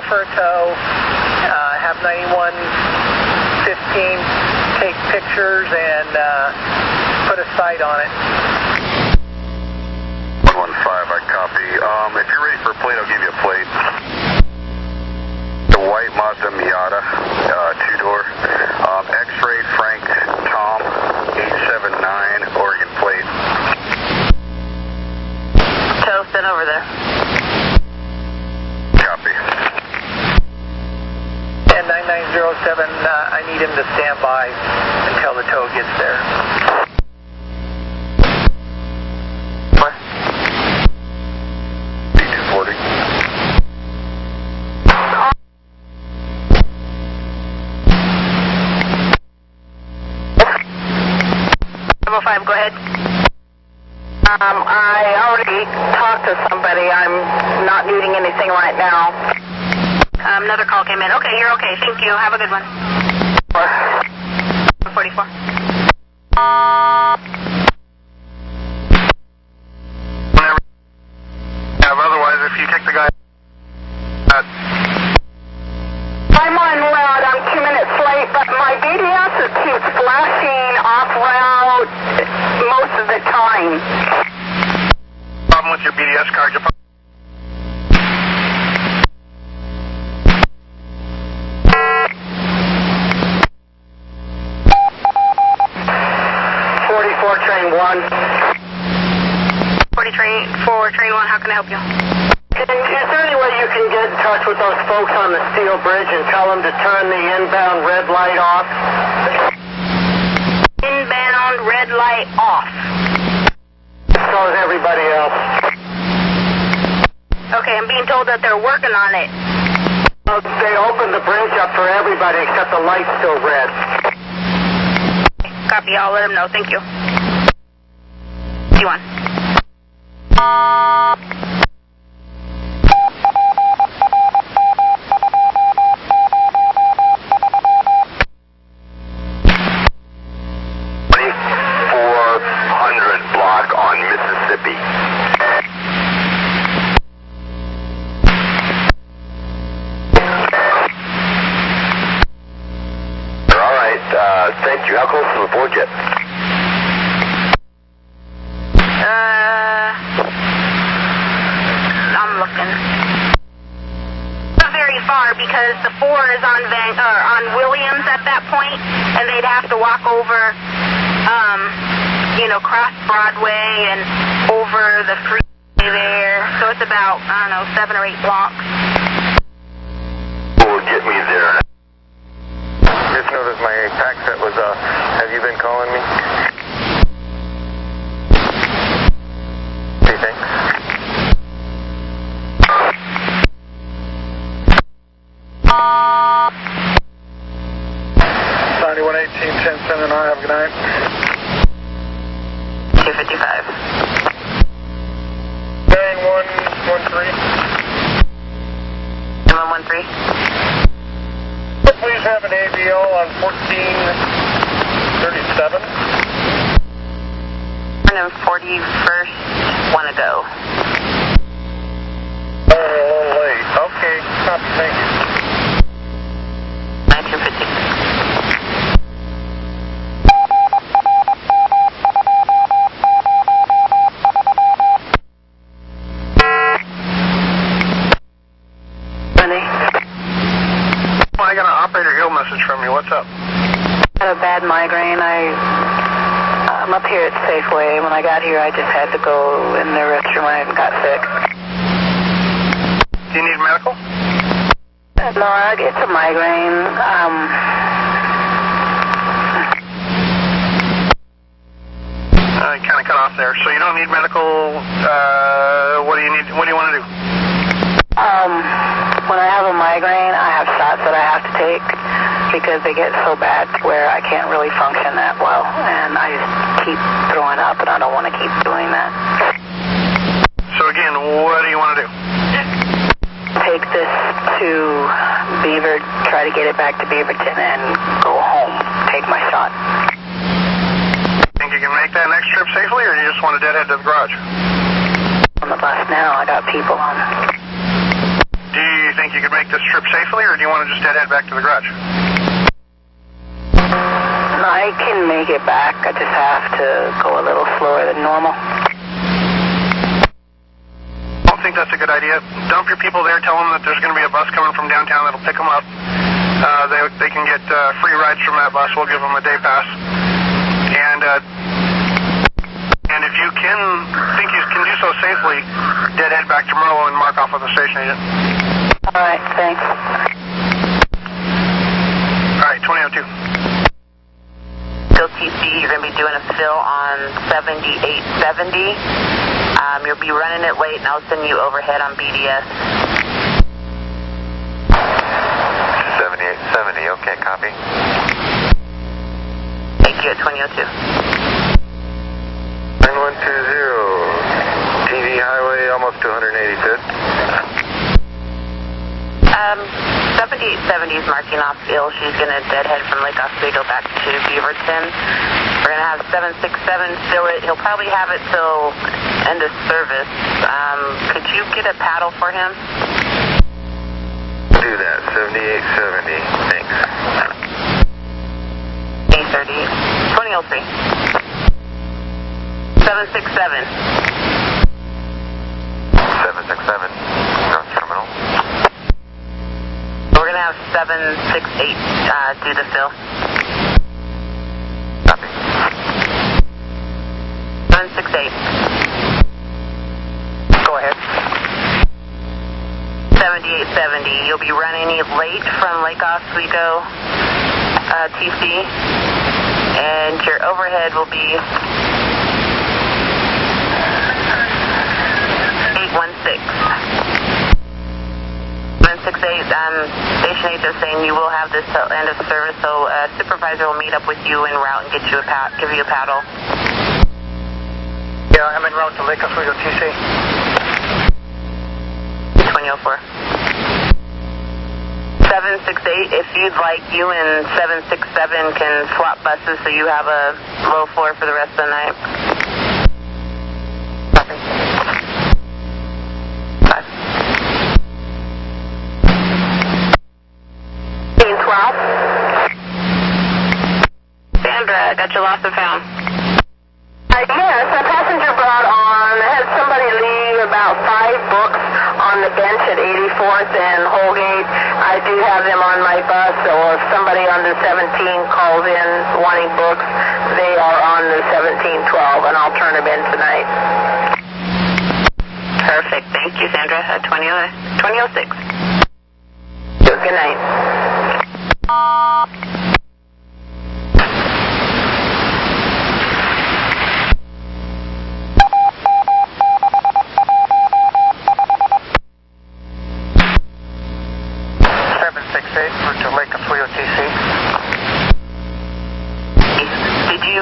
for a tow, have 9115 take pictures and put a sight on it. 115, I copy. If you're ready for a plate, I'll give you a plate. The white Mazda Miata, two-door. X-ray Frank Tom, 879, Oregon plate. Tow, send over there. Copy. And 9907, I need him to stand by until the tow gets there. What? B240. 505, go ahead. I already talked to somebody. I'm not needing anything right now. Another call came in. Okay, you're okay. Thank you. Have a good one. 44. Whenever. Otherwise, if you take the guy. I'm on route. I'm 2 minutes late, but my BDS keeps flashing off route most of the time. Problem with your BDS card, you're 44 train 1. 44 train 1, how can I help you? Is there any way you can get in touch with those folks on the steel bridge and tell them to turn the inbound red light off? Inbound red light off. So is everybody else. Okay, I'm being told that they're working on it. They opened the bridge up for everybody except the light's still red. Copy, I'll let them know. Thank you. D1. block on Mississippi. All right, thank you. How close to the board yet? I'm looking. Not very far because the 4 is on Williams at that point, and they'd have to walk over, cross Broadway and over the freeway there. So it's about, 7 or 8 blocks. Will get me there. Just noticed my pack set was, have you been calling me? Okay, thanks. 9118, 1079, have a good night. 255. Bearing 113. 113. Please have an AVO on 1437. And then 41st, want to go. Oh, a little late. Okay, copy, thank you. 1956. I got an operator ill message from you. What's up? I had a bad migraine. I'm up here at Safeway. When I got here, I just had to go in the restroom. I got sick. Do you need medical? No, it's a migraine. I kind of cut off there. So you don't need medical. What do you need? What do you want to do? When I have a migraine, I have shots that I have to take because they get so bad where I can't really function that well, and I just keep throwing up, and I don't want to keep doing that. So again, what do you want to do? Take this to Beaver, try to get it back to Beaverton, and go home. Take my shot. Think you can make that next trip safely, or you just want to deadhead to the garage? On the bus now, I got people on. Do you think you could make this trip safely, or do you want to just head back to the garage? I can make it back. I just have to go a little slower than normal. I don't think that's a good idea. Dump your people there. Tell them that there's going to be a bus coming from downtown that'll pick them up. They can get free rides from that bus. We'll give them a day pass. And if you think you can do so safely, head back to Merlo and mark off with the station agent. All right, thanks. All right, 2002. Still TC, you're going to be doing a fill on 7870. You'll be running it late, and I'll send you overhead on BDS. 7870, okay, copy. Thank you at 2002. 9120, TV highway, almost 285th. 7870 is marking off ill. She's going to deadhead from Lake Oswego back to Beaverton. We're going to have 767 fill it. He'll probably have it till end of service. Could you get a paddle for him? Do that, 7870, thanks. 830, 2003. 767. 767, North Terminal. We're going to have 768 do the fill. Copy. 768. Go ahead. 7870. You'll be running late from Lake Oswego, TC, and your overhead will be 816. 168, Station H is saying you will have this till end of service, so a supervisor will meet up with you en route and get you give you a paddle. Yeah, I'm en route to Lake Oswego, TC. 2004. 768, if you'd like, you and 767 can swap buses so you have a low floor for the rest of the night. Copy. 12. Sandra, got you lost and found. Yes, a passenger brought on, had somebody leave about 5 books on the bench at 84th and Holgate. I do have them on my bus, so if somebody on the 17 calls in wanting books, they are on the 1712, and I'll turn them in tonight. Perfect. Thank you, Sandra. 2006. Good night. 768, route to Lake Oswego, TC. Did you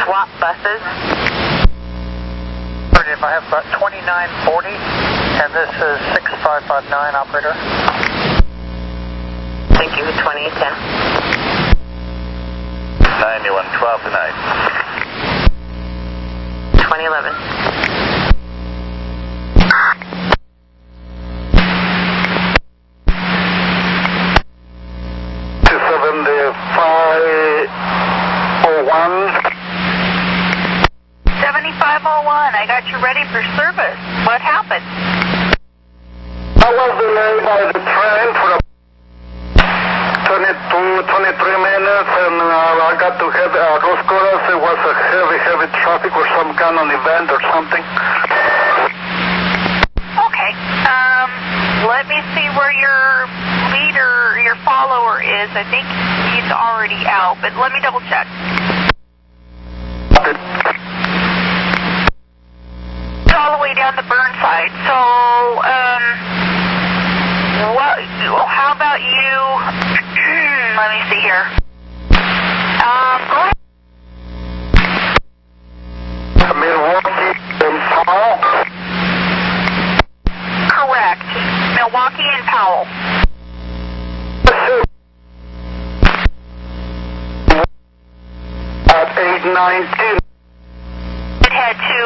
swap buses? If I have about 2940, and this is 6559, operator. Thank you. 2010. 9112 tonight. 2011. 7501, I got you ready for service. What happened? I was delayed by the train for 23 minutes, and I got to head Roscoras. It was a heavy traffic or some kind of event or something. Okay. Let me see where your leader, your follower is. I think he's already out, but let me double check. All the way down to Burnside. So, how about you? Let me see here. Go ahead. Milwaukee and Powell? Correct. Milwaukee and Powell. At 819. Head to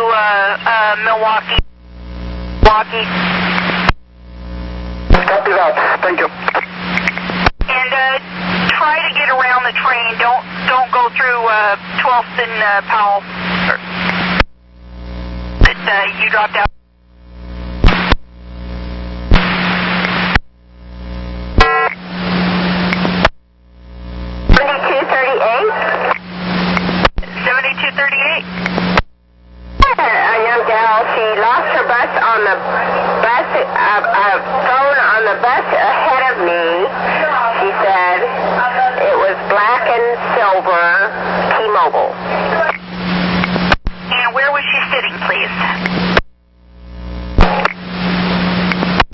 Milwaukee. that. Thank you. And try to get around the train. Don't go through 12th and Powell. That you dropped out. A young gal, she lost her bus on the bus, phone on the bus ahead of me. She said it was black and silver, T-Mobile. And where was she sitting, please?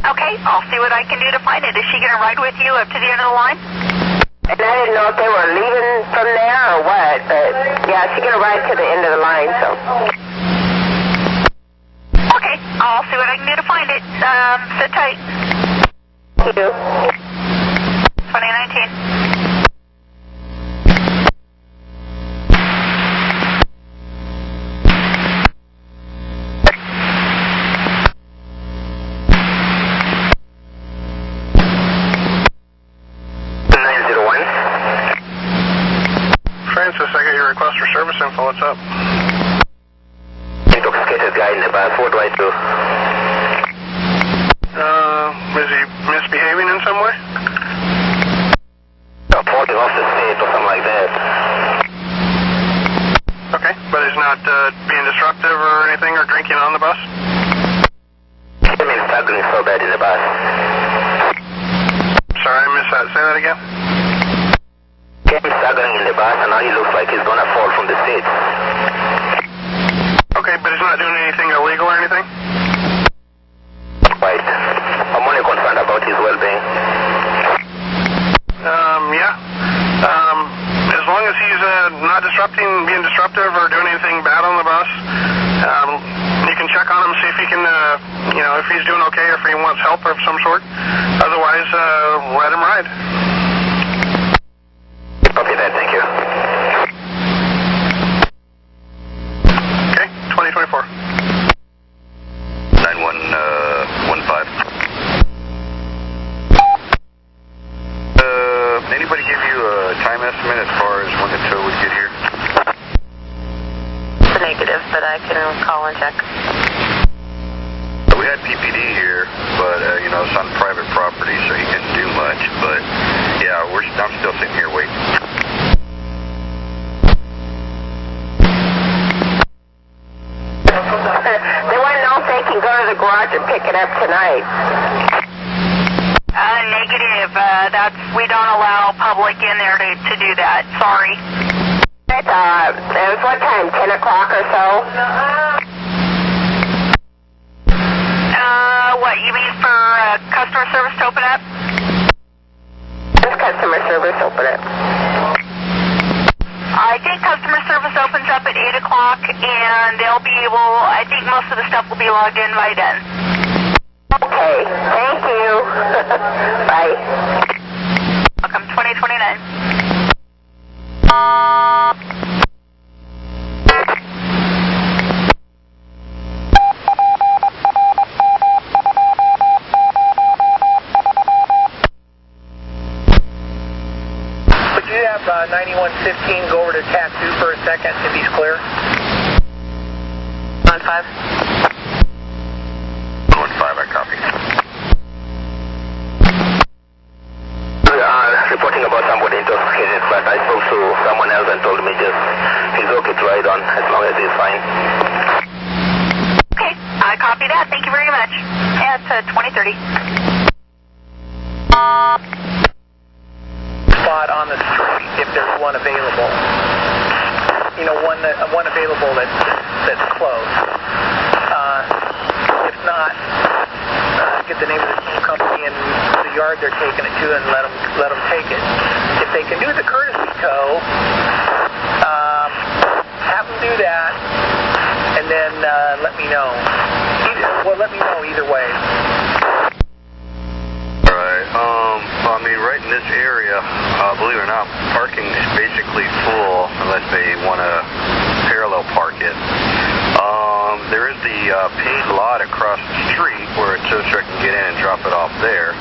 Okay, I'll see what I can do to find it. Is she going to ride with you up to the end of the line? And I didn't know if they were leaving from there or what, but yeah, she's going to ride to the end of the line, so. Okay, I'll see what I can do to find it. Sit tight. Thank you. 2019. Francis, I got your request for service info. What's up? Intoxicated guy in the bus. What do I do? Is he misbehaving in some way? Falling off the stage or something like that. Okay, but he's not being disruptive or anything or drinking on the bus? He's been struggling so bad in the bus. Sorry, I missed that. Say that again. He's struggling in the bus and now he looks like he's gonna fall from the stage. Okay, but he's not doing anything illegal or anything? Right. I'm only concerned about his well-being. Yeah. As long as he's not being disruptive or doing anything bad on the bus, you can check on him, see if he can, if he's doing okay or if he wants help of some sort. Otherwise, let him ride. Copy that, thank you. Okay, 2024. 9115. Anybody give you a time estimate as far as when the tow would get here? It's a negative, but I can call and check. We had PPD here, but, it's on private property, so he couldn't do much. But, yeah, I'm still sitting here waiting. They want to know if they can go to the garage and pick it up tonight. Negative. We don't allow public in there to do that. Sorry. It was what time, 10 o'clock or so? What, you mean for customer service to open up? This customer service open it. I think customer service opens up at 8 o'clock, and they'll be able, I think most of the stuff will be logged in by then. Okay, thank you. Bye. Welcome, 2029. Would you have 9115 go over to tattoo for a second if he's clear? 15. 15, I copy. Reporting about somebody intoxicated, but I spoke to someone else and told me he's okay to ride on as long as he's fine. Okay, I copy that. Thank you very much. Yeah, it's 2030. Spot on the street if there's one available. One available that's close. If not, get the name of the tow company and the yard they're taking it to, and let them take it. If they can do the courtesy tow, have them do that, and then let me know. Let me know either way. All right. Right in this area, believe it or not, parking's basically full unless they want to parallel park it. There is the paid lot across the street where a tow truck can get in and drop it off there.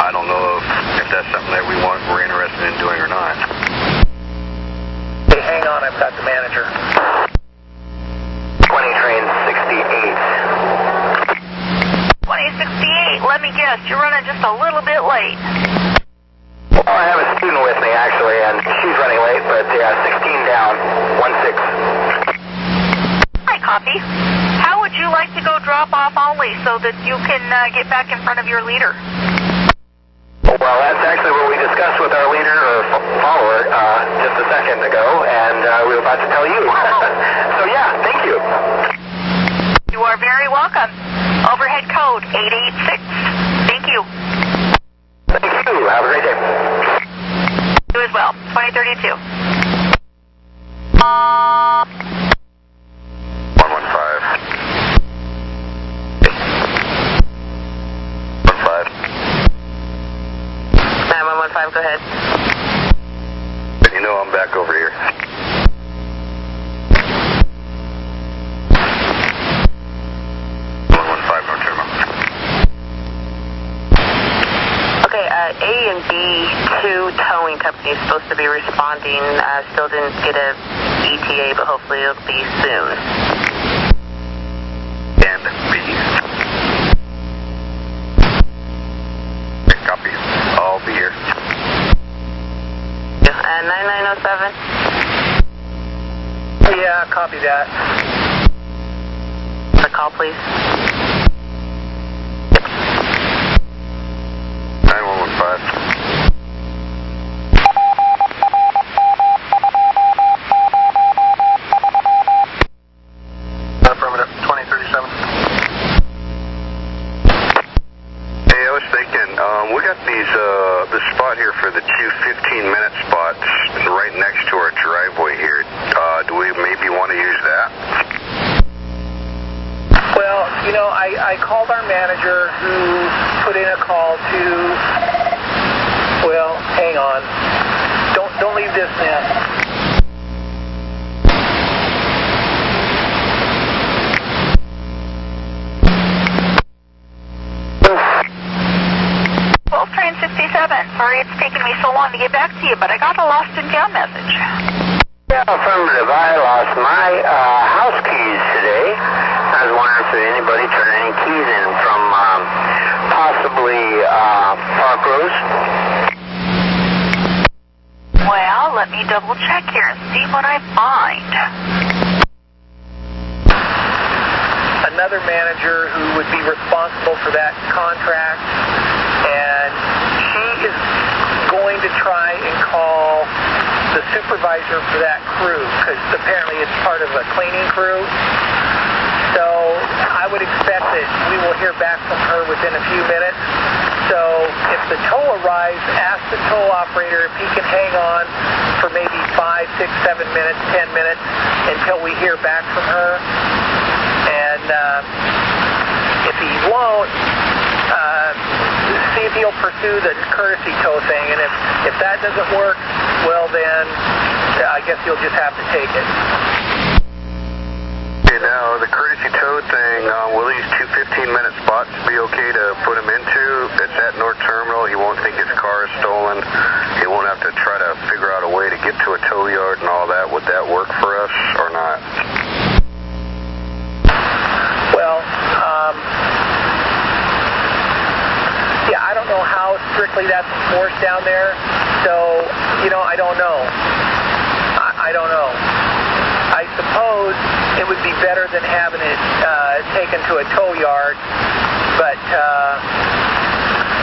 I don't know if that's something that we're interested in doing or not. Hey, hang on, I've got the manager. 20 train 68. 2068, let me guess, you're running just a little bit late. Well, I have a student with me, actually, and she's running late, but yeah, 16 down, 1-6. Hi, copy. How would you like to go drop off only so that you can get back in front of your leader? Well, that's actually what we discussed with our leader, or follower, just a second ago, and we were about to tell you. So yeah, thank you. You are very welcome. Overhead code 886. Thank you. Thank you. Have a great day. You as well. 2032. 9115, go ahead. You know I'm back over here. Okay, A and B2 towing company is supposed to be responding. Still didn't get a ETA, but hopefully it'll be soon. And B. Copy. I'll be here. 9907? Yeah, copy that. The call, please. 9115. Affirmative, 2037. Hey, I was thinking, we got this spot here for the two 15-minute spots right next to our driveway here. Do we maybe want to use that? Well, you know, I called our manager who put in a call to, well, hang on. Don't leave this now. Train 67. Sorry it's taken me so long to get back to you, but I got a lost and found message. Yeah, affirmative. I lost my house keys today. I was wondering if anybody turned any keys in from possibly Park Rose. Well, let me double check here and see what I find. Another manager who would be responsible for that contract, and she is going to try and call the supervisor for that crew, because apparently it's part of a cleaning crew. So I would expect that we will hear back from her within a few minutes. So if the tow arrives, ask the tow operator if he can hang on for maybe 5, 6, 7 minutes, 10 minutes until we hear back from her. And if he won't, see if he'll pursue the courtesy tow thing. And if that doesn't work, well then, I guess you'll just have to take it. Okay, now the courtesy tow thing, will these two 15-minute spots be okay to put him into? It's at North Terminal. He won't think his car is stolen. He won't have to try to figure out a way to get to a tow yard and all that. Would that work for us or not? Well, yeah, I don't know how strictly that's enforced down there, so, you know, I don't know. I don't know. I suppose it would be better than having it taken to a tow yard, but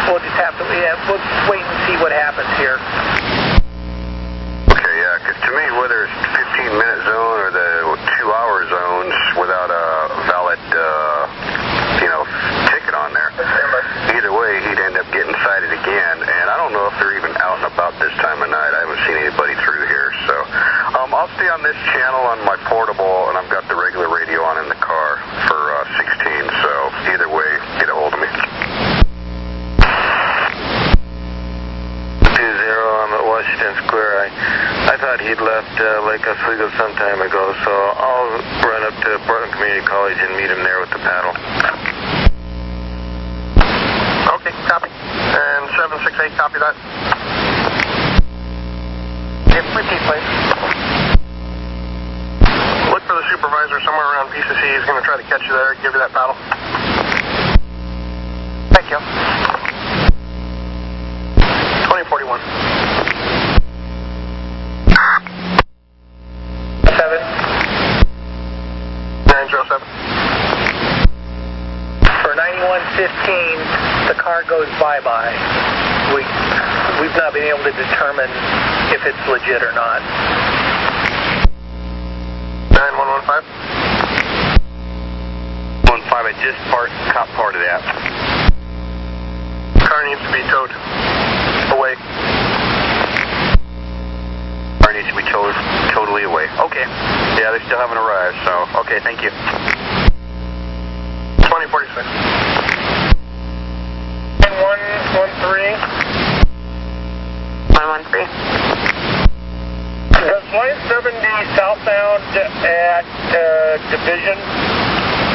we'll just have to, we'll wait and see what happens here. Okay, yeah, because to me, whether it's 15-minute zone or the 2-hour zones without a valid, ticket on there, either way, he'd end up getting cited again. And I don't know if they're even out and about this time of night. I haven't seen anybody through here. So I'll stay on this channel on my portable, and I've got the regular radio on in the car for 16. So either way, get a hold of me. 20, I'm at Washington Square. I thought he'd left Lake Oswego some time ago, so I'll run up to Portland Community College and meet him there with the paddle. Okay, copy. And 768, copy that. Give repeat, please. Look for the supervisor somewhere around PCC. He's going to try to catch you there and give you that paddle. Thank you. 2041. 7. 907. For 9115, the car goes bye-bye. We've not been able to determine if it's legit or not. 9115. 15, I just caught part of that. Car needs to be towed away. Car needs to be towed totally away. Okay. Yeah, they still haven't arrived, so, okay, thank you. 2046. 9113. 113. Does Line 70 southbound at Division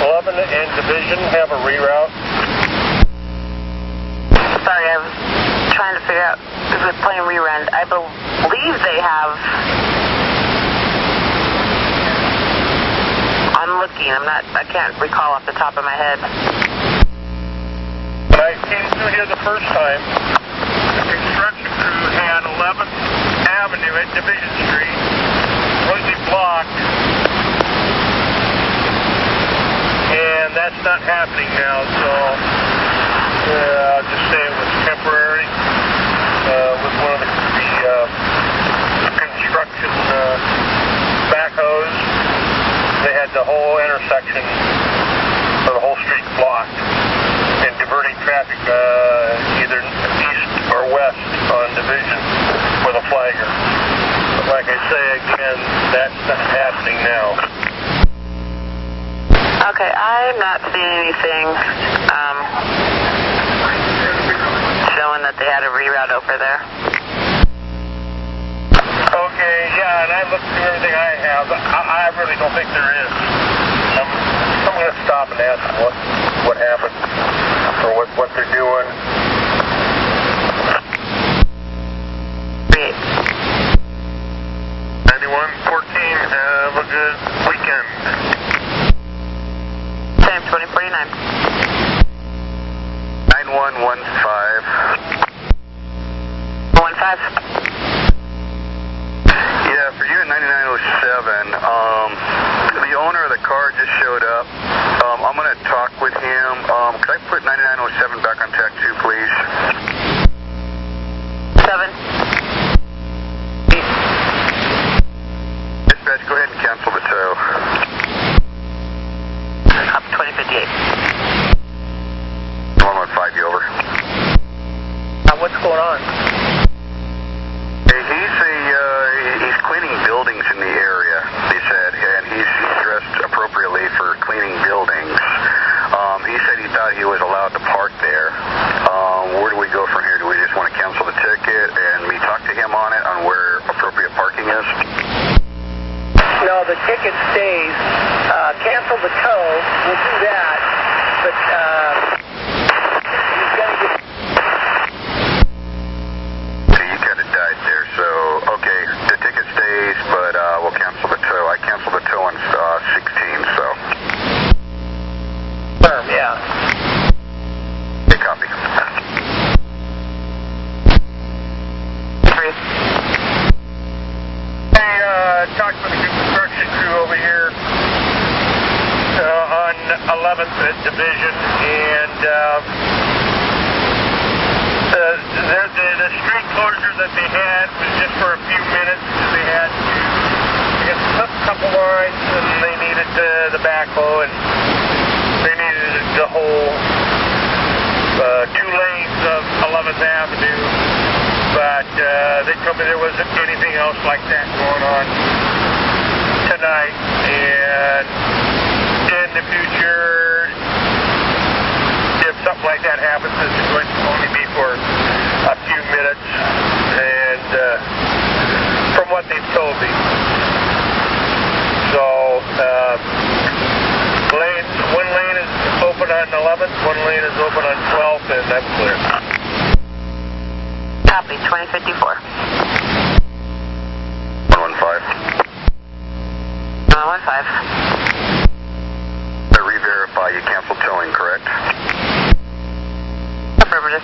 11 and Division have a reroute? Sorry, I was trying to figure out if we're playing reruns. I believe they have. I'm looking. I can't recall off the top of my head. When I came through here the first time, the construction crew had 11th Avenue at Division Street completely blocked, and that's not happening now, so I'll just say it was temporary with one of the construction backhoes. They had the whole intersection, or the whole street blocked, and diverting traffic either east or west on Division with a flagger. But like I say again, that's not happening now. Okay, I'm not seeing anything showing that they had a reroute over there. Okay, yeah, and I looked through everything I have. I really don't think there is. I'm going to stop and ask them what happened or what they're doing. 9114, have a good weekend. Same, 2049. 9115. 15. Yeah, for you at 9907, the owner of the car just showed up. I'm going to talk with him. Could I put 9907 back on track 2, please? 7. Dispatch, go ahead and cancel the tow. Up 2058. 115, you over. What's going on? He's cleaning buildings in the area, he said, and he's dressed appropriately for cleaning buildings. He said he thought he was allowed to park there. Where do we go from here? Do we just want to cancel the ticket and me talk to him on it, on where appropriate parking is? No, the ticket stays. Cancel the tow. We'll do that. But he's going to get... You kind of died there, so, okay, the ticket stays, but we'll cancel the tow. I canceled the tow on 16, so. Firm, yeah. Okay, copy. 3. I talked with the construction crew over here on 11th Division, and the street closure that they had was just for a few minutes. They had to flip a couple lines, and they needed the backhoe, and they needed the whole 2 lanes of 11th Avenue. But they told me there wasn't anything else like that going on tonight. And in the future, if something like that happens, it's going to only be for a few minutes. And from what they've told me. So on 11th, one lane is open on 12th, and that's clear. Copy, 2054. 115. 115. I re-verify you canceled towing, correct? Affirmative.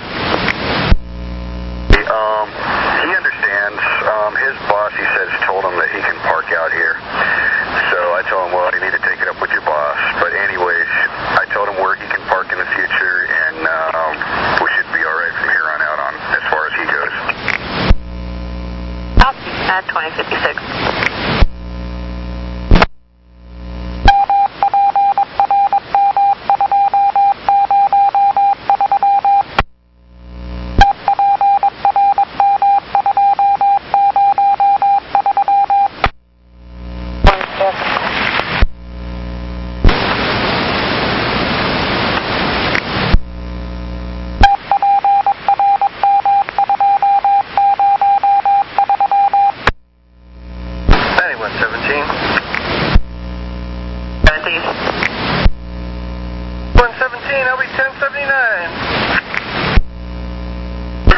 He understands. His boss, he says, told him that he can park out here. So I told him, well, you need to take it up with your boss. But anyways, I told him where he can park in the future, and we should be all right from here on out on as far as he goes. Copy, at 2056.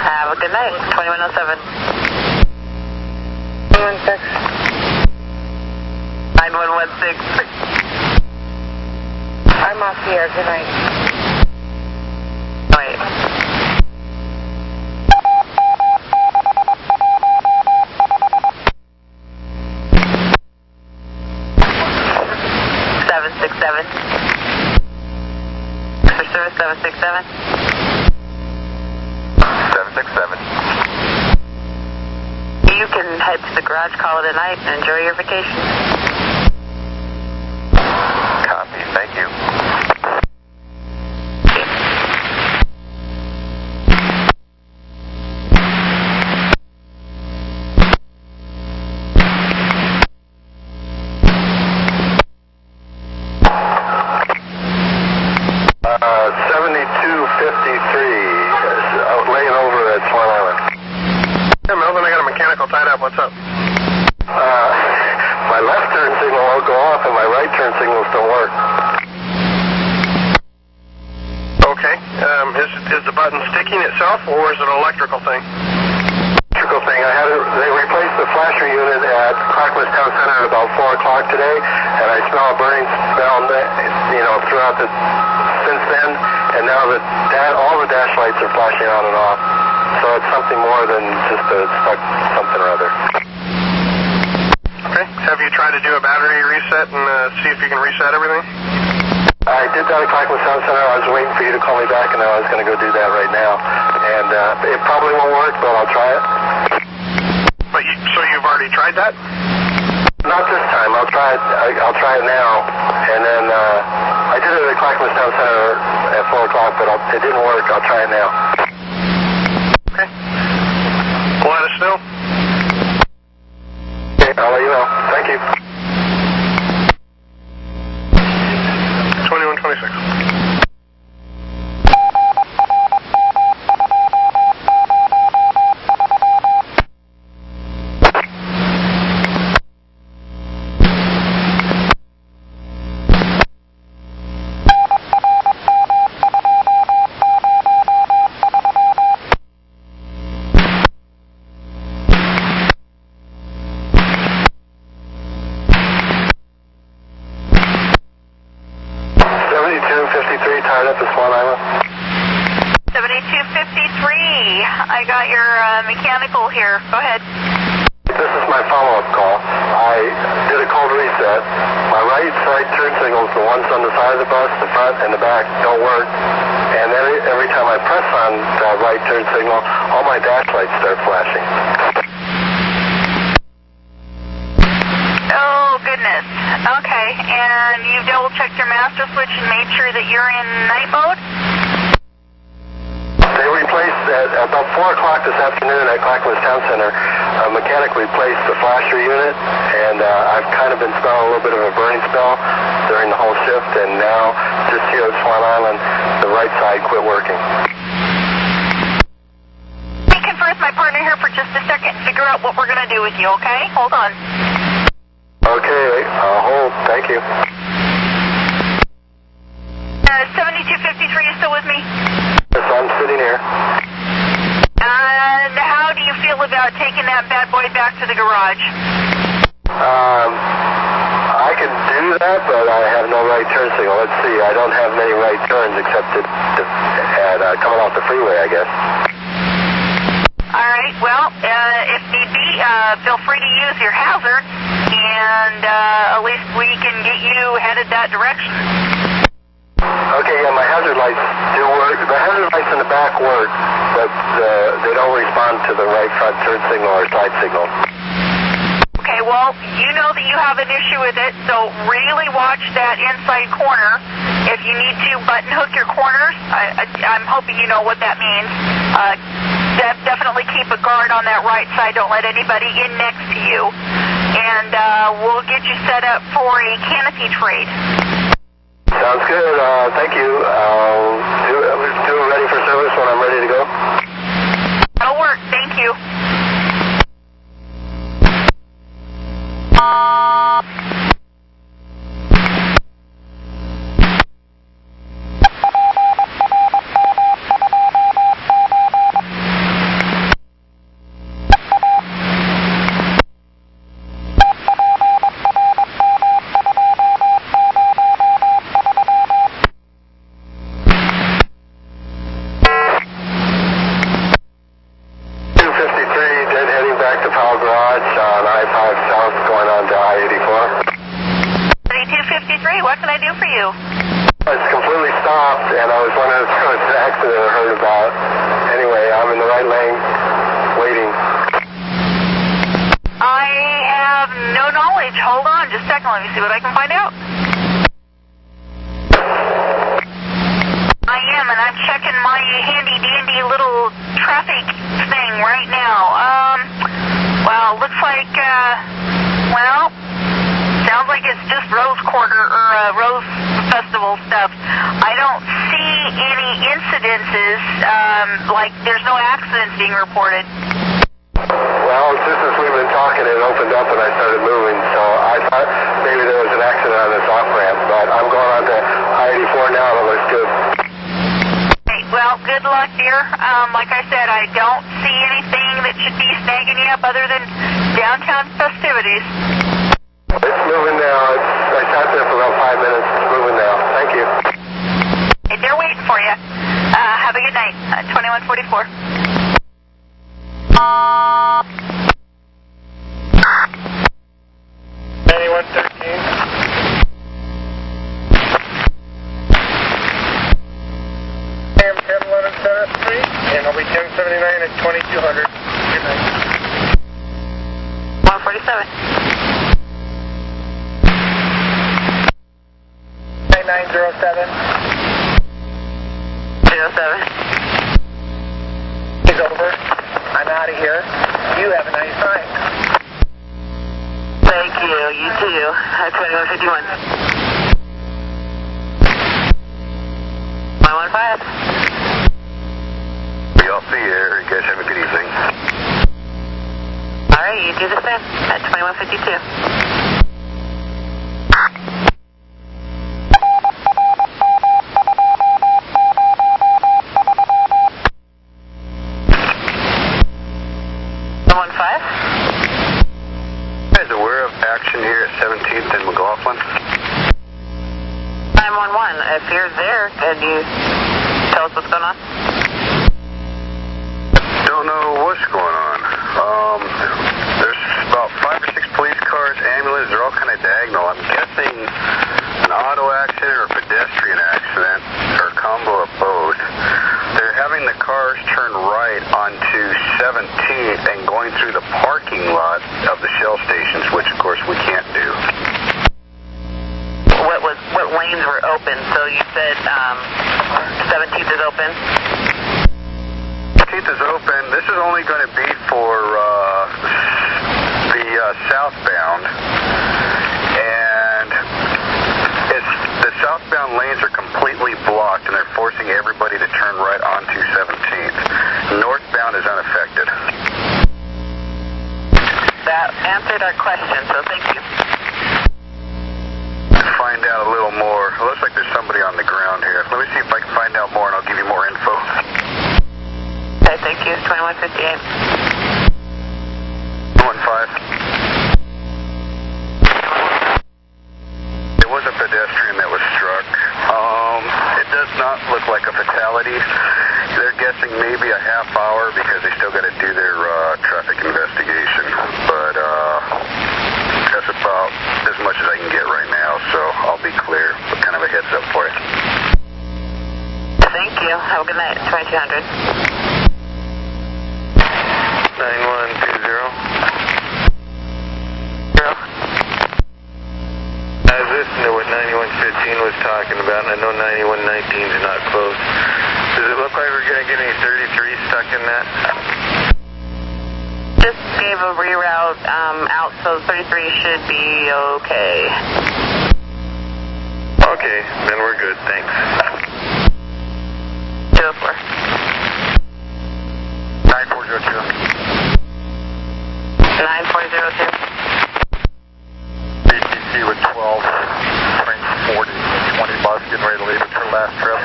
Have a good night. 2107. 9116. I'm off the air. Good night. Wait. For service 767. 767. You can head to the garage, call it a night, and enjoy your vacation. Copy. Thank you. What's up? My left turn signal won't go off and my right turn signals don't work. Okay. Is the button sticking itself, or is it an electrical thing? Electrical thing. They replaced the flasher unit at Clackamas Town Center at about 4 o'clock today, and I smell a burning smell, throughout since then, and now all the dash lights are flashing on and off. So it's something more than just a stuck something or other. Okay. Have you tried to do a battery reset and see if you can reset everything? I did that at Clackamas Town Center. I was waiting for you to call me back, and I was going to go do that right now. And it probably won't work, but I'll try it. But so you've already tried that? Not this time. I'll try it. I'll try it now. And then I did it at Clackamas Town Center at 4 o'clock, but it didn't work. I'll try it now. Okay. Let us know. Okay, I'll let you know. Thank you. 2126. Tied up to Swan Island. 7253. I got your mechanical here. Go ahead. This is my follow-up call. I did a cold reset. My right side turn signals, the ones on the side of the bus, the front and the back, don't work. And then every time I press on the right turn signal, all my dash lights start flashing. Oh, goodness. Okay, and you've double-checked your master switch and made sure that you're in night mode? They replaced, at about 4 o'clock this afternoon at Clackamas Town Center, a mechanic replaced the flasher unit, and I've kind of been smelling a little bit of a burning smell during the whole shift, and now, just here at Swan Island, the right side quit working. Let me confer with my partner here for just a second and figure out what we're going to do with you, okay? Hold on. Okay, I'll hold. Thank you. 7253, you still with me? Yes, I'm sitting here. And how do you feel about taking that bad boy back to the garage? I can do that, but I have no right turn signal. Let's see, I don't have many right turns except at coming off the freeway, I guess. All right, well, if need be, feel free to use your hazard, and at least we can get you headed that direction. Okay, yeah, my hazard lights do work. The hazard lights in the back work, but they don't respond to the right front turn signal or side signal. Okay, well, you know that you have an issue with it, so really watch that inside corner. If you need to button hook your corners, I'm hoping you know what that means. Definitely keep a guard on that right side. Don't let anybody in next to you. And we'll get you set up for a canopy trade. Sounds good. Thank you. I'll do it ready for service when I'm ready to go. That'll work. Thank you. What can I do for you? It's completely stopped, and I was wondering if there was an accident I heard about. Anyway, I'm in the right lane, waiting. I have no knowledge. Hold on just a second. Let me see what I can find out. I am, and I'm checking my handy-dandy little traffic thing right now. Well, looks like, sounds like it's just Rose Quarter or Rose Festival stuff. I don't see any incidences, like there's no accidents being reported. Well, just as we've been talking, it opened up and I started moving, so I thought maybe there was an accident on this off-ramp, but I'm going on to I-84 now, and it looks good. Okay, well, good luck, dear. Like I said, I don't see anything that should be snagging you up other than downtown festivities. It's moving now. I sat there for about 5 minutes. It's moving now. Thank you. Hey, they're waiting for you. Have a good night. 2144. I am 1011 Center Street, and I'll be 1079 at 2200. Good night. 147. 9907. 07. He's over. I'm out of here. You have a nice night. Thank you. You too. 2151. 115. Y'all see you here. You guys have a good evening. All right, you do the same at 2152. If you're there, could you tell us what's going on? Don't know what's going on. There's about 5 or 6 police cars, ambulances, they're all kind of diagonal. I'm guessing an auto accident or a pedestrian accident, or a combo of both. They're having the cars turn right onto 17th and going through the parking lot of the Shell stations, which of course we can't do. What lanes were open? So you said 17th is open? 17th is open. This is only going to be for the southbound. And the southbound lanes are completely blocked, and they're forcing everybody to turn right onto 17th. Northbound is unaffected. That answered our question, so thank you. Find out a little more. It looks like there's somebody on the ground here. It was a pedestrian that was struck. It does not look like a fatality. They're guessing maybe a half hour because they still got to do their traffic investigation. But that's about as much as I can get right now, so I'll be clear. But kind of a heads up for you. Thank you. Have a good night. 2200. 9120. I was listening to what 9115 was talking about, and I know 9119 is not close. Does it look like we're going to get any 33 stuck in that? Just gave a reroute out, so 33 should be okay. Okay, then we're good. Thanks. 204. 9402. 9402. BTC with 12, train 40, 20 bus getting ready to leave. It's her last trip.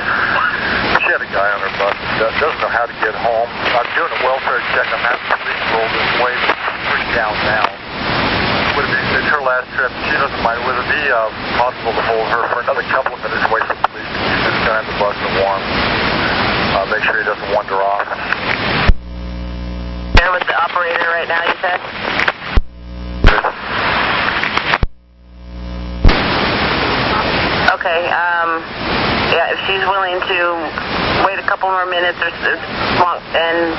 She had a guy on her bus that doesn't know how to get home. I'm doing a welfare check. I'm having police roll this way, but it's pretty down now. It's her last trip. She doesn't mind. Would it be possible to hold her for another couple of minutes, wait for police to get this guy on the bus to warm? Make sure he doesn't wander off. There with the operator right now, you said? Okay, yeah, if she's willing to wait a couple more minutes or and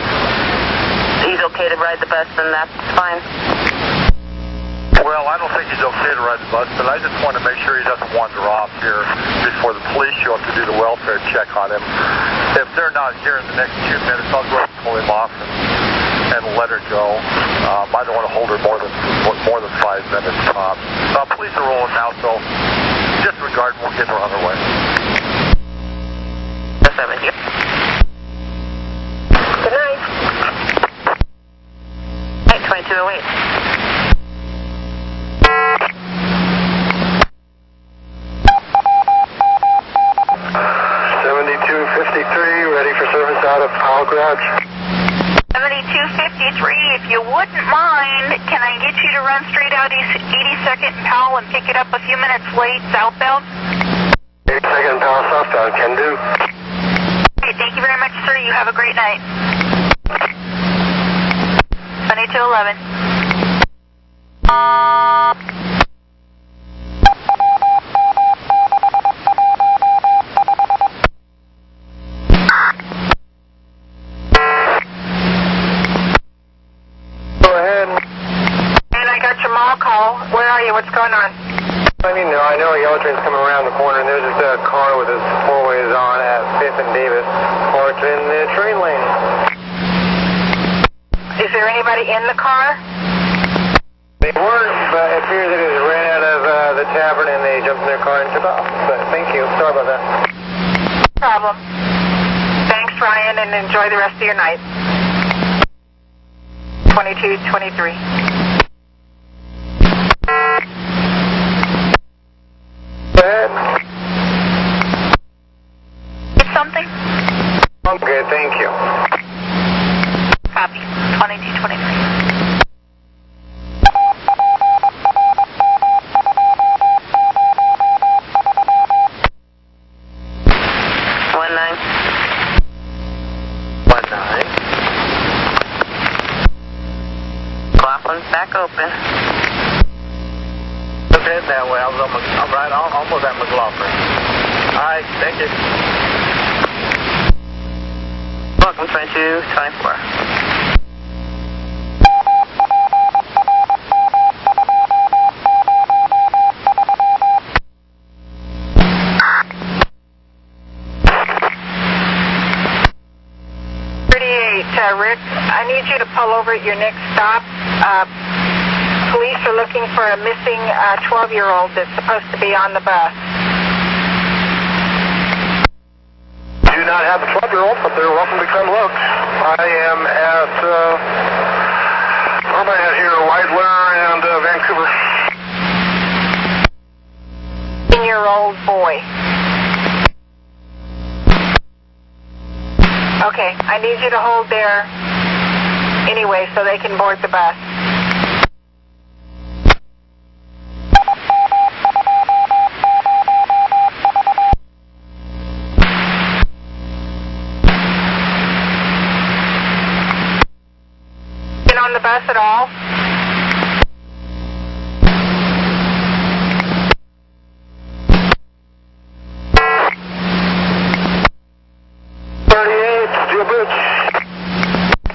he's okay to ride the bus, then that's fine. Well, I don't think he's okay to ride the bus, but I just want to make sure he doesn't wander off here before the police show up to do the welfare check on him. If they're not here in the next 2 minutes, I'll go ahead and pull him off and let her go. I don't want to hold her more than 5 minutes. Police are rolling now, so disregard and we'll get her on her way. 7. Good night. Night 2208. 7253, ready for service out of Powell Garage. 7253, if you wouldn't mind, can I get you to run straight out 82nd and Powell and pick it up a few minutes late southbound? 82nd and Powell southbound, can do. Okay, thank you very much, sir. You have a great night. 2211. What's going on? I know a yellow train's coming around the corner, and there's this car with its four-ways on at 5th and Davis, parked in the train lane. Is there anybody in the car? They weren't, but it appears that it ran out of the tavern and they jumped in their car and took off. But thank you. Sorry about that. No problem. Thanks, Ryan, and enjoy the rest of your night. 2223. Something? Okay, thank you. Copy. 2223. Laughlin's back open. Okay, that way. I'm right. Almost at McLaughlin. All right, thank you. Welcome, 2224. Rick, I need you to pull over at your next stop. Police are looking for a missing 12-year-old that's supposed to be on the bus. Do not have a 12-year-old, but they're welcome to come look. I am at, where am I at here? Weidler and Vancouver. 10-year-old boy. Okay, I need you to hold there anyway so they can board the bus. Get on the bus at all?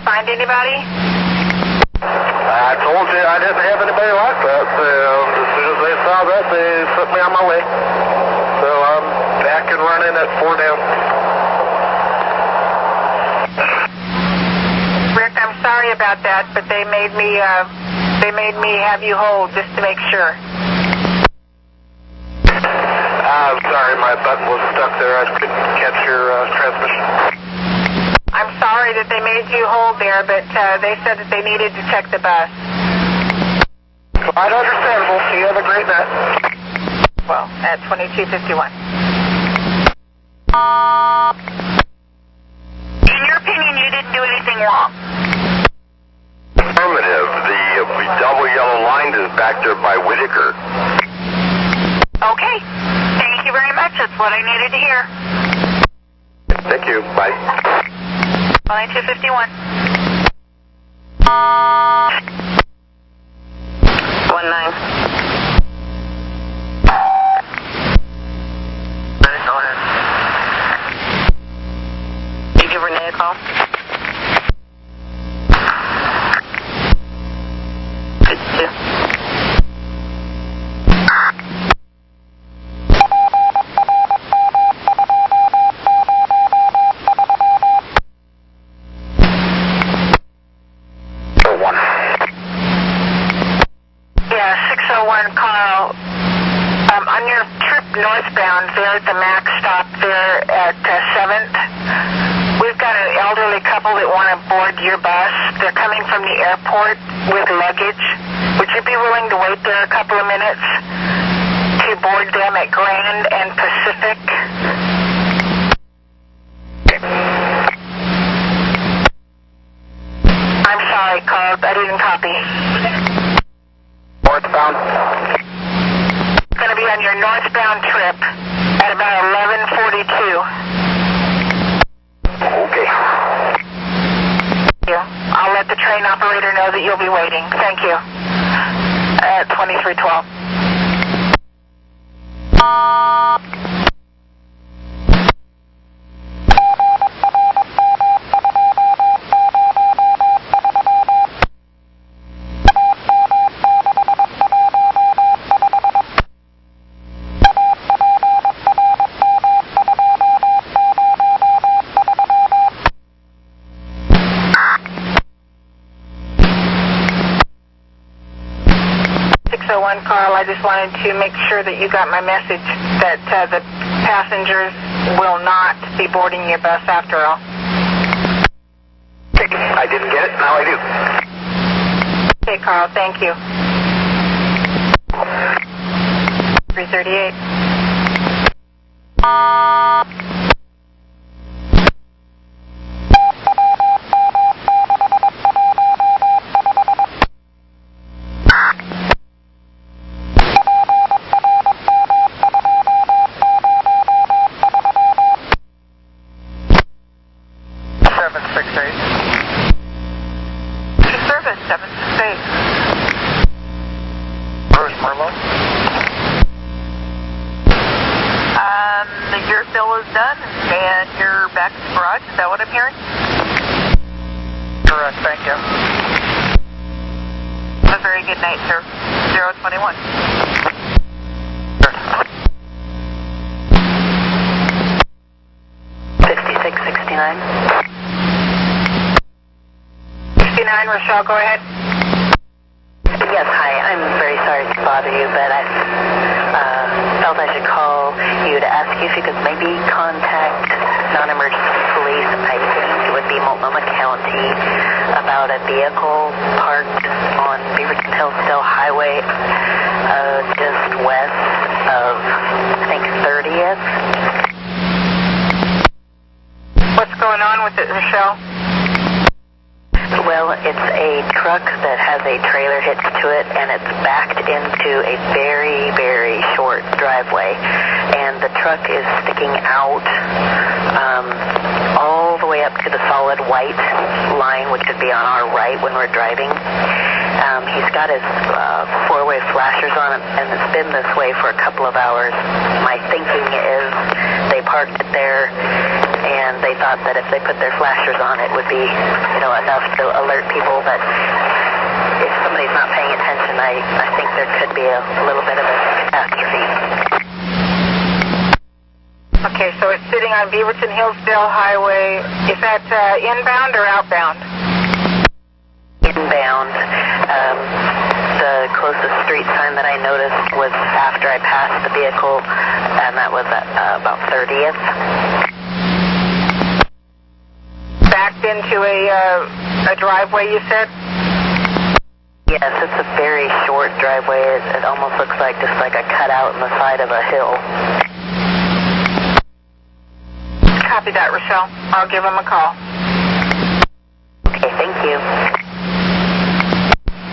Find anybody? I told you I didn't have anybody like that. As soon as they saw that, they put me on my way. So I'm back and running at 4 down. Rick, I'm sorry about that, but they made me have you hold just to make sure. I'm sorry, my button was stuck there. I couldn't catch your transmission. I'm sorry that they made you hold there, but they said that they needed to check the bus. Quite understandable. You have a great night. Well, at 2251. In your opinion, you didn't do anything wrong. Affirmative. The double yellow line is back there by Whitaker. Okay. Thank you very much. That's what I needed to hear. Thank you. Bye. 2251. 19. Go ahead. You give Renee a call? 52. Yeah, 601 Carl. On your trip northbound there at the MAX stop there at 7th, we've got an elderly couple that want to board your bus. They're coming from the airport with luggage. Would you be willing to wait there a couple of minutes to board them at Grand and Pacific? I'm sorry, Carl. I didn't copy. Northbound. It's going to be on your northbound trip at about 11:42. Okay. Yeah, I'll let the train operator know that you'll be waiting. Thank you. At 2312. Carl, I just wanted to make sure that you got my message that the passengers will not be boarding your bus after all. I didn't get it. Now I do. Okay, Carl, thank you. 338. Service 768. Where's Merlot? Your fill is done and you're back to the garage. Is that what I'm hearing? Correct, thank you. Have a very good night, sir. 021. 6669. 69, Rochelle, go ahead. Yes, hi. I'm very sorry to bother you, but I felt I should call you to ask you if you could maybe contact non-emergency police. I think it would be Multnomah County about a vehicle parked on Beaverton Hillsdale Highway just west of, I think, 30th. What's going on with it, Rochelle? Well, it's a truck that has a trailer hitched to it, and it's backed into a very, very short driveway. And the truck is sticking out all the way up to the solid white line, which would be on our right when we're driving. He's got his four-way flashers on it, and it's been this way for a couple of hours. My thinking is they parked it there, and they thought that if they put their flashers on, it would be, enough to alert people. But if somebody's not paying attention, I think there could be a little bit of a catastrophe. Okay, so it's sitting on Beaverton Hillsdale Highway. Is that inbound or outbound? Inbound. The closest street sign that I noticed was after I passed the vehicle, and that was at about 30th. Backed into a driveway, you said? Yes, it's a very short driveway. It almost looks like just like a cutout on the side of a hill. Copy that, Rochelle. I'll give him a call. Okay, thank you.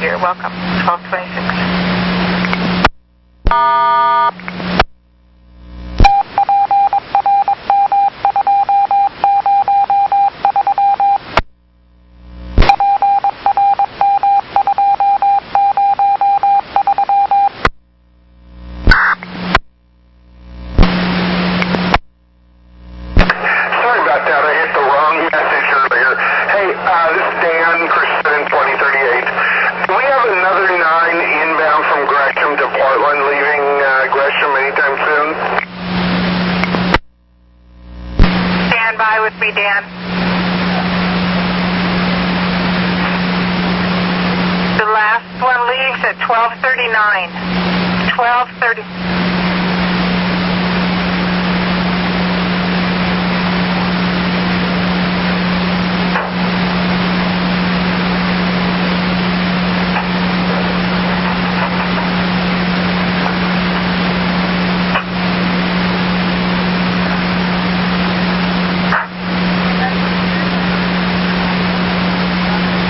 You're welcome. 1226. Sorry about that. I hit the wrong message earlier. Hey, this is Dan, Christian 2038. Do we have another 9 inbound from Gresham to Portland, leaving Gresham anytime soon? Stand by with me, Dan. The last one leaves at 12:39. 12:30.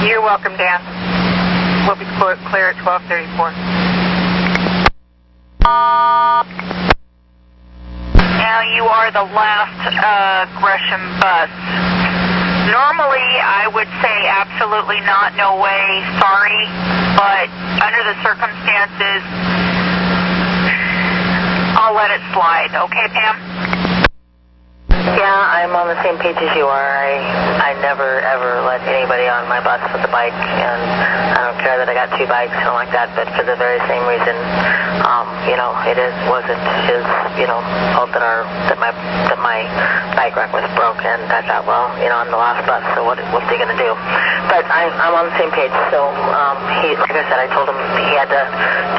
You're welcome, Dan. We'll be clear at 12:34. Now you are the last Gresham bus. Normally, I would say absolutely not, no way, sorry, but under the circumstances, I'll let it slide. Okay, Pam? Yeah, I'm on the same page as you are. I never, ever let anybody on my bus with a bike, and I don't care that I got 2 bikes or like that, but for the very same reason, wasn't his, fault that my bike rack was broke, and I thought, well, on the last bus, so what's he going to do? But I'm on the same page, so like I said, I told him he had to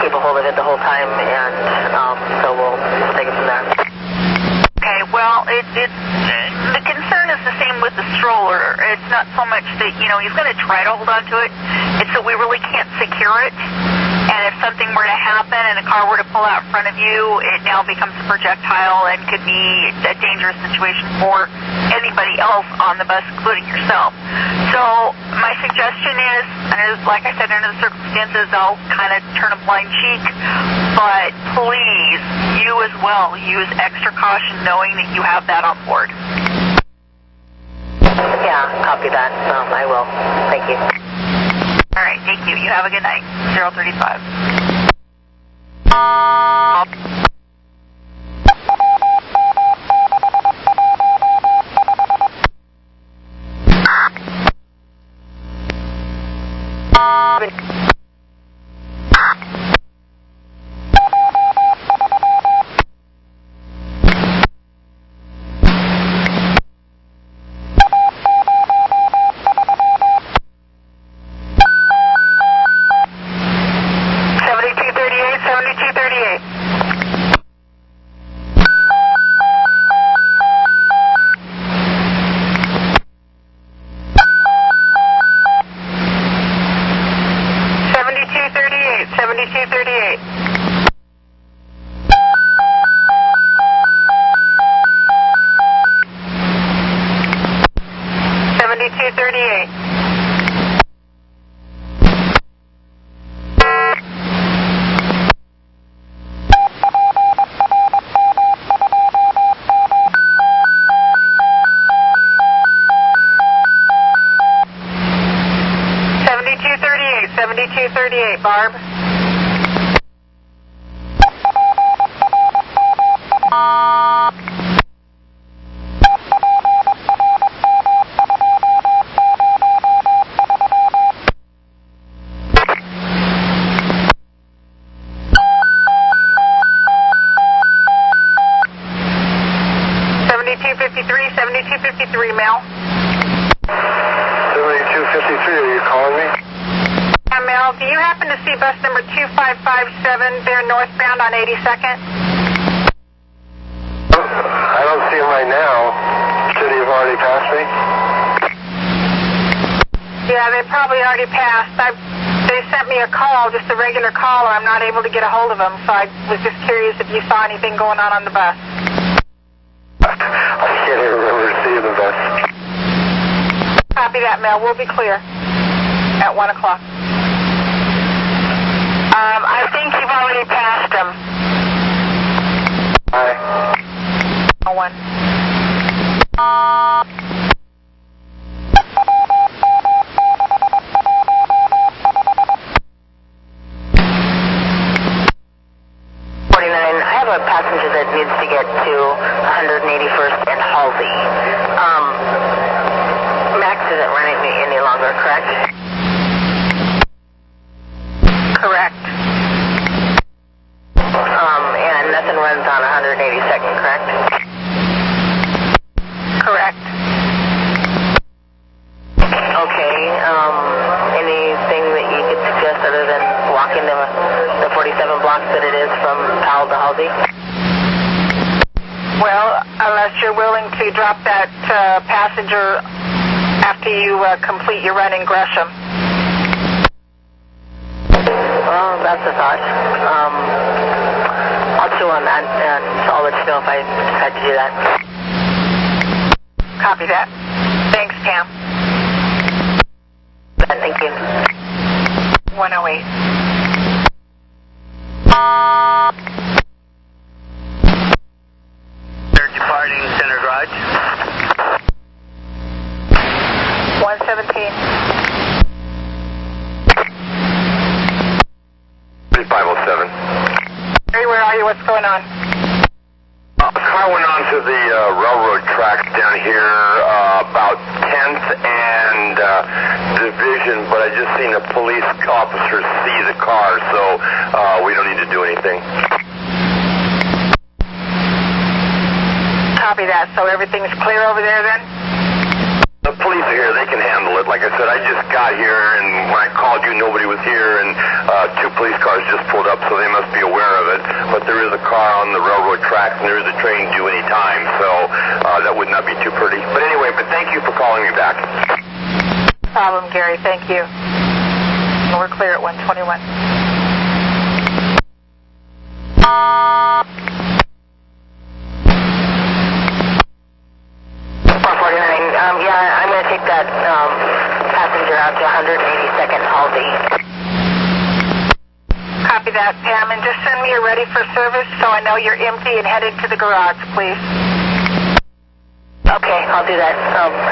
keep a hold of it the whole time, and so we'll take it from there. Okay, well, the concern is the same with the stroller. It's not so much that, he's going to try to hold on to it. It's that we really can't secure it. And if something were to happen and a car were to pull out in front of you, it now becomes a projectile and could be a dangerous situation for anybody else on the bus, including yourself. So my suggestion is, like I said, under the circumstances, I'll kind of turn a blind cheek. But please, you as well, use extra caution knowing that you have that on board. Yeah, copy that. I will. Thank you. All right, thank you. You have a good night. 035. Barb. Mel. 7253, are you calling me? Mel, do you happen to see bus number 2557 there northbound on 82nd? I don't see him right now. Should he have already passed me? Yeah, they probably already passed. They sent me a call, just a regular call, or I'm not able to get a hold of them, so I was just curious if you saw anything going on the bus. I can't even remember seeing the bus. Copy that, Mel. We'll be clear at 1 o'clock. I think you've already passed them. Hi. 1. I have a passenger that needs to get to 181st and Halsey. Max isn't running any longer, correct? Correct. And nothing runs on 182nd, correct? Correct. Okay, anything that you could suggest other than walking the 47 blocks that it is from Powell to Halsey? Well, unless you're willing to drop that passenger after you complete your run in Gresham. Well, that's a thought. I'll chew on that, and I'll let you know if I decide to do that. Copy that. Thanks, Pam. Thank you. 108. They're departing Center Garage. 117. 3507. Hey, where are you? What's going on? A car went onto the railroad tracks down here about 10th and Division, but I just seen a police officer see the car, so we don't need to do anything. Copy that. So everything's clear over there then? The police are here. They can handle it. Like I said, I just got here, and when I called you, nobody was here, and 2 police cars just pulled up, so they must be aware of it. But there is a car on the railroad tracks, and there is a train due any time, so that would not be too pretty. But anyway, thank you for calling me back. No problem, Gary. Thank you. We're clear at 121. Yeah, I'm going to take that passenger out to 182nd Halsey. Copy that, Pam, and just send me a ready for service so I know you're empty and headed to the garage, please. Okay, I'll do that.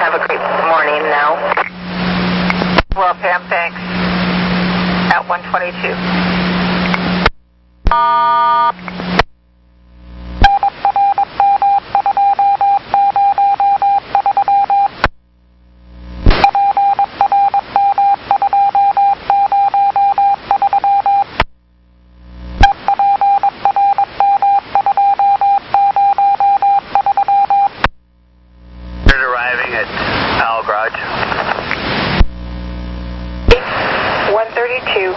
Have a great morning now. Well, Pam, thanks. At 122. Arriving at Powell Garage. 132.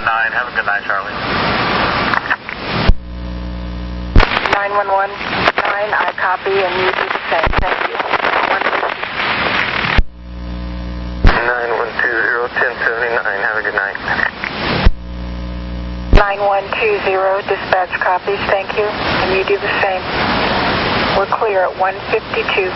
9. Have a good night, Charlie. 911. 9, I copy, and you do the same. Thank you. 9120-1079. Have a good night. 9120, dispatch copies. Thank you, and you do the same. We're clear at 152.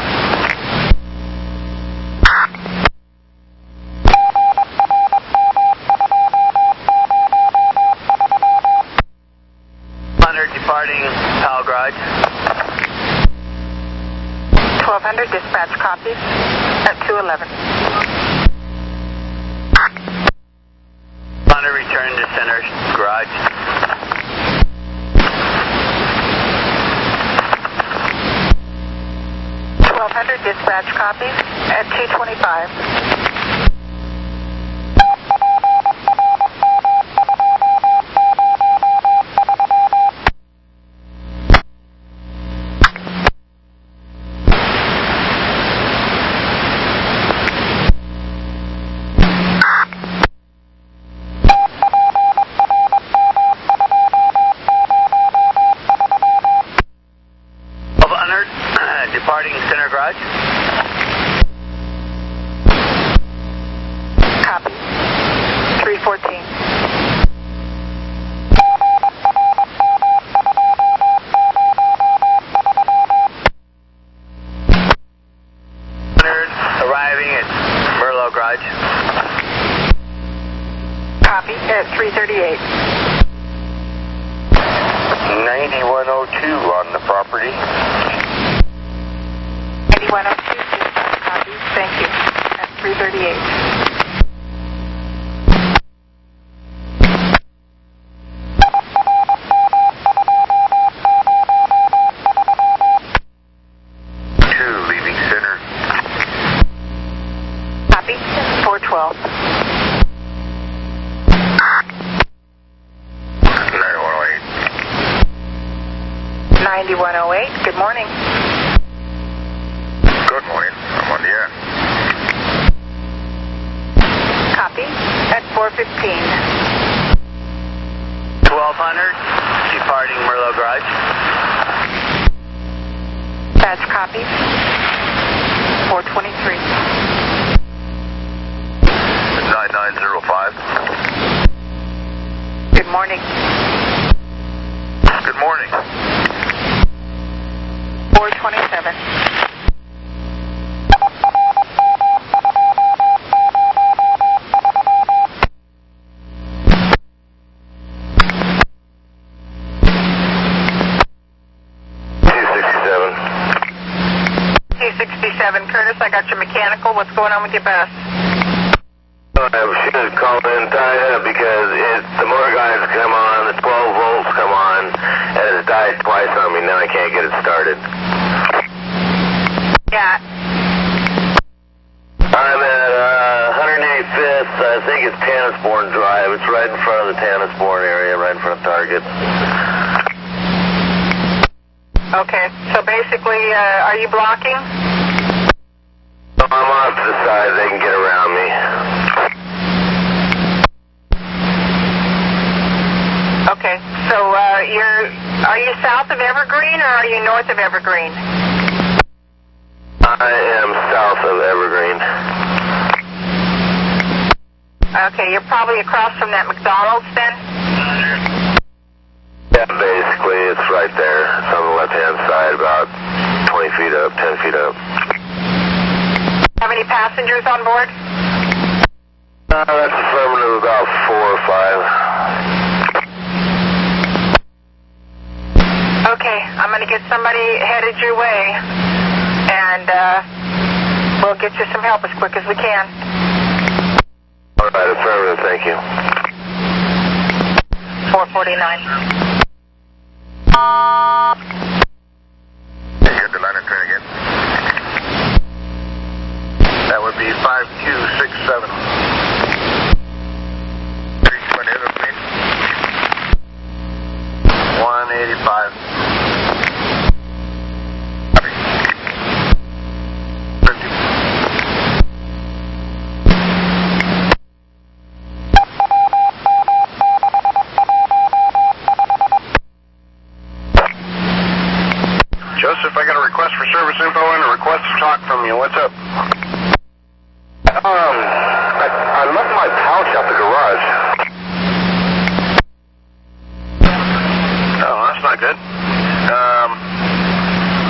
Departing Powell Garage. 1200, dispatch copies at 211. On a return to center garage. Dispatch copies at 225. Departing center garage. Copy. 314. Arriving at Merlot garage. Copy at 338. 9102 on the property. 9102, dispatch copies. Thank you. At 338. Leaving center. Copy. 412. 9108. Good morning. Good morning. I'm on the air. Copy at 415. 1200. Departing Merlot garage. Badge copy. 423. 9905. Good morning. Good morning. 427. Curtis, I got your mechanical. What's going on with your bus? She just called in tied because the motor guides come on, the 12 volts come on, and it's died twice on me. Now I can't get it started. Yeah. I'm at 185th. I think it's Tannisbourne Drive. It's right in front of the Tannisbourne area, right in front of Target. Okay. So basically, are you blocking? I'm off to the side. They can get around me. Okay. So are you south of Evergreen or are you north of Evergreen? I am south of Evergreen. Okay. You're probably across from that McDonald's then? Yeah, basically, it's right there. It's on the left-hand side, about 20 feet up, 10 feet up. Have any passengers on board? That's affirmative, about 4 or 5. Okay, I'm going to get somebody headed your way, and we'll get you some help as quick as we can. All right, affirmative, thank you. 449. You get the line of train again? That would be 5267. 320 of me. 185. Copy. 50. Joseph, I got a request for service info and a request to talk from you. What's up? I left my pouch at the garage. Oh, that's not good.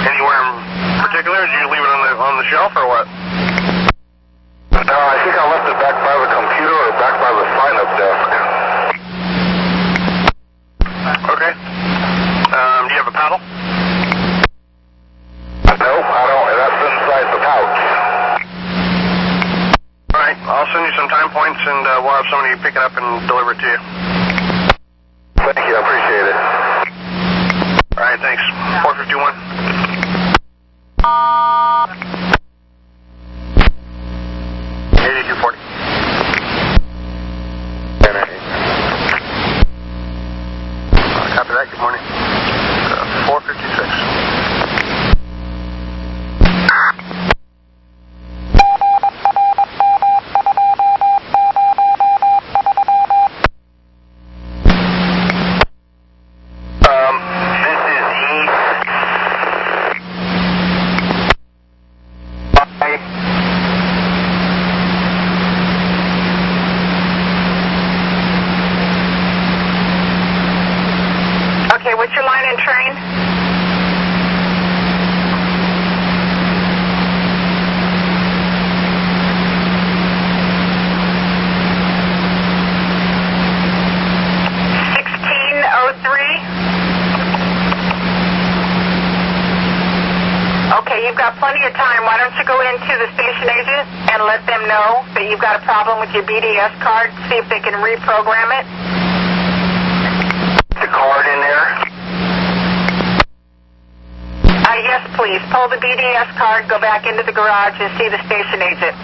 Anywhere in particular? Did you leave it on the shelf or what? No, I think I left it back by the computer or back by the sign-up desk. Okay. Do you have a paddle? No, I don't. That's in me pick it up and deliver it to you. Thank you, I appreciate it. All right, thanks. 451. Copy that. Good morning. 456. This is East. Okay, what's your line and train? Okay, you've got plenty of time. Why don't you go into the station agent and let them know that you've got a problem with your BDS card, see if they can reprogram it? The card in there? Yes, please. Pull the BDS card, go back into the garage and see the station agent.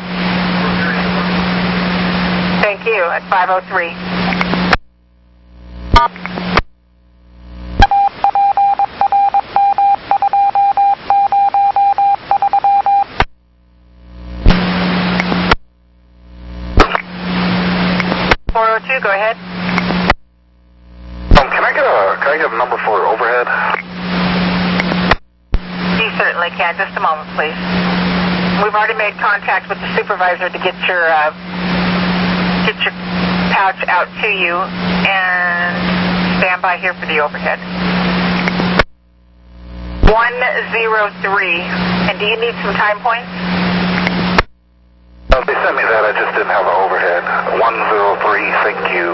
Thank you, at 503. Go ahead. Can I get a number for overhead? You certainly can. Just a moment, please. We've already made contact with the supervisor to get your pouch out to you, and stand by here for the overhead. 103. And do you need some time points? They sent me that. I just didn't have an overhead. 103. Thank you.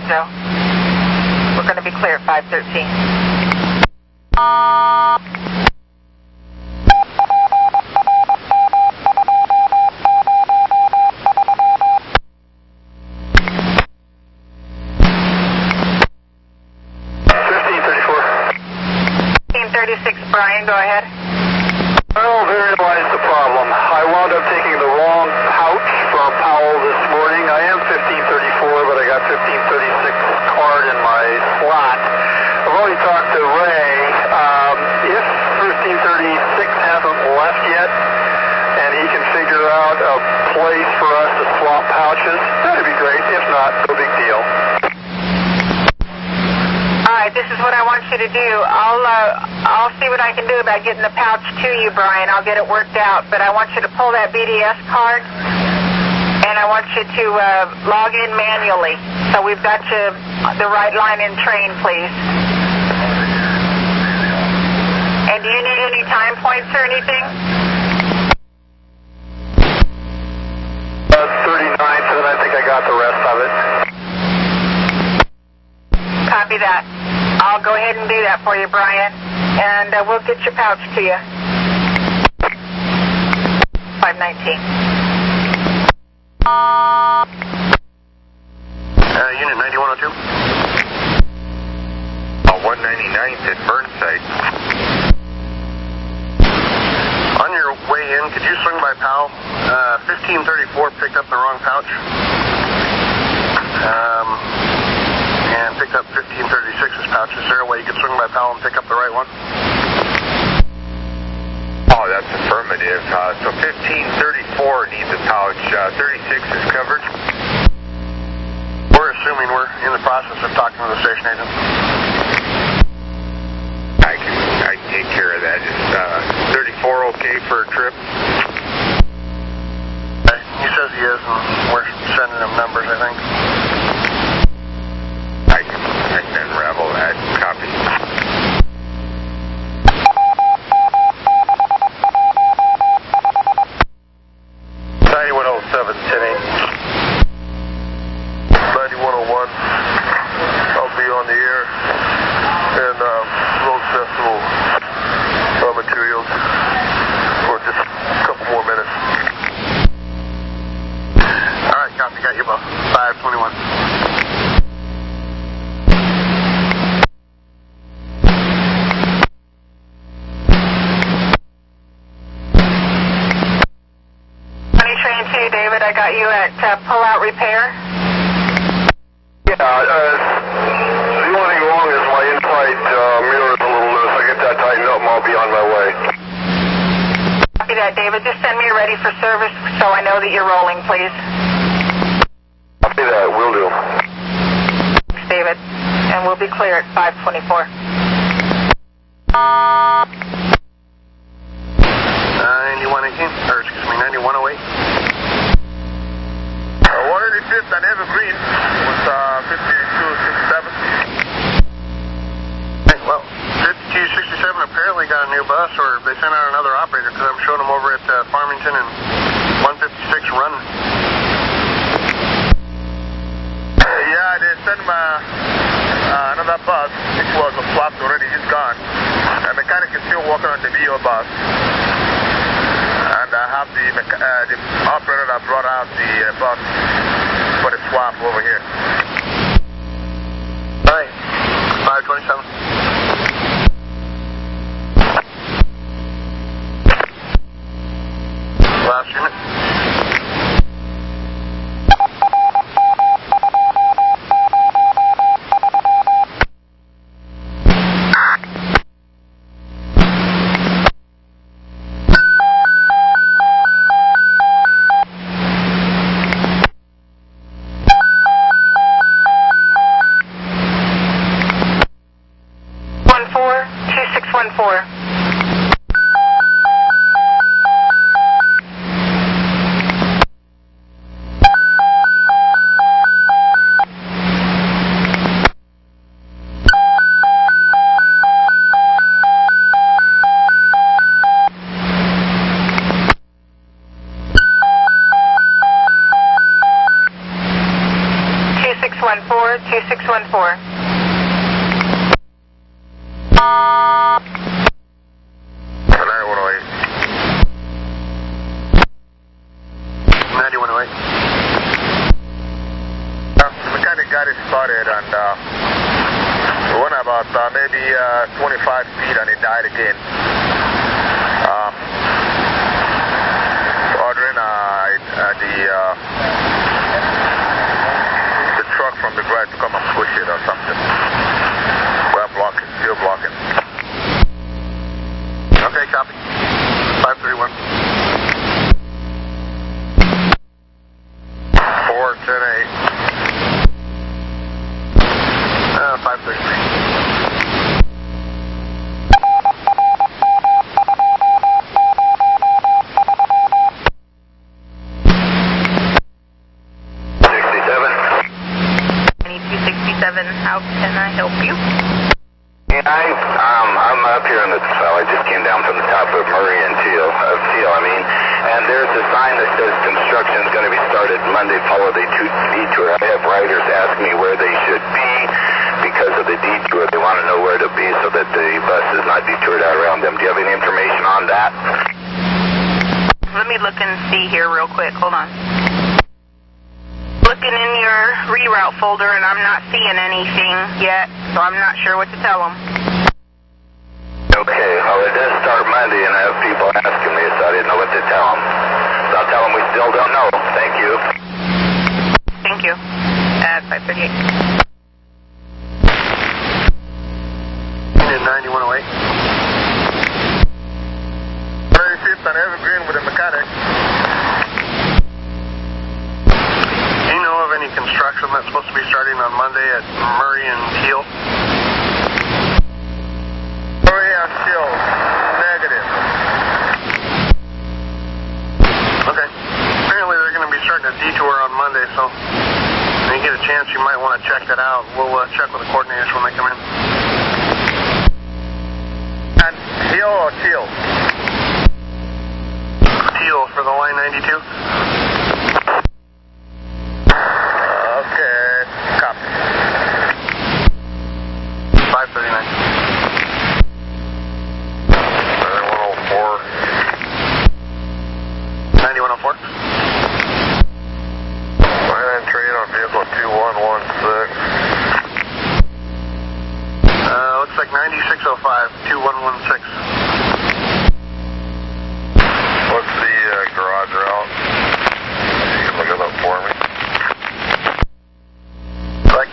So we're going to be clear at 513. Brian, go ahead. Well, therein lies the problem. I wound up taking the wrong pouch from Powell this morning. I am 1534, but I got 1536 card in my slot. I've already talked to Ray. If 1536 hasn't left yet, and he can figure out a place for us to swap pouches, that'd be great. If not, no big deal. This is what I want you to do. I'll see what I can do about getting the pouch to you, Brian. I'll get it worked out. But I want you to pull that BDS card, and I want you to log in manually. So we've got you the right line and train, please. And do you need any time points or anything? 39, and then I think I got the rest of it. Copy that. I'll go ahead and do that for you, Brian, and we'll get your pouch to you. 519. Unit 9102. 199th at Burnside. On your way in, could you swing by Powell? 1534 picked up the wrong pouch. And picked up 1536's pouch. Is there a way you could swing by Powell and pick up the right one? Oh, that's affirmative. So 1534 needs a pouch. 36 is covered. We're assuming we're in the process of talking to the station agent. I can take care of that. Is 34 okay for a trip? He says he is, and we're sending him numbers, I think. I can unravel that. Copy. I'll be on the air and load festival materials for just a couple more minutes. All right, copy. got you both. 521. Train 2, David, I got you at pull-out repair. Yeah, the only thing wrong is my inside mirror is a little loose. I get that tightened up and I'll be on my way. Copy that, David. Just send me ready for service so I know that you're rolling, please. Copy that, will do. Thanks, David. And we'll be clear at 524. 9118, or excuse me, 9108. 185th and Evergreen with 5267. Well, 5267 apparently got a new bus, or they sent out another operator, because I'm showing them over at Farmington and 156 running. Yeah, they sent another bus, which was flapped already. He's gone. The mechanic is still working on the VO bus. And I have the operator that brought out the bus for the swap over here. All right, 527. Last unit. Got it started and it went about maybe 25 feet and it died again. Ordering the truck from the garage to come and push it or something. We're blocking, still blocking. Okay, copy. 531. 410-8. 533. How can I help you? Yeah, I'm up here in the, well, I just came down from the top of Murray and Teal, and there's a sign that says construction is going to be started Monday, follow the detour. I have riders ask me where they should be because of the detour. They want to know where to be so that the bus is not detoured out around them. Do you have any information on that? Let me look and see here real quick. Hold on. Looking in your reroute folder, and I'm not seeing anything yet, so I'm not sure what to tell them. Okay, well, it does start Monday, and I have people asking me, so I didn't know what to tell them. So I'll tell them we still don't know. Thank you. Thank you. At 538. 9108. 35th and Evergreen with a mechanic. Any construction that's supposed to be starting on Monday at Murray and Teal? Murray and Teal, negative. Okay. Apparently they're going to be starting a detour on Monday, so when you get a chance, you might want to check that out. We'll check with the coordinators when they come in. And Teal or Teal? Teal for the line 92. Okay, copy. 539. 9104. 9104.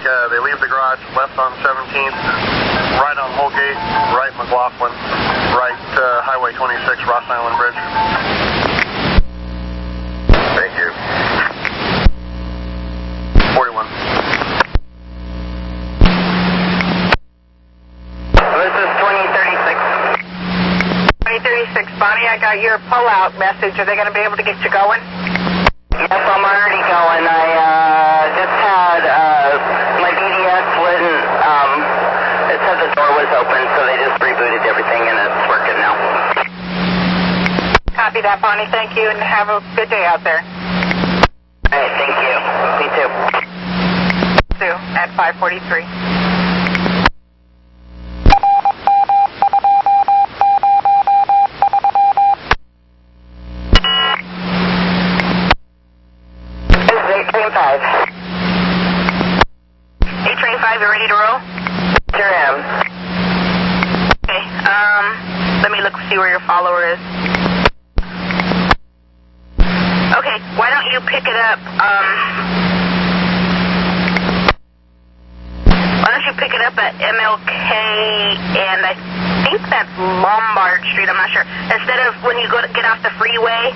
they leave the garage, left on 17th, right on Holgate, right McLaughlin, right Highway 26, Ross Island Bridge. Thank you. 41. This is 2036. 2036, Bonnie, I got your pull-out message. Are they going to be able to get you going? Yes, I'm already going. I just had my BDS lit and it said the door was open, so they just rebooted everything and it's working now. Copy that, Bonnie. Thank you, and have a good day out there. All right, thank you. Me too. Sue at 543. This is 835. 835, you ready to roll? Sure am. Okay, let me look, see where your follower is. Okay, why don't you pick it up, why don't you pick it up at MLK, and I think that's Lombard Street, I'm not sure. Instead of when you get off the freeway,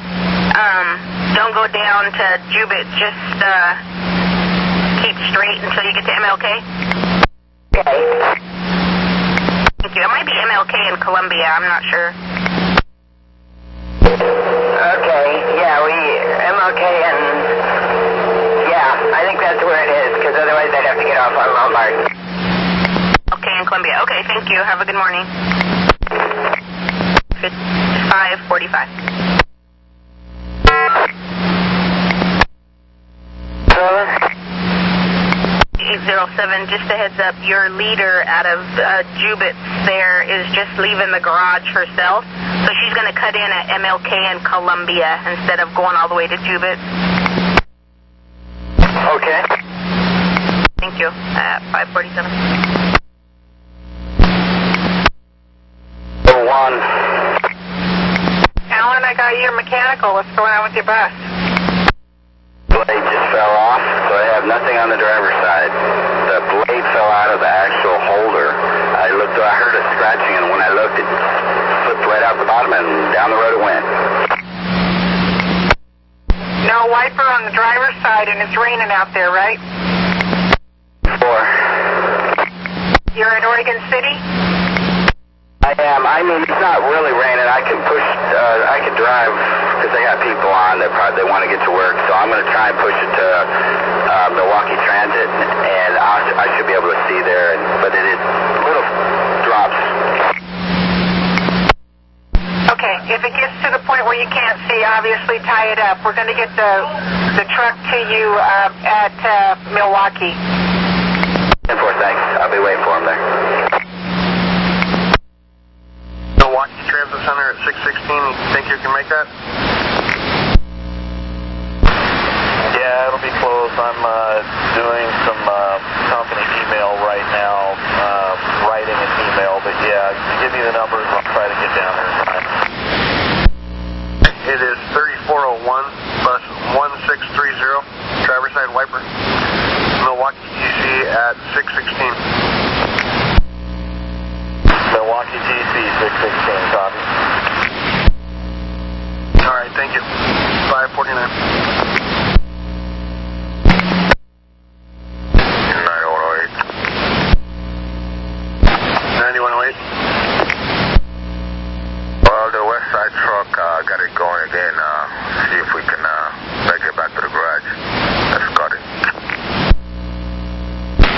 don't go down to Jubit, just keep straight until you get to MLK. Okay. Thank you. It might be MLK in Columbia, I'm not sure. Okay, yeah, MLK and, yeah, I think that's where it is, because otherwise I'd have to get off on Lombard. Okay, in Columbia. Okay, thank you. Have a good morning. 545. 807, just a heads up, your leader out of Jubit there is just leaving the garage herself, so she's going to cut in at MLK in Columbia instead of going all the way to Jubit. Okay. Thank you. 547. 1. Alan, I got your mechanical. What's going on with your bus? Blade just fell off, so I have nothing on the driver's side. The blade fell out of the actual holder. I heard a scratching, and when I looked, it slipped right out the bottom, and down the road it went. No wiper on the driver's side, and it's raining out there, right? 4. You're in Oregon City? I am. I mean, it's not really raining. I can push, I can drive, because I got people on that probably want to get to work, so I'm going to try and push it to Milwaukee Transit, and I should be able to see there, but it is little drops. Okay, if it gets to the point where you can't see, obviously tie it up. We're going to get the truck to you at Milwaukee. 10-4, thanks. I'll be waiting for him there. Milwaukee Transit Center at 616. Think you can make that? Yeah, it'll be close. I'm doing some company email right now, writing an email, but yeah, give me the numbers, I'll try to get down there in time. It is 3401, bus 1630, driver's side wiper, Milwaukee, DC at 616. Milwaukee TC 616, copy. All right, thank you. 549. 9108. Well, the west side truck got it going again. See if we can make it back to the garage. Let's cut it.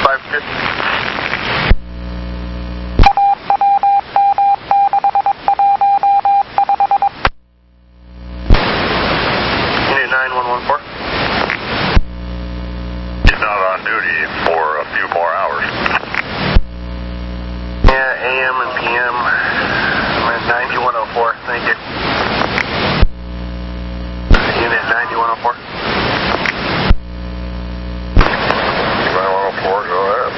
550. Unit 9114. He's not on duty for a few more hours. Yeah, AM and PM. I'm at 9104. Thank you. Unit 9104. 9104, go ahead.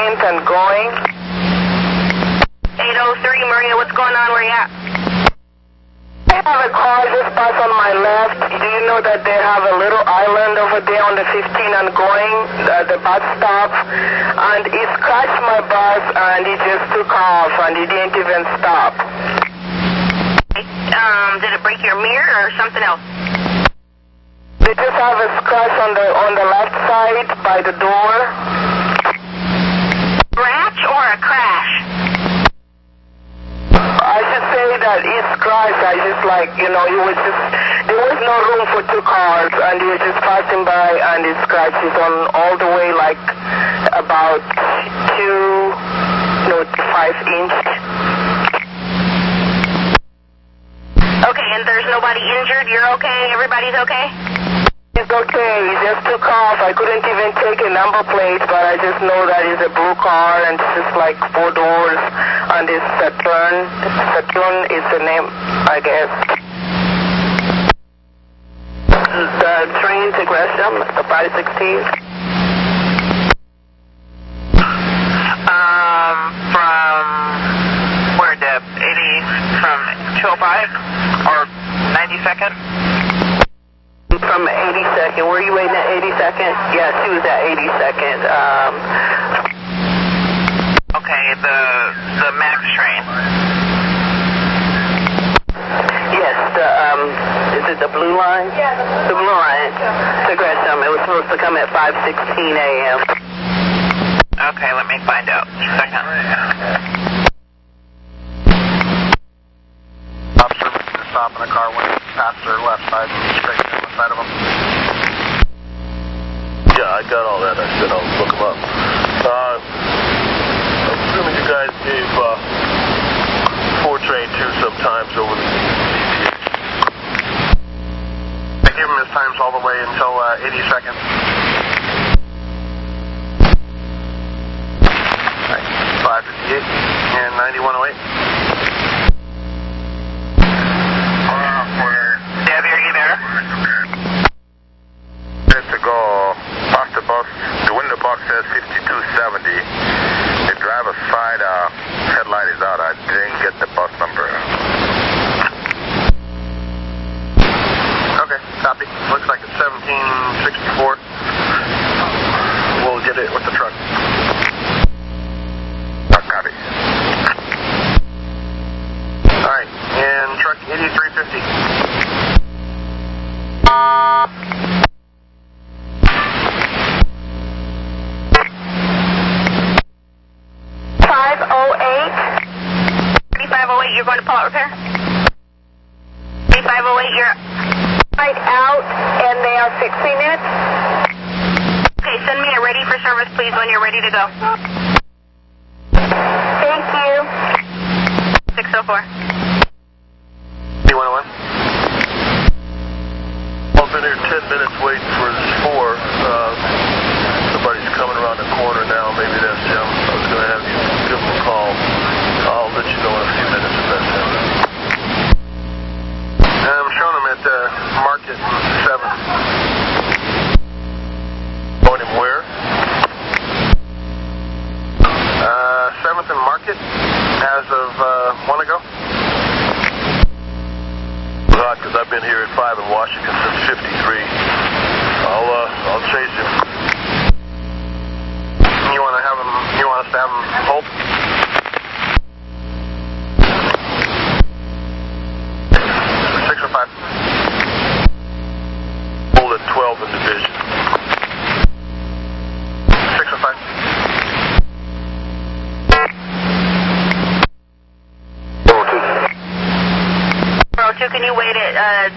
15th and going. 803, Maria, what's going on? Where you at? I have a car just passed on my left. Do you know that they have a little island over there on the 15 and going, the bus stop? And it scratched my bus and it just took off and it didn't even stop. Did it break your mirror or something else? They just have a scratch on the left side by the door. Scratch or a crash? I should say that it scratched. I just there was no room for two cars and they were just passing by and it scratches on all the way about 2 to 5 inches. Okay, and there's nobody injured? You're okay? Everybody's okay? It's okay. It just took off. I couldn't even take a number plate, but I just know that it's a blue car and it's just 4 doors and it's Saturn. Saturn is the name, I guess. The train to Gresham, the 516. From where, Deb? 80 from 205 or 92nd? From 82nd. Were you waiting at 82nd? Yeah, she was at 82nd. Okay, the MAX train. Yes, is it the blue line? Yeah, the blue line to Gresham. It was supposed to come at 5:16 a.m. Okay, let me find out. Second. Officer stop in a car went past their left side, straight down the side of them. Yeah, I got all that. I said I'll look them up. I'm assuming you guys gave 4 train 2 sometimes over the I gave him his times all the way until 82nd. 558 and 9108. Deb, are you there? To go past the bus, the window box says 5270. The driver's side headlight is out. I didn't get the bus number. Okay, copy. Looks like it's 1764. We'll get it with the truck. Copy. Alright, and truck 8350. 3508, you're going to pull-out repair? 3508, you're Right out, and they are fixing it. okay. Send me a ready for service, please, when you're ready to go. Thank you. 604. D101. I've been here 10 minutes waiting for this 4. Somebody's coming around the corner now. Maybe that's him. I was going to have you give him a call. I'll let you know in a few minutes if that's him. I'm showing him at Market 7. Going him where? 7th and Market as of 1 ago. Odd, because I've been here at 5 in Washington since 53. I'll chase him. You want us to have him hold? 605. Hold at 12 in division. 605. Can you wait at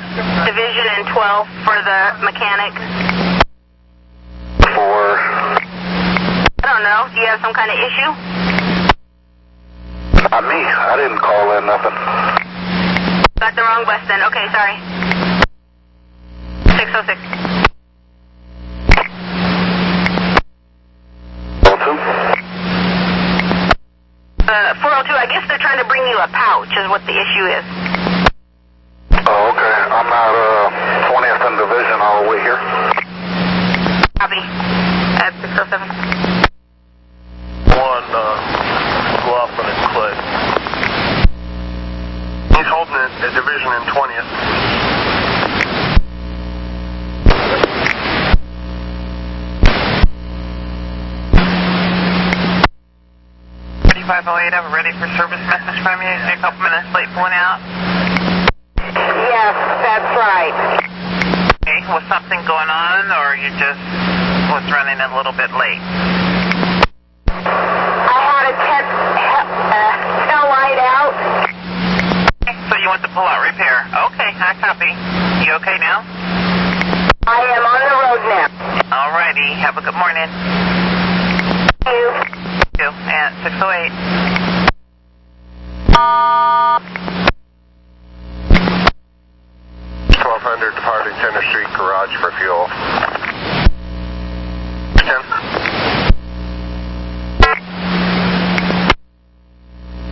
Division and 12 for the mechanic? 4. I don't know. Do you have some kind of issue? Not me. I didn't call in nothing. Got the wrong bus then. Okay, sorry. 606. 402, I guess they're trying to bring you a pouch is what the issue is. Oh, okay. I'm at 20th and Division all the way here. Copy. At 607. 1, 20th. I have a ready for service message from you. You're a couple minutes late pulling out. Yes, that's right. Okay, was something going on, or you just was running a little bit late? I had a tail light out. Okay, so you want the pull-out repair. Okay, I copy. You okay now? I am on the road now. Alrighty, have a good morning. Thank you. At 608. 1200 departing Center Street Garage for fuel. 10.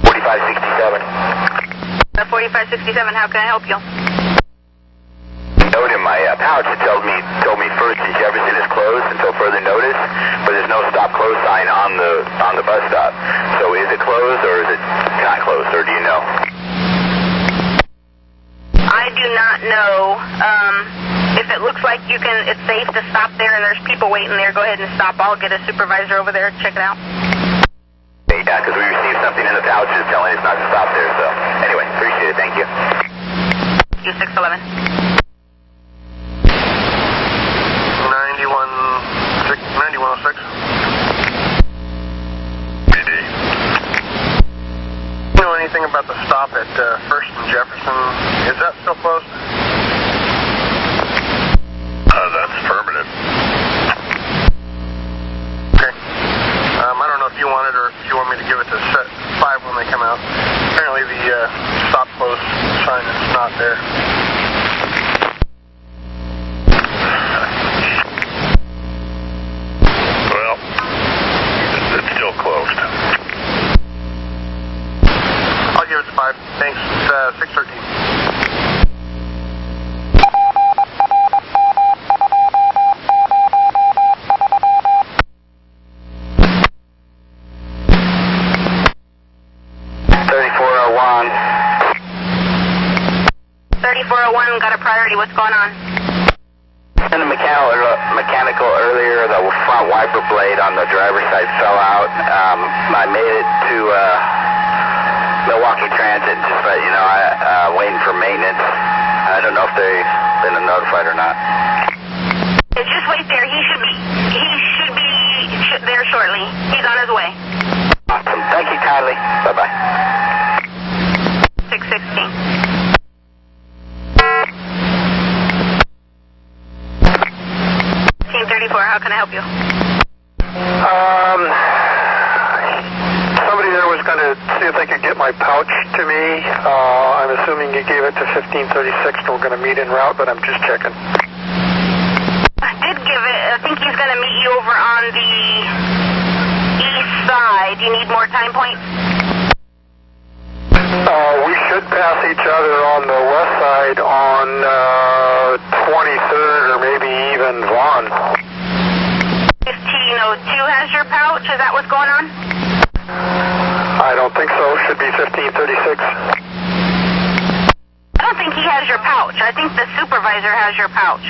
4567. 4567, how can I help you? Note in my pouch it told me First and Jefferson is closed until further notice, but there's no stop close sign on the bus stop. So is it closed or is it not closed, or do you know? I do not know. If it looks like it's safe to stop there and there's people waiting there, go ahead and stop. I'll get a supervisor over there to check it out. Yeah, because we received something in the pouches telling us not to stop there. So anyway, appreciate it. Thank you. U611. 9106. PD. You know anything about the stop at First and Jefferson? Is that still closed? That's affirmative. Okay. I don't know if you want it or if you want me to give it to set 5 when they come out. Apparently the stop close sign is not there. Well, it's still closed. I'll give it to 5. Thanks. It's 613. Got a priority. What's going on? In the mechanical earlier, the front wiper blade on the driver's side fell out. I made it to Milwaukee Transit, just let you know, waiting for maintenance. I don't know if they've been notified or not. Just wait there. He should be there shortly. He's on his way. Awesome. Thank you kindly. Bye-bye. 616. 34, how can I help you? Somebody there was going to see if they could get my pouch to me. I'm assuming you gave it to 1536 and we're going to meet en route, but I'm just checking. I did give it. I think he's going to meet you over on the east side. Do you need more time points? We should pass each other on the west side on 23rd or maybe even Vaughn. 1502 has your pouch? Is that what's going on? I don't think so. Should be 1536. I don't think he has your pouch. I think the supervisor has your pouch.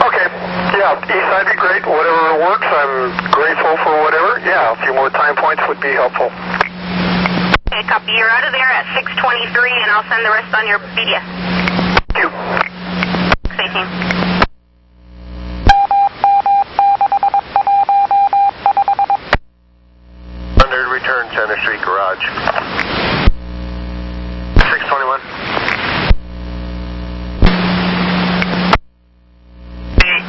Okay. Yeah, east side would be great. Whatever works, I'm grateful for whatever. Yeah, a few more time points would be helpful. Okay, copy. You're out of there at 623, and I'll send the rest on your BDS. Thank you. 618. Return Center Street Garage. 621.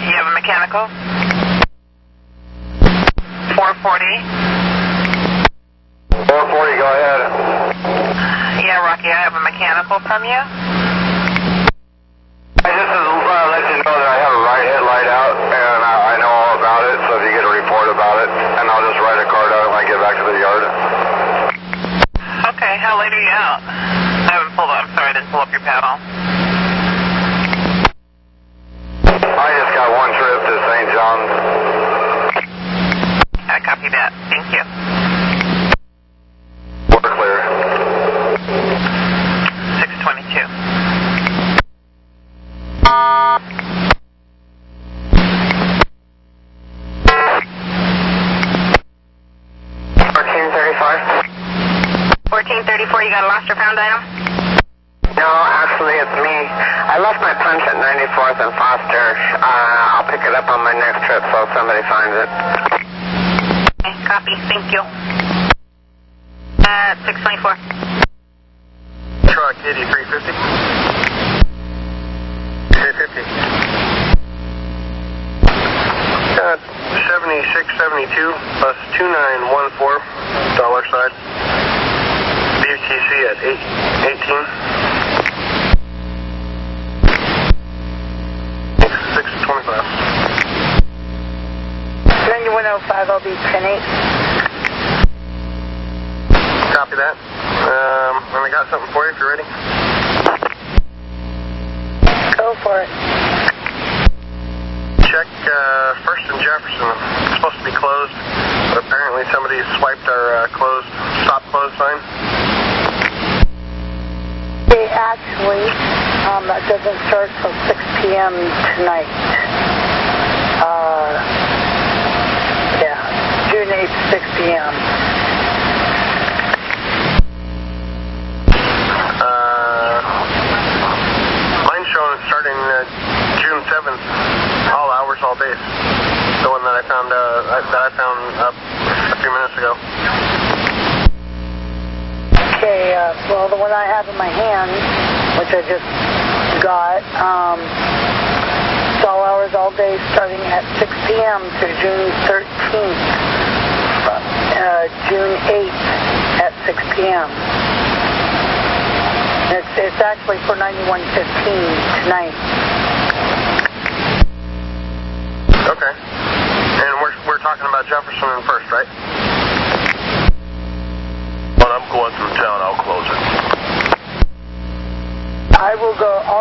You have a mechanical? 440. 440, go ahead. Yeah, Rocky, I have a mechanical from you. I just let you know that I have a right headlight out, and I know all about it, so if you get a report about it, and I'll just write a card out when I get back to the yard. Okay, how late are you out? I haven't pulled up. I'm sorry, I didn't pull up your paddle. I just got one trip to St. John's. I copy that. Thank you. We're clear. 622. your found item? No, actually it's me. I left my punch at 94th and Foster. I'll pick it up on my next trip so somebody finds it. Okay, copy. Thank you. 624. Truck 8350. 350. 7672 bus 2914 dollar side. BTC at 18. 625. 9105, I'll be 10-8. Copy that. And I got something for you if you're ready. Go for it. Check First and Jefferson. It's supposed to be closed, but apparently somebody swiped our stop closed sign. Actually, that doesn't start till 6 p.m. tonight. June 8th, 6 p.m. Mine's showing it's starting June 7th, all hours, all days. The one that I found up a few minutes ago. Okay, well, the one I have in my hand, which I just got, it's all hours, all day, starting at 6 p.m. through June 13th, June 8th at 6 p.m. It's actually for 9115 tonight. Okay. And we're talking about Jefferson and First, right? When I'm going through town, I'll close it. I'll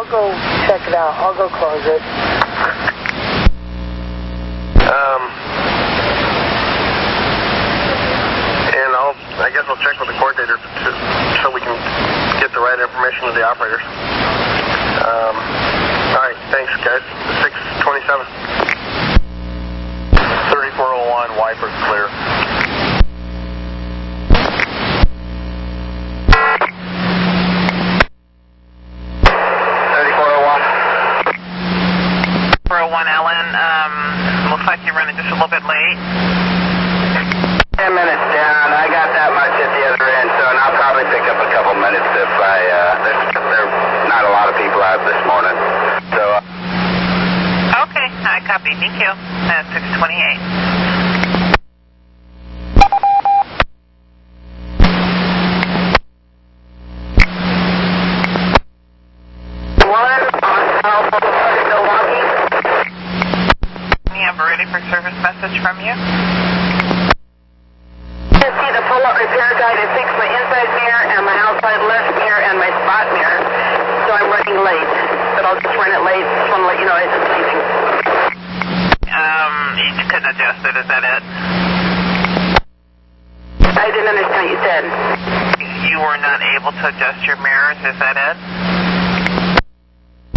go check it out. I'll go close it. And I guess I'll check with the coordinator so we can get the right information to the operators. All right, thanks, guys. 627. 3401, Wipers clear. Looks like you're running just a little bit late. 10 minutes down. I got that much at the other end, so and I'll probably pick up a couple minutes if there's not a lot of people out this morning. So. Okay, I copy. Thank you. 628. For service message from you. I see the pull-up repair guy to fix my inside mirror and my outside left mirror and my spot mirror. So I'm running late, but I'll just run it late. Just want to let you know it's leaving. You couldn't adjust it. Is that it? I didn't understand what you said. You were not able to adjust your mirrors. Is that it?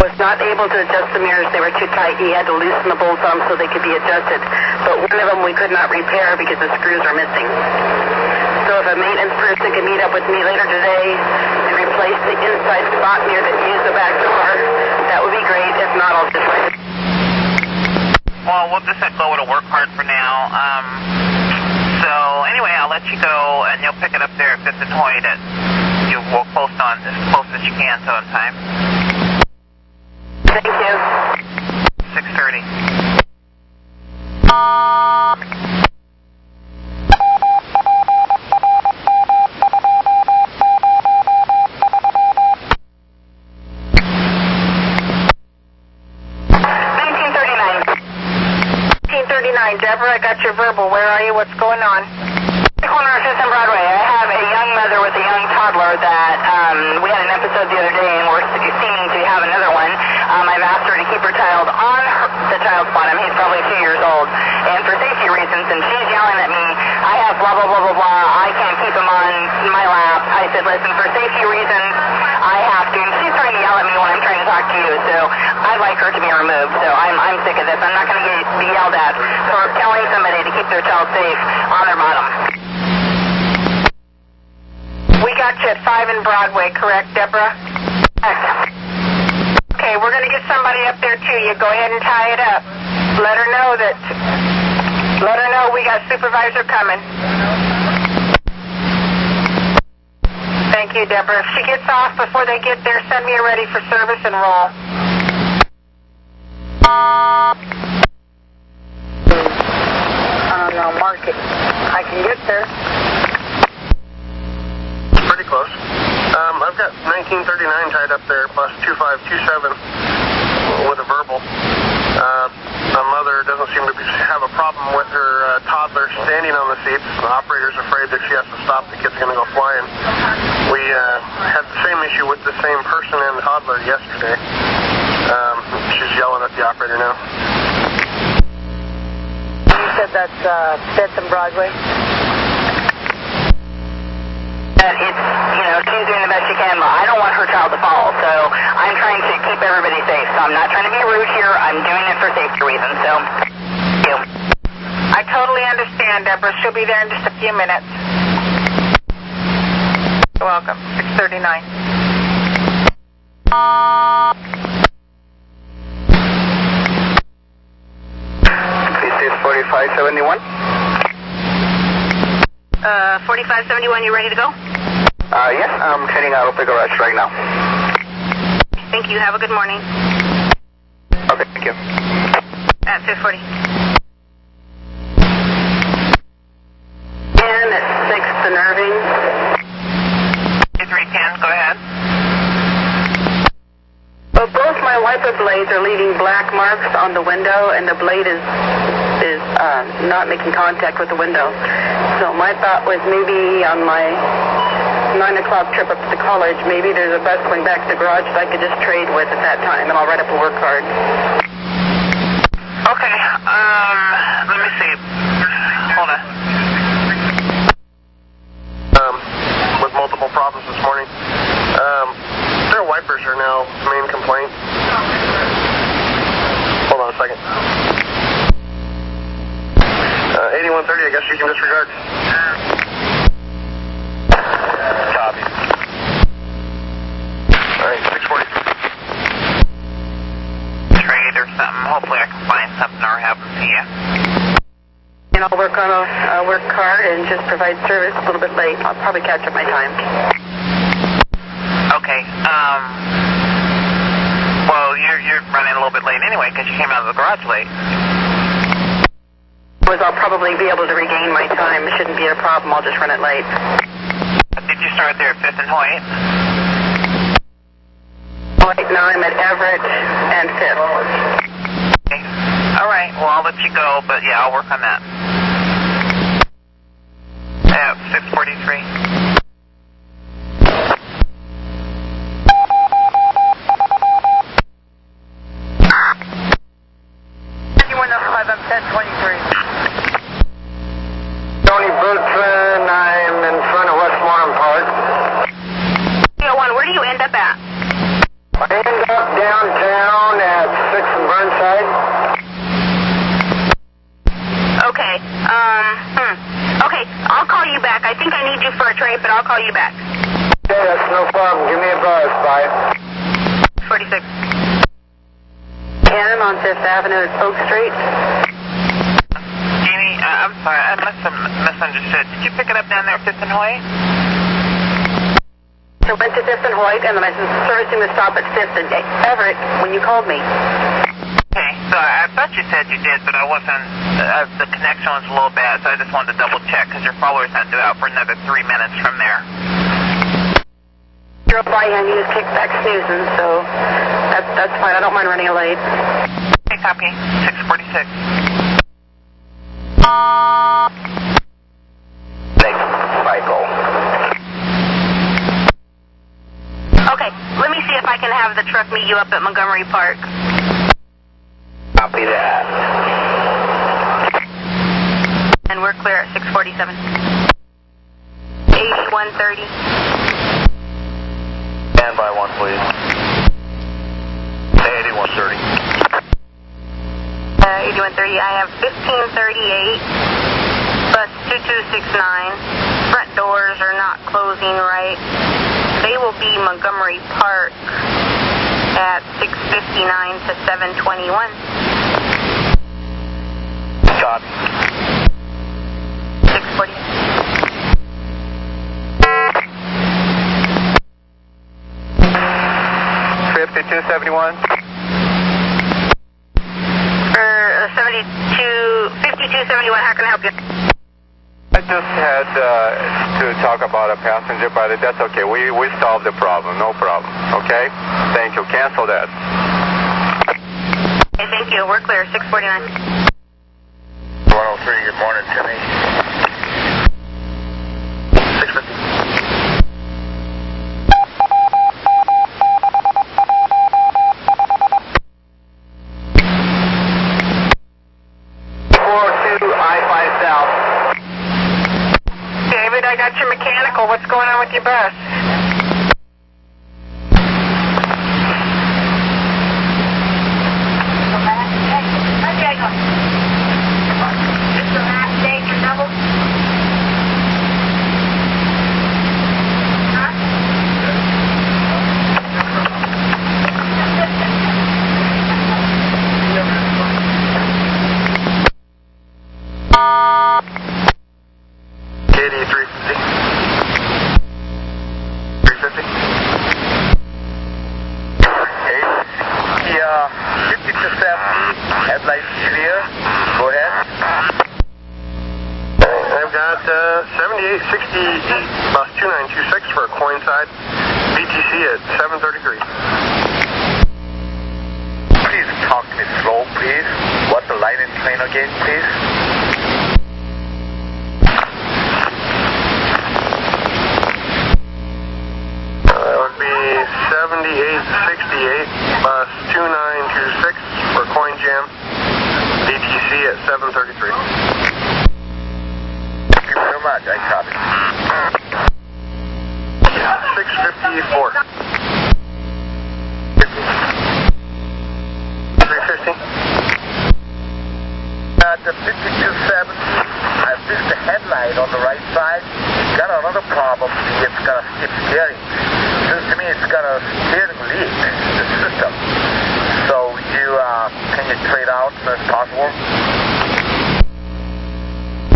Was not able to adjust the mirrors. They were too tight. He had to loosen the bolts on them so they could be adjusted. But one of them we could not repair because the screws are missing. So if a maintenance person could meet up with me later today and replace the inside spot mirror that used the back door, that would be great. If not, I'll just run it. Well, we'll just go to work hard for now. So anyway, I'll let you go and you'll pick it up there at 5th and Hoyt. You will post on as close as you can, so in time. Thank you. 6:30. Deborah, I got your verbal. Where are you? What's going on? Corner of 5th and Broadway. I have a young mother with a young toddler that we had an episode the other day, and we're seeming to have another one. I've asked her to keep her child on the child's bottom. He's probably 2 years old. And for safety reasons, and she's yelling at me, I have blah, blah, blah, blah, blah. I can't keep him on my lap. I said, listen, for safety reasons, I have to. And she's trying to yell at me when I'm trying to talk to you, so I'd like her to be removed. So I'm sick of this. I'm not going to be yelled at for telling somebody to keep their child safe on their bottom. We got you at 5 in Broadway, correct, Deborah? Okay, we're going to get somebody up there to you. Go ahead and tie it up. Let her know we got supervisor coming. Thank you, Deborah. If she gets off before they get there, send me a ready for service and roll. No, market. I can get there. Pretty close. I've got 1939 tied up there, bus 2527, with a verbal. My mother doesn't seem to have a problem with her toddler standing on the seats. The operator's afraid that she has to stop, the kid's going to go flying. We had the same issue with the same person and toddler yesterday. She's yelling at the operator now. You said that's 5th and Broadway? She's doing the best she can, but I don't want her child to fall, so I'm trying to keep everybody safe. So I'm not trying to be rude here. I'm doing it for safety reasons, so thank you. I totally understand, Deborah. She'll be there in just a few minutes. You're welcome. 639. This is 4571. 4571, you ready to go? Yes, I'm heading out of the garage right now. Thank you. Have a good morning. Okay, thank you. At 640. And at 6th and Irving. 310, go ahead. Well, both my wiper blades are leaving black marks on the window, and the blade is not making contact with the window. So my thought was maybe on my 9 o'clock trip up to the college, maybe there's a bus going back to the garage that I could just trade with at that time, and I'll write up a work card. Okay, let me see. Hold on. With multiple problems this morning. Their wipers are now the main complaint. Hold on a second. 8130, I guess you can disregard. Copy. Alright, 640. Trade or something. Hopefully I can find something or have them see you. And I'll work on a work card and just provide service a little bit late. I'll probably catch up my time. Okay, well, you're running a little bit late anyway because you came out of the garage late. I'll probably be able to regain my time. It shouldn't be a problem. I'll just run it late. Did you start there at 5th and Hoyt? Right now I'm at Everett and 5th. Okay. All right, well, I'll let you go, but yeah, I'll work on that. At 643. Tony Bertrand, I'm in front of Westmoreland Park. 301, where do you end up at? I end up downtown at 6th and Burnside. Okay, okay, I'll call you back. I think I need you for a trade, but I'll call you back. Okay, that's no problem. Give me a buzz. Bye. 46. Cannon on 5th Avenue at Oak Street. Jeannie, I'm sorry, I must have misunderstood. Did you pick it up down there at 5th and Hoyt? I went to 5th and Hoyt, and then I was servicing the stop at 5th and Everett when you called me. Okay, so I thought you said you did, but I wasn't, the connection was a little bad, so I just wanted to double check, because your follower's not due out for another 3 minutes from there. Drove by and you just kicked back snoozing, so that's fine. I don't mind running late. Okay, copy. 646. Next cycle. Okay, let me see if I can have the truck meet you up at Montgomery Park. Copy that. And we're clear at 647. 8130. Stand by one, please. 8130. 8130, I have 1538, bus 2269, front doors are not closing right. They will be Montgomery Park at 6:59 to 7:21. Copy. 6:40. $52.71. 5271, how can I help you? I just had to talk about a passenger, but that's okay. We solved the problem. No problem. Okay? Thank you. Cancel that. Okay, thank you. We're clear. 6:49. 103, good morning, Jimmy. 650. David, I got your mechanical. What's going on with your bus? Headlights clear. Go ahead. I've got 7868 bus 2926 for Coinside, BTC at 7:33. Please talk to me slow, please. What's the line and train again, please? That would be 7868 bus 2926 for Coin Jam, BTC at 7:33. Thank you very much. I copy. 654. 350. At the 5270, I fixed the headlight on the right side. It's got another problem. It's got a skip steering. Seems to me it's got a steering leak, the system. So can you trade out as soon as possible?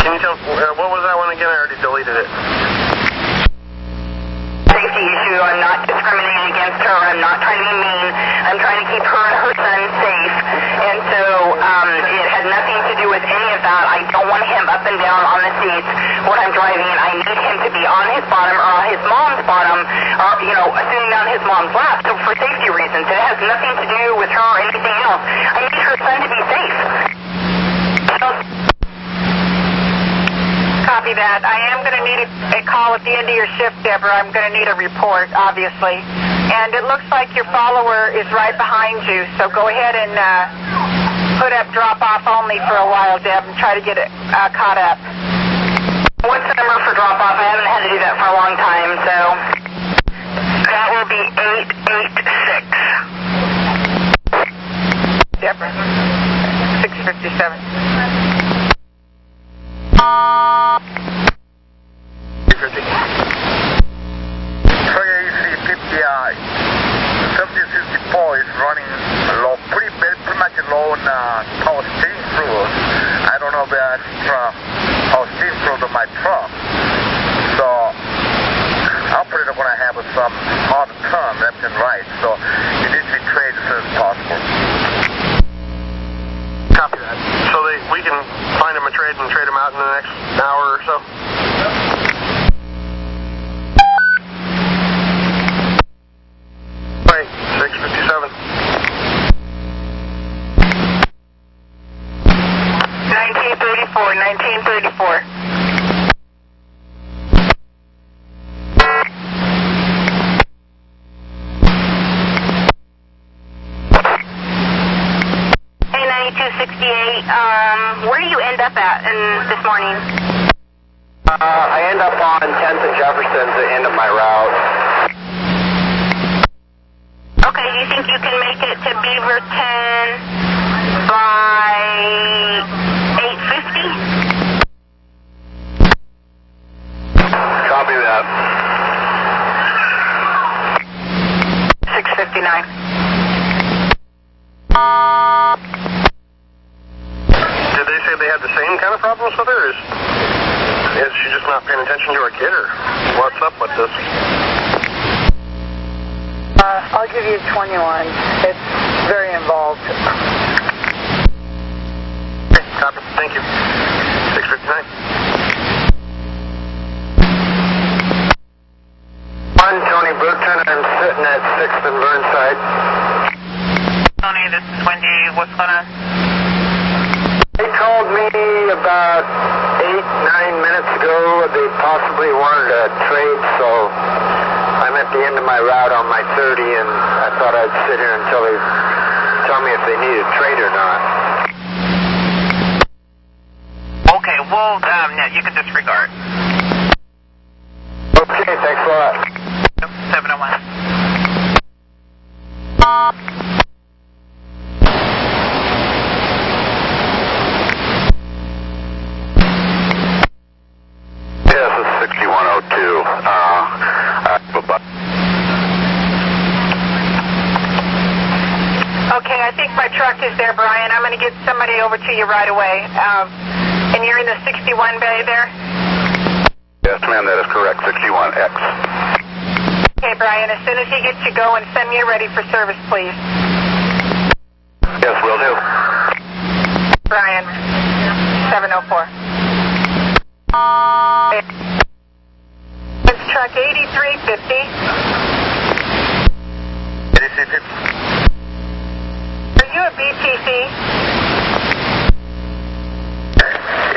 Can you tell, what was that one again? I already deleted it. Safety issue. I'm not discriminating against her. I'm not trying to be mean. I'm trying to keep her and her son safe. And so it had nothing to do with any of that. I don't want him up and down on the seats when I'm driving, and I need him to be on his bottom or on his mom's bottom, or, sitting on his mom's lap. So for safety reasons, it has nothing to do with her or anything else. I need her son to be safe. Copy that. I am going to need a call at the end of your shift, Deborah. I'm going to need a report, obviously. And it looks like your follower is right behind you, so go ahead and put up drop-off only for a while, Deb, and try to get it caught up. What's the number for drop-off? I haven't had to do that for a long time, so that will be 886. Deborah, 657. 350. Trigger EC50I. 1764 is running low, pretty much low on power steering fluid. I don't know if that's power steering fluid on my truck. So operator going to have some hard turn left and right. So it needs to be traded as soon as possible. Copy that. So we can find him a trade and trade him out in the next hour or so. Right, 657. 1934. Hey, 9268, where do you end up at this morning? I end up on 10th and Jefferson to end of my route. Okay, you think you can make it to Beaverton by 8:50? 659. Did they say they had the same kind of problems with her? Is she just not paying attention to her kid, or what's up with this? I'll give you 21. It's very involved. Okay, copy. Thank you. 659. 1, Tony Brookston. I'm sitting at 6th and Burnside. Tony, this is Wendy. What's going on? They called me about 8-9 minutes ago. They possibly wanted a trade, so I'm at the end of my route on my 30, and I thought I'd sit here until they tell me if they need a trade or not. Okay, well, you can disregard. Okay, thanks a lot. 701. Yes, it's 6102. Okay, I think my truck is there, Brian. I'm going to get somebody over to you right away. And you're in the 61 bay there? Yes, ma'am, that is correct. 61X. Okay, Brian, as soon as he gets you going, send me a ready for service, please. Yes, will do. Brian, 704. It's truck 8350. 8350. Are you a BTC?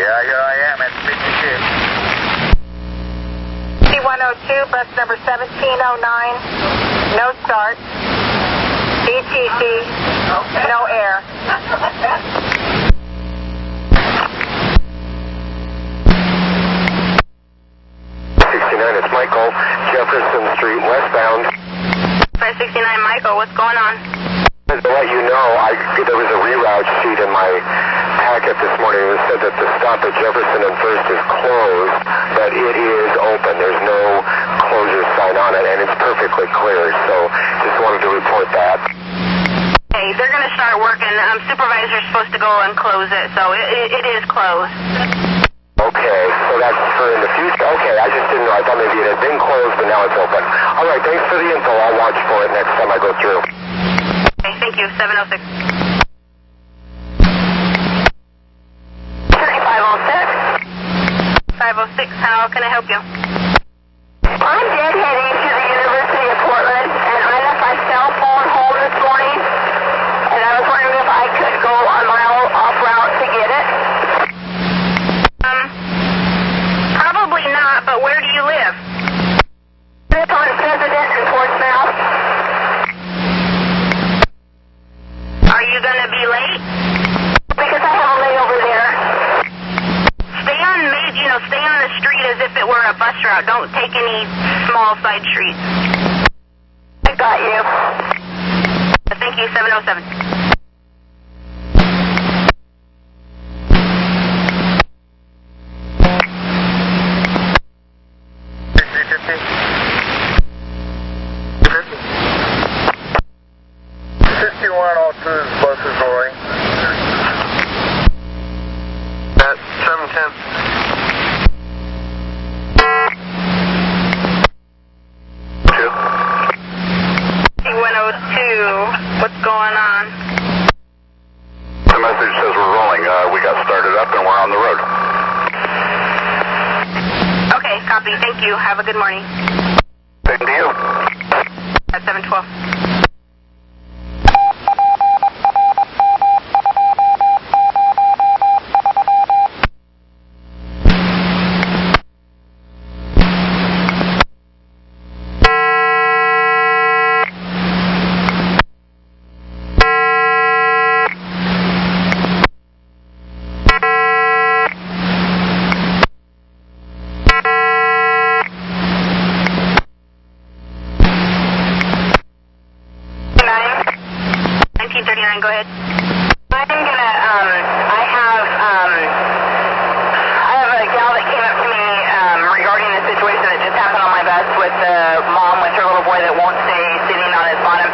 Yeah, here I am at 52. C102, bus number 1709. No start. BTC. No air. It's Michael, Jefferson Street, westbound. 569 Michael, what's going on? To let you know, there was a reroute sheet in my packet this morning that said that the stop at Jefferson and First is closed, but it is open. There's no closure sign on it, and it's perfectly clear, so just wanted to report that. Hey, they're going to start working. Supervisor's supposed to go and close it, so it is closed. Okay, so that's for in the future. Okay, I just didn't know. I thought maybe it had been closed, but now it's open. All right, thanks for the info. I'll watch for it next time I go through. Okay, thank you. 706. 506. 506, how can I help you? I'm deadheading to the University of Portland, and I left my cell phone home this morning, and I was wondering if I could go on my off route to get it. Probably not, but where do you live? It's on President and Portsmouth. Are you going to be late? Because I have a layover there. Stay on the street as if it were a bus route. Don't take any small side streets. I got you. Thank you, 707. Bus is rolling. At 710. What's going on? The message says we're rolling. We got started up and we're on the road. Okay, copy. Thank you. Have a good morning. Same to you. At 712. Go ahead. I'm gonna, I have a gal that came up to me, regarding the situation that just happened on my bus with the mom with her little boy that won't stay sitting on his bottom.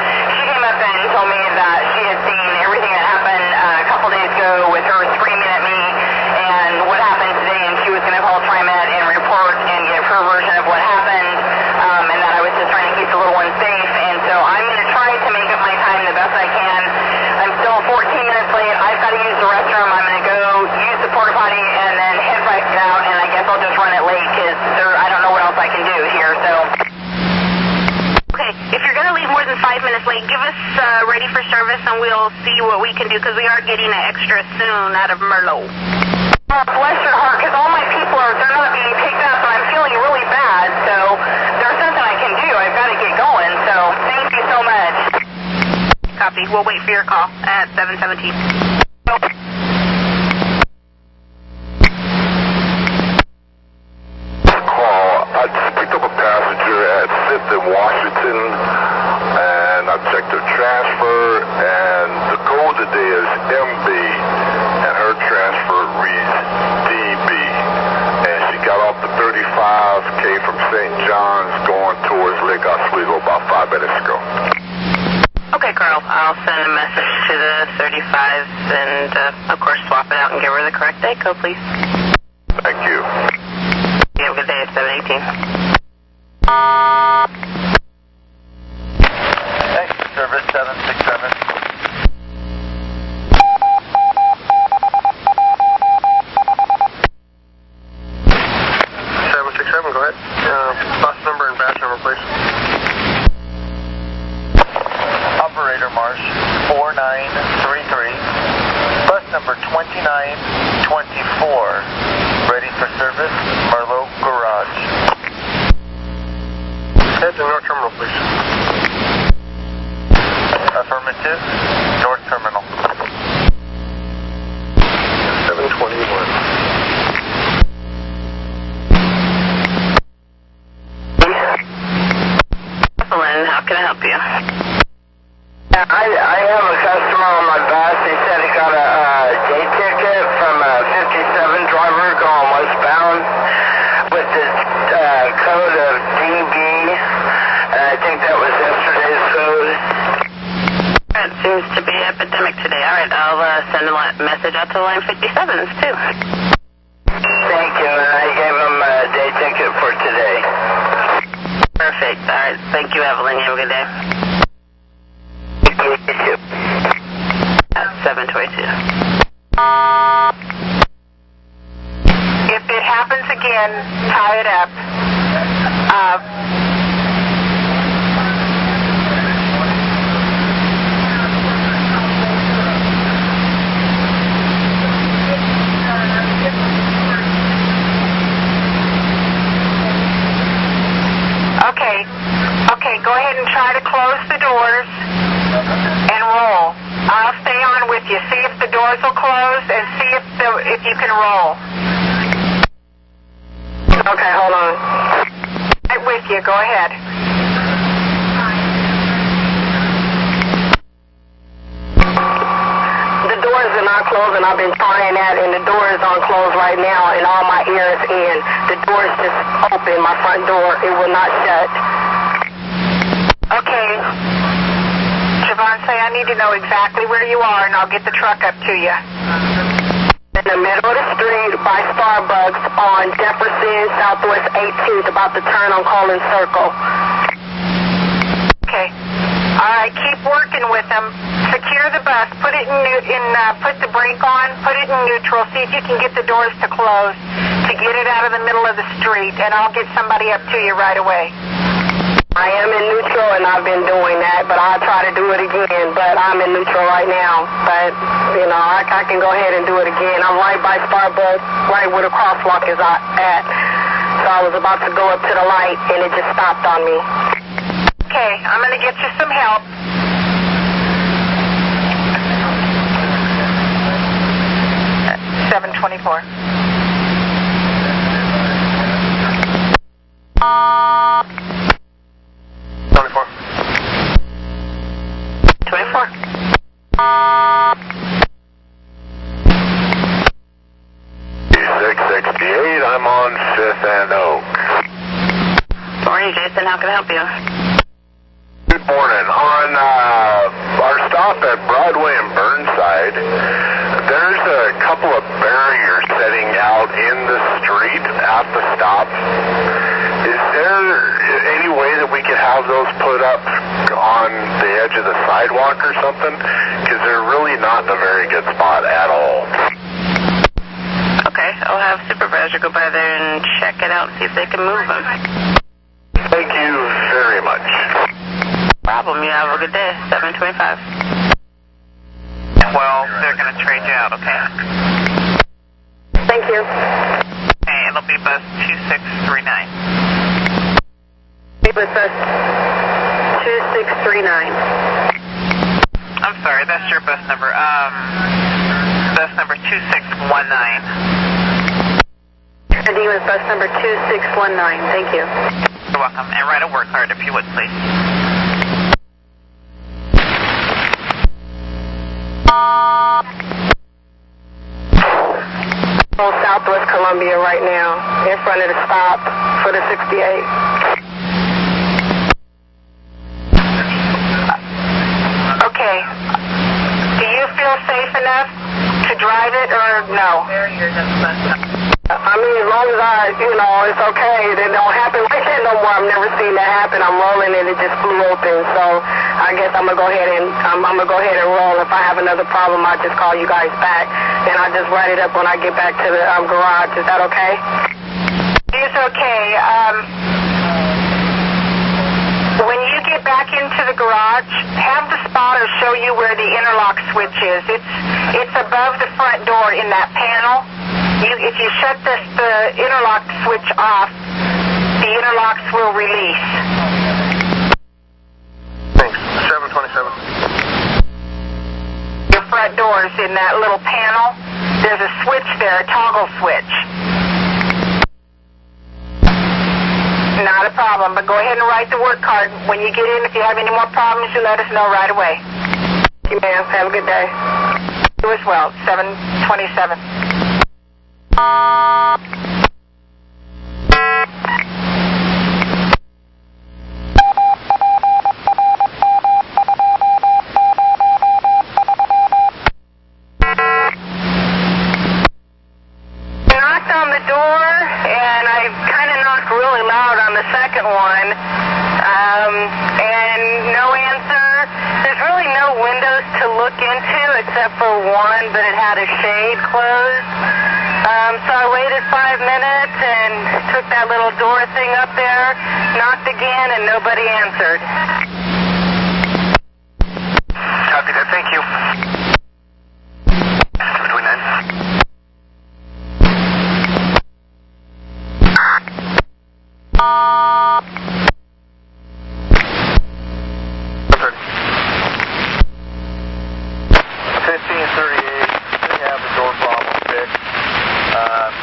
time the best I can. I'm still 14 minutes late. I've got to use the restroom. I'm going to go use the porta potty and then head right out, and I guess I'll just run it late because I don't know what else I can do here, so. Okay, if you're going to leave more than 5 minutes late, give us ready for service and we'll see what we can do because we are getting an extra soon out of Merlot. Oh, bless your heart, because all my people they're not being picked up, and I'm feeling really bad, so there's nothing I can do. I've got to get going, so thank you so much. Copy. We'll wait for your call at 7:17. I just picked up a passenger at 5th and Washington, and I checked her transfer, and the code today is MB, and her transfer reads DB. And she got off the 35, came from St. John's going towards Lake Oswego about 5 minutes ago. Okay, Carl. I'll send a message to the 35s and, of course, swap it out and give her the correct day code, please. Thank you. You have a good day at 7:18. Thanks for service 767. Go ahead. Bus number and batch number, please. Operator Marsh 4933. Bus number 2924. Ready for service, Merlot Garage. Head to North Terminal, please. Affirmative, North Terminal. 721. How can I help you? I have a customer on my bus. He said he got a day ticket from a 57 driver going westbound with this code of DB, and I think that was yesterday's code. It seems to be epidemic today. All right, I'll send a message out to line 57s, too. Thank you, and I gave him a day ticket for today. Perfect. All right. Thank you, Evelyn. You have a good day. You too. At 7:22. If it happens again, tie it up. Okay, go ahead and try to close the doors and roll. I'll stay on with you. See if the doors will close and see if you can roll. Okay, hold on. Right with you. Go ahead. The doors are not closed, and I've been trying that, and the door is on closed right now, and all my air is in. The door is just open, my front door. It will not shut. Okay. Javante, I need to know exactly where you are, and I'll get the truck up to you. In the middle of the street by Starbucks on Jefferson, Southwest 18th, about to turn on Collins Circle. Okay. All right, keep working with them. Secure the bus. Put it put the brake on. Put it in neutral. See if you can get the doors to close to get it out of the middle of the street, and I'll get somebody up to you right away. I am in neutral, and I've been doing that, but I'll try to do it again. But I'm in neutral right now. But, I can go ahead and do it again. I'm right by Starbucks, right where the crosswalk is at. So I was about to go up to the light, and it just stopped on me. Okay, I'm going to get you some help. At 7:24. I'm on 5th and Oak. Morning, Jason. How can I help you? Good morning. On our stop at Broadway and Burnside, there's a couple of barriers setting out in the street at the stop. Is there any way that we could have those put up on the edge of the sidewalk or something, because they're really not in a very good spot at all. Okay, I'll have supervisor go by there and check it out and see if they can move them. Thank you very much. Problem, you have a good day. 725. Well, they're going to trade you out, okay? Thank you. Okay, it'll be bus 2639. With us 2639. I'm sorry, that's your bus number. Bus number 2619. And you with bus number 2619. Thank you. You're welcome. And write a work card if you would, please. On Southwest Columbia right now, in front of the stop for the 68. Okay. Do you feel safe enough to drive it or no? I mean, as long as it's okay. It don't happen like that no more. I've never seen that happen. I'm rolling and it just flew open. So I guess I'm gonna go ahead and roll. If I have another problem, I'll just call you guys back and I'll just write it up when I get back to the garage. Is that okay? It's okay. When you get back into the garage, have the spotter show you where the interlock switch is. It's above the front door in that panel. If you shut the interlock switch off, the interlocks will release. Thanks. 727. Your front door is in that little panel. There's a switch there, a toggle switch. Not a problem, but go ahead and write the work card. When you get in, if you have any more problems, you let us know right away. Thank you, ma'am. Have a good day. You as well. 727. Knocked on the door, and I kind of knocked really loud on the second one, and no answer. There's really no windows to look into except for one, but it had a shade closed. So I waited 5 minutes and took that little door thing up there, knocked again, and nobody answered. Copy that. Thank you. 729.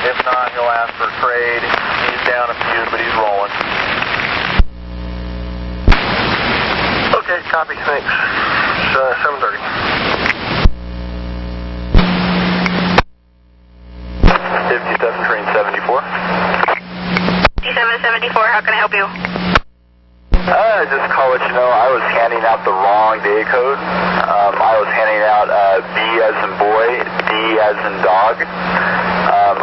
If not, he'll ask for trade. He's down a few, but he's rolling. Okay, copy. Thanks. 730. 57, train 74. 5774, how can I help you? Just call let you know I was handing out the wrong day code. I was handing out B as in boy, D as in dog.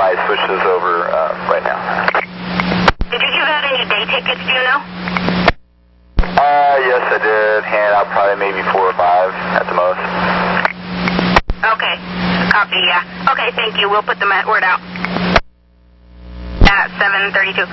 I switched those over right now. Did you give out any day tickets, do you know? Yes, I did. Hand out probably maybe 4 or 5 at the most. Okay. Copy, yeah. Okay, thank you. We'll put the word out. At 732.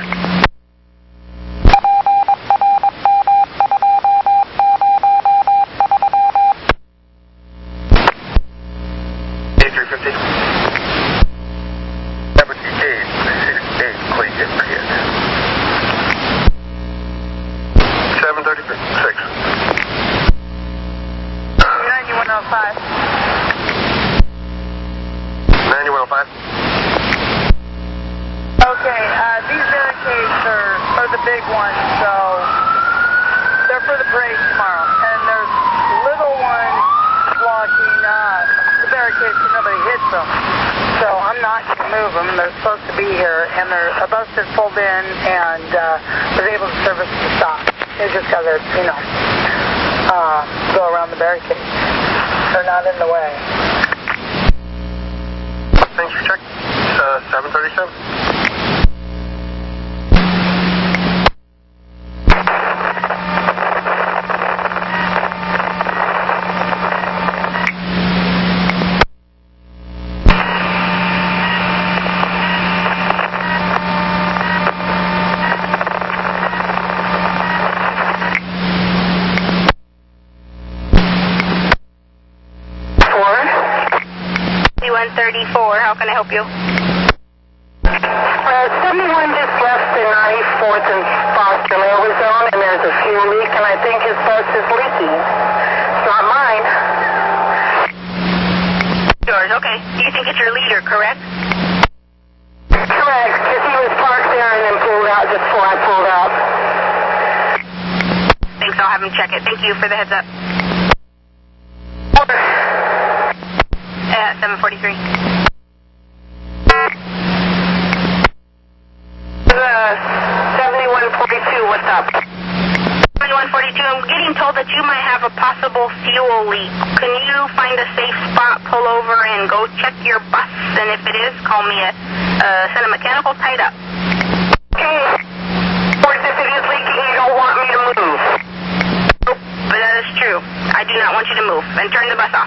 Okay, these barricades are the big ones, so they're for the parade tomorrow. And there's little ones blocking the barricades so nobody hits them. So I'm not going to move them. They're supposed to be here, and a bus has pulled in and was able to service the stop. It's just got to, go around the barricades. They're not in the way. Thanks for checking. 737. 5774, 7134. How can I help you? 71 just left the 94th and Foster Railway Zone, and there's a fuel leak, and I think his bus is leaking. It's not mine. Yours, okay. You think it's your leader, correct? Correct, because he was parked there and then pulled out just before I pulled out. Thanks, I'll have him check it. Thank you for the heads up. 743. 7142, what's up? 7142, I'm getting told that you might have a possible fuel leak. Can you find a safe spot, pull over, and go check your bus? And if it is, call me send a mechanical tied up. Okay. Of course, if it is leaking, you don't want me to move. Nope, but that is true. I do not want you to move. And turn the bus off.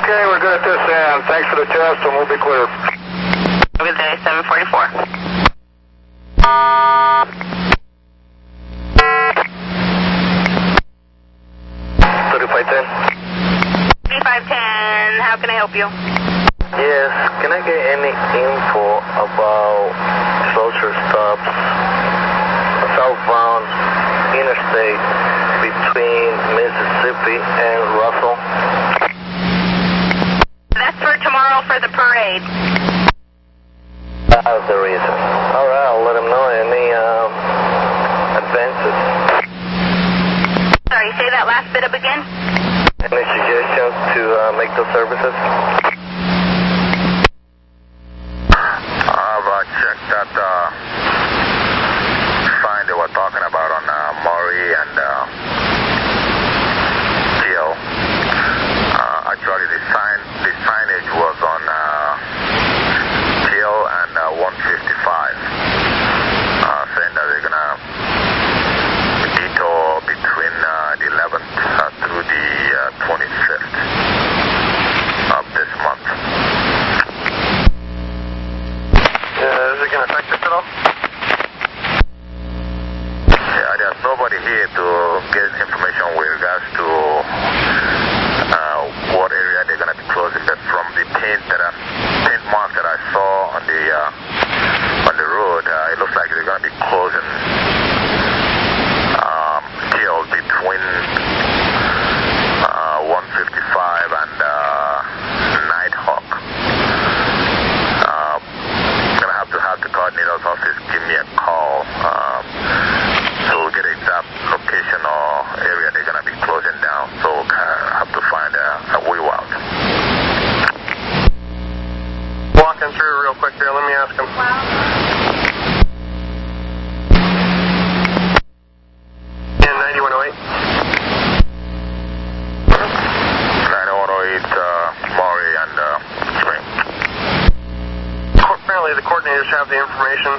Okay, we're good at this end. Thanks for the test, and we'll be clear. Have a good day, 744. 3510. 3510, how can I help you? Yes, can I get any info about closure stops southbound interstate between Mississippi and Russell? That's for tomorrow for the parade. That's the reason. All right, I'll let them know any advances. Sorry, say that last bit up again? Any suggestions to make those services? I've checked that sign they were talking about on Maury and Jill. Actually, the signage was on Jill and 155, saying that they're gonna detour between the 11th through the 25th of this month. Is it going to affect us at all? Yeah, there's nobody here to get information with regards to what area they're going to be closing. But from the paint mark that I saw on the road, it looks like they're going to be closing Jill between 155 and Nighthawk. Gonna have to have the coordinator's office give me a call so we'll get exact location or area they're gonna be closing down. So we'll have to find a way out. Walking through real quick there. Let me ask him. In 9108. 9108 Maury and Spring. Apparently the coordinators have the information.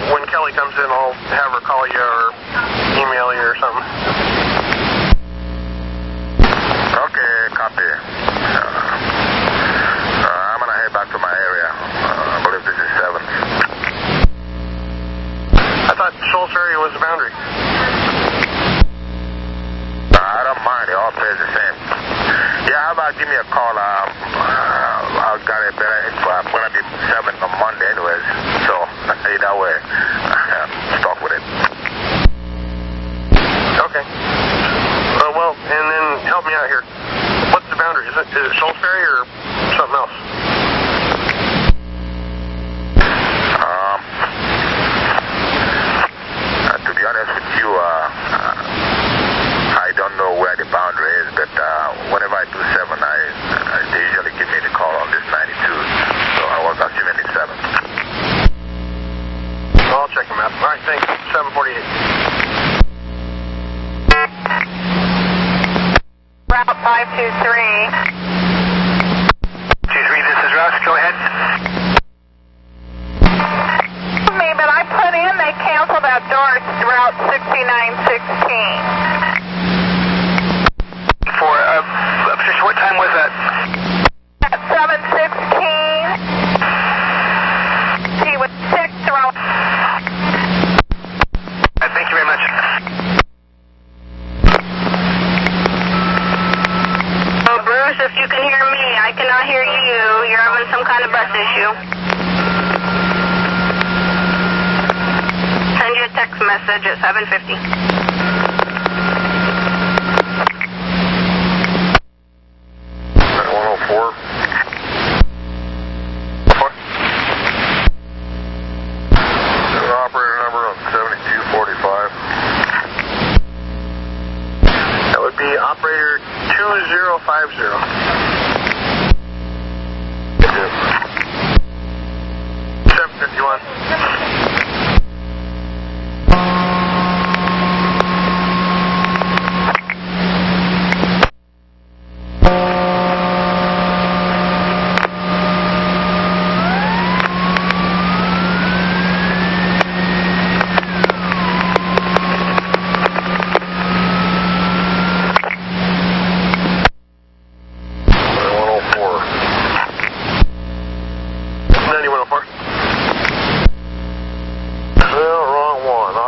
When Kelly comes in, I'll have her call you or email you or something. Okay, copy. I'm gonna head back to my area. I believe this is 7th. I thought Shoals area was the boundary. I don't mind. It all plays the same. Yeah, how about give me a call? I'll get a better info. I'm going to be 7 on Monday anyways. So, either way, start with it. Okay. Well, and then help me out here. What's the boundary? Is it Shoals Ferry or something else? To be honest with you, I don't know where the boundary is, but whenever I do 7, they usually give me the call on this 92. So I was assuming it's 7. I'll check them out. All right, thanks. 748. Route 523. 23, this is Russ. Go ahead. Me, but I put in, they canceled that Doris Route 6916. For, what time was that? At 716. He was 6 through. Thank you very much. issue. Send you a text message at 7:50. 104. Operator number on 7245. That would be operator 2050. 751.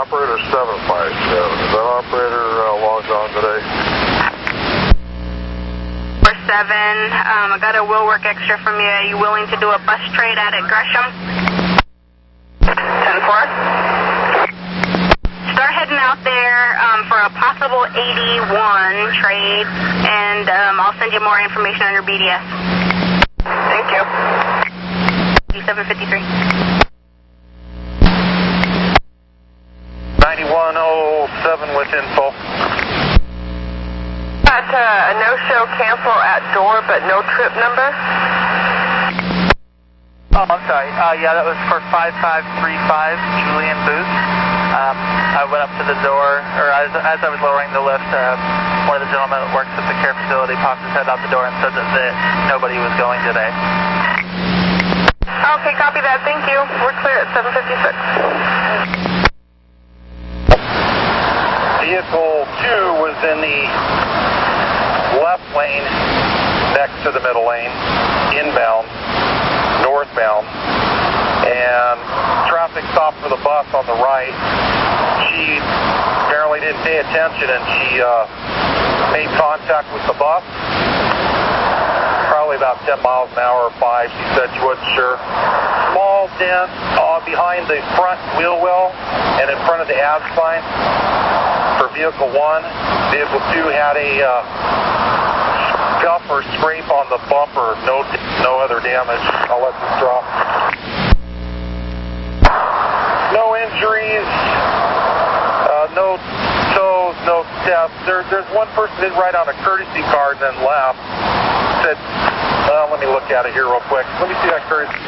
Operator 757. Is that operator logged on today? 47. I got a will work extra from you. Are you willing to do a bus trade out at Gresham? 10-4. Start heading out there for a possible 81 trade, and I'll send you more information on your BDS. Thank you. 753. 9107 with info. Got a no-show cancel at door, but no trip number. Oh, I'm sorry. Yeah, that was for 5535 Julian Booth. I went up to the door, or as I was lowering the lift, one of the gentlemen that works at the care facility popped his head out the door and said that nobody was going today. Okay, copy that. Thank you. We're clear at 756. Vehicle 2 was in the left lane next to the middle lane, inbound, northbound, and traffic stopped for the bus on the right. She apparently didn't pay attention and she made contact with the bus, probably about 10 miles an hour or 5. She said she wasn't sure. Small dent behind the front wheel well and in front of the ad sign for vehicle 1. Vehicle 2 had a scuff or scrape on the bumper. No other damage. I'll let this drop. No injuries. No toes. No steps. There's one person did write on a courtesy card and then left. Said, let me look at it here real quick. Let me see that courtesy.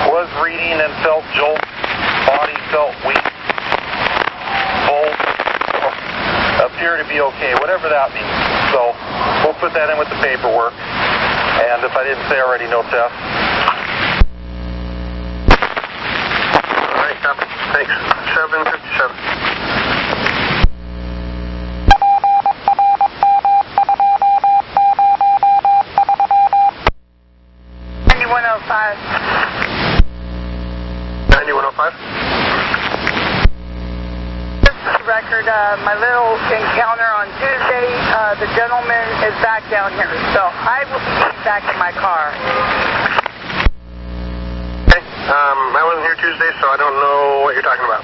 Was reading and felt jolt. Body felt weak. Bolt. Appear to be okay. Whatever that means. So we'll put that in with the paperwork. And if I didn't say already, no test. All right, copy. Thanks. 757. 9105. Just for the record, my little encounter on Tuesday, the gentleman is back down here, so I will be back in my car. Okay. I wasn't here Tuesday, so I don't know what you're talking about.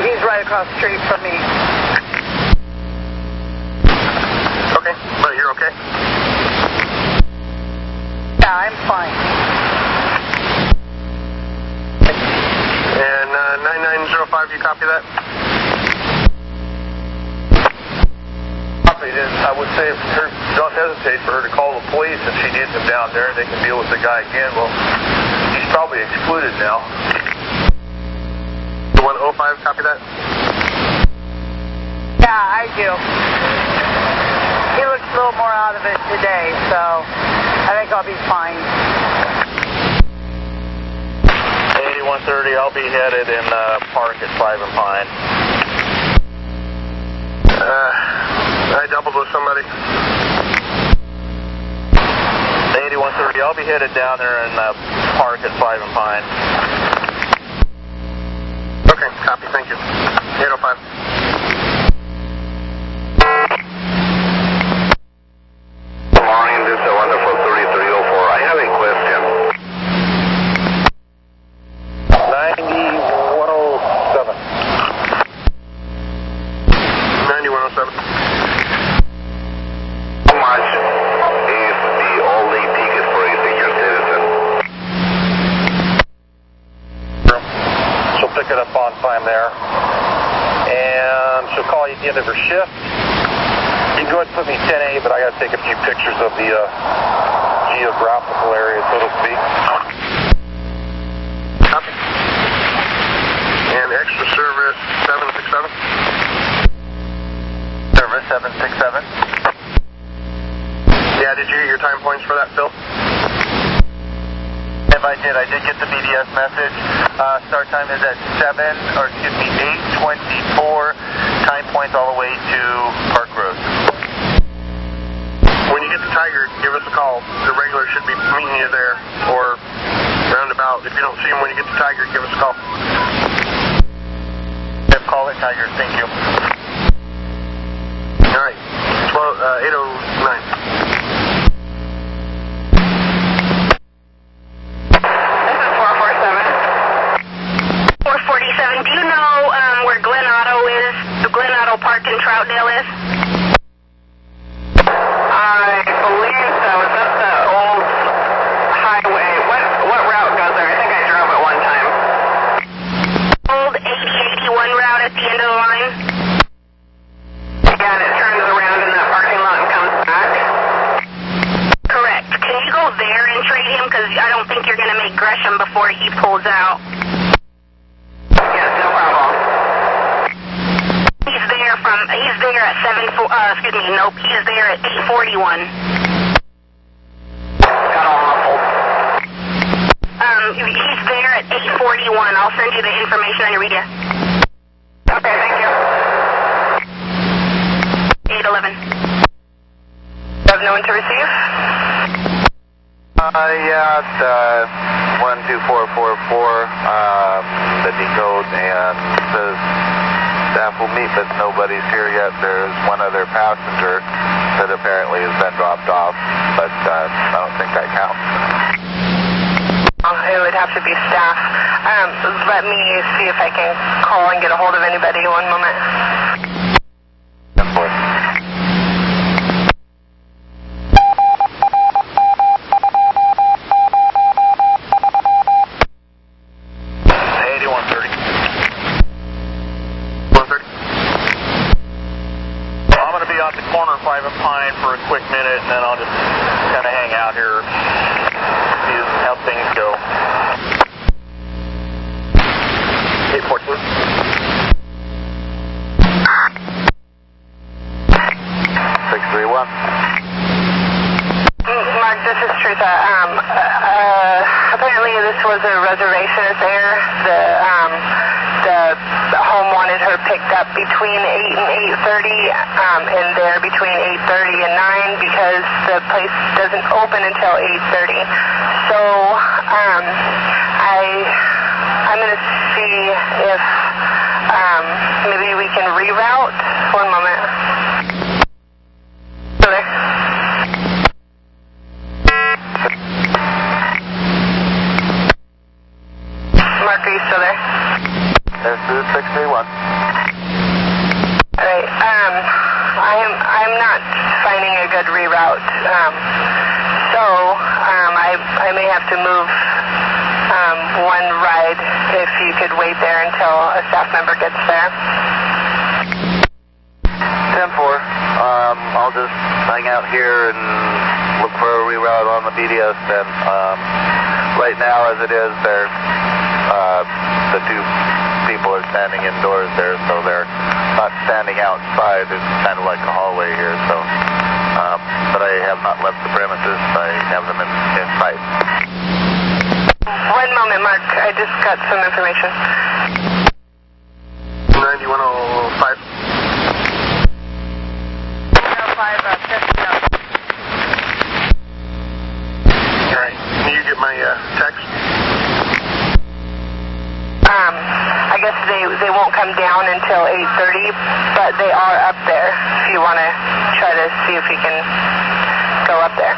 He's right across the street from me. Okay, but you're okay? Yeah, I'm fine. And 9905, you copy that? Copy. I would say, don't hesitate for her to call the police if she needs them down there. They can deal with the guy again. Well, he's probably excluded now. 105, copy that? Yeah, I do. He looks a little more out of it today, so I think I'll be fine. 8130, I'll be headed in park at 5 and Pine. I doubled with somebody. 8130, I'll be headed down there in park at 5 and Pine. Copy, thank you. 805. Good morning, this is a wonderful 3304. I have a question. 9107. 9107. How much is the all-day ticket for a senior citizen? She'll pick it up on time there. And she'll call you at the end of her shift. You can go ahead and put me 10A, but I got to take a few pictures of the geographical area, so to speak. Copy. And extra service 767. Service 767. Yeah, did you get your time points for that, Phil? If I did get the BDS message. Start time is at 8:24. Time points all the way to Park Road. When you get to Tiger, give us a call. The regular should be meeting you there, or roundabout. If you don't see him when you get to Tiger, give us a call. Call it Tiger, thank you. All right, 809. This is 447. 447. Do you know where Glen Auto is? The Glen Auto Park in Troutdale is? I believe so. Is that the old highway? What route goes there? I think I drove it one time. Old 8081 route at the end of the line? Yeah, and it turns around in that parking lot and comes back? Correct. Can you go there and trade him? Because I don't think you're going to make Gresham before he pulls out. Yes, no problem. He's there at 7, nope, he's there at 841. Got all muffled. He's there at 841. I'll send you the information on your media. Okay, thank you. 811. You have no one to receive? Yeah, it's 12444, the decode, and says staff will meet, but nobody's here yet. There's one other passenger that apparently has been dropped off, but I don't think that counts. It would have to be staff. Let me see if I can call and get a hold of anybody. One moment. For a quick minute, and then I'll just kind of hang out here, see how things go. 814. 631. Mark, this is Trutha. Apparently this was a reservation affair. The home wanted her picked up between 8 and 8:30, and there between 8:30 and 9 because the place doesn't open until 8:30. So I'm going to see if maybe we can reroute. One moment. Still there? Mark, are you still there? This is 631. Alright, I'm not finding a good reroute, so I may have to move one ride if you could wait there until a staff member gets there. 10-4. I'll just hang out here and look for a reroute on the BDS then. Right now, as it is, there's the two people are standing indoors there, so they're not standing outside. It's kind of like a hallway here, so but I have not left the premises. I have them in sight. One moment, Mark. I just got some information. 9105. 105, picking up. All right. Can you get my text? I guess they won't come down until 8:30, but they are up there if you want to try to see if you can go up there.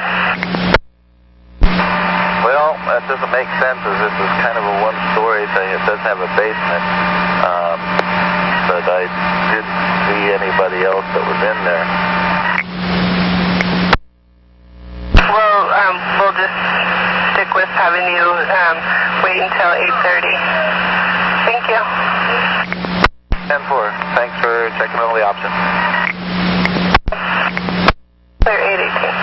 Well, that doesn't make sense as this is kind of a one-story thing. It does have a basement, but I didn't see anybody else that was in there. Well, we'll just stick with having you wait until 8:30. Thank you. 10-4. Thanks for checking all the options. Clear 818.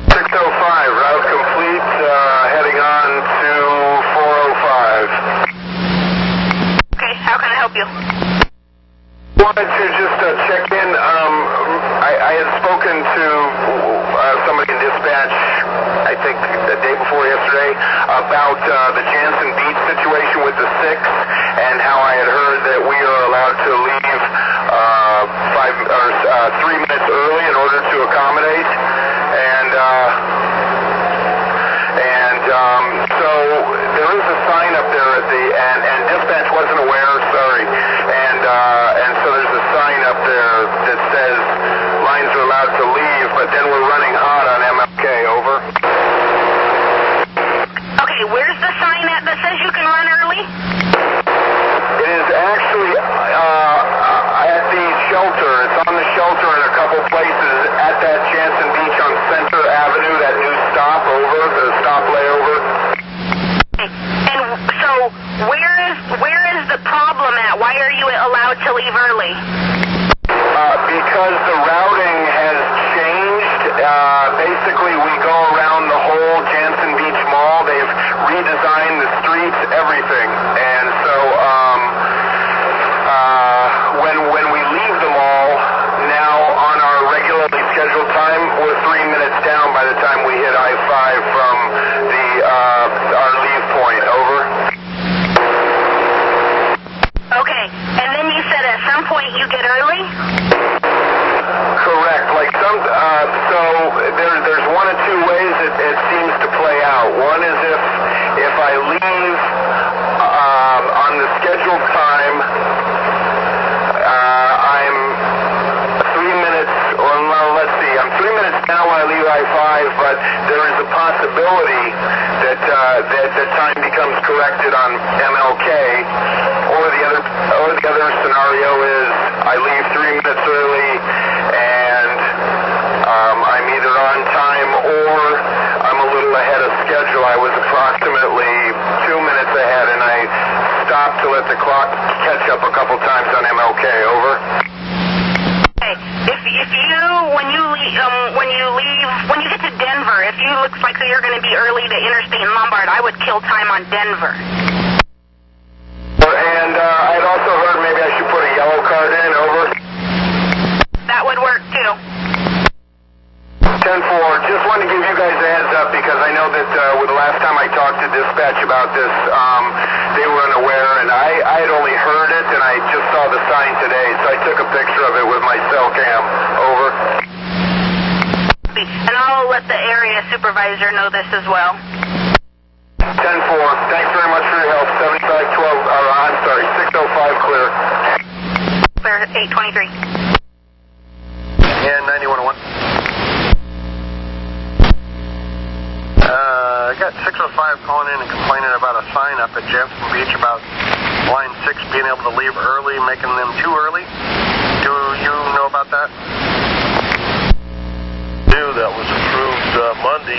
605, route complete, heading on to 405. Okay, how can I help you? Wanted to just check in. I had spoken to somebody in dispatch, I think the day before yesterday, about the Jansen Beach situation with the 6, and how I had heard that we are allowed to leave 3 minutes early in order to accommodate. So there is a sign up there at the and dispatch wasn't aware. Sorry, and so there's a sign up there that says lines are allowed to leave, but then we're running hot on MLK. Over. Okay, where's the sign at that says you can run early? It is actually at the shelter. It's on the shelter in a couple places at that Jansen Beach on Center Avenue, that new stop over, the stop layover. And so where is the problem at? Why are you allowed to leave early? Because the routing has changed. Basically, we go around the whole Jansen Beach Mall. They've redesigned the streets, everything. And so when we leave the mall, now on our regularly scheduled time, we're 3 minutes down by the time we hit I-5 from our leave point. Over. Okay, and then you said at some point you get early? Correct. Like so there's one of two ways it seems to play out. One is if I leave on the scheduled time, I'm 3 minutes, or well, let's see, I'm 3 minutes now when I leave I-5, but there is a possibility that the time becomes corrected on MLK, or the other scenario is I leave 3 minutes early and I'm either on time or I'm a little ahead of schedule. I was approximately 2 minutes ahead, and I stopped to let the clock catch up a couple times on MLK. Over. Okay, when you get to Denver, if you looks like you're going to be early to Interstate and Lombard, I would kill time on Denver. And I'd also heard maybe I should put a yellow card in. Over. That would work too. 10-4, just wanted to give you guys a heads up because I know that with the last time I talked to dispatch about this, they were unaware, and I had only heard it, and I just saw the sign today, so I took a picture of it with my cell cam. Over. And I'll let the area supervisor know this as well. 10-4, thanks very much for your help. 605 clear. Clear 823. And 9101. I got 605 calling in and complaining about a sign up at Jansen Beach about line 6 being able to leave early, making them too early. Do you know about that? That was approved Monday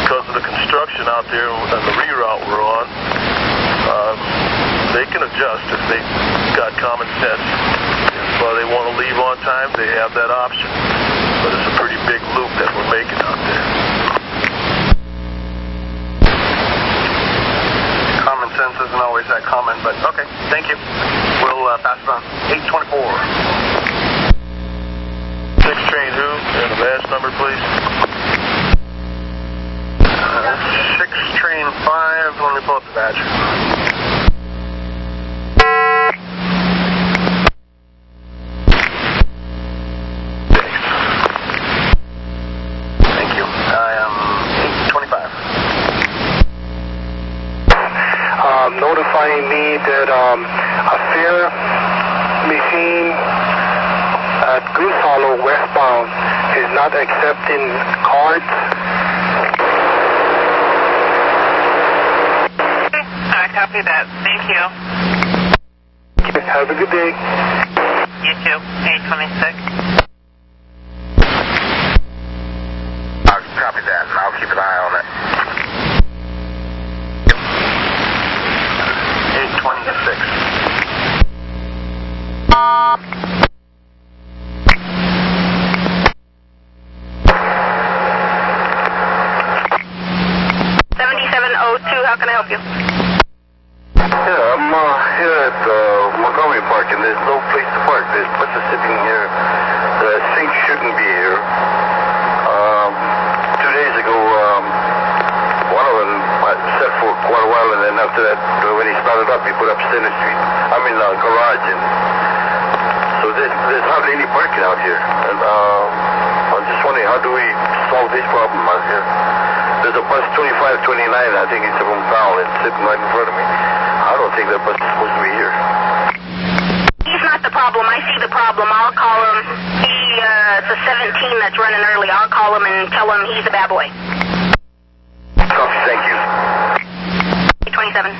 because of the construction out there and the reroute we're on. They can adjust if they got common sense. If they want to leave on time, they have that option. But it's a pretty big loop that we're making out there. Common sense isn't always that common, but okay, thank you. We'll pass it on. 824. 6 train who? And the badge number, please. 6 train 5. Let me pull up the badge. He's not accepting cards. I copy that. Thank you. Have a good day. You too. 826. I'll copy that, and I'll keep an eye on it. 826. How can I help you? Yeah, I'm here at Montgomery Park, and there's no place to park. There's buses sitting here that I think shouldn't be here. 2 days ago, one of them sat for quite a while, and then after that, when he started up, he put up Center Street, garage, and so there's hardly any parking out here. And I'm just wondering, how do we solve this problem out here? There's a bus 2529, I think it's from town. It's sitting right in front of me. I don't think that bus is supposed to be here. He's not the problem. I see the problem. I'll call him. It's a 17 that's running early. I'll call him and tell him he's a bad boy. Copy, thank you. 27.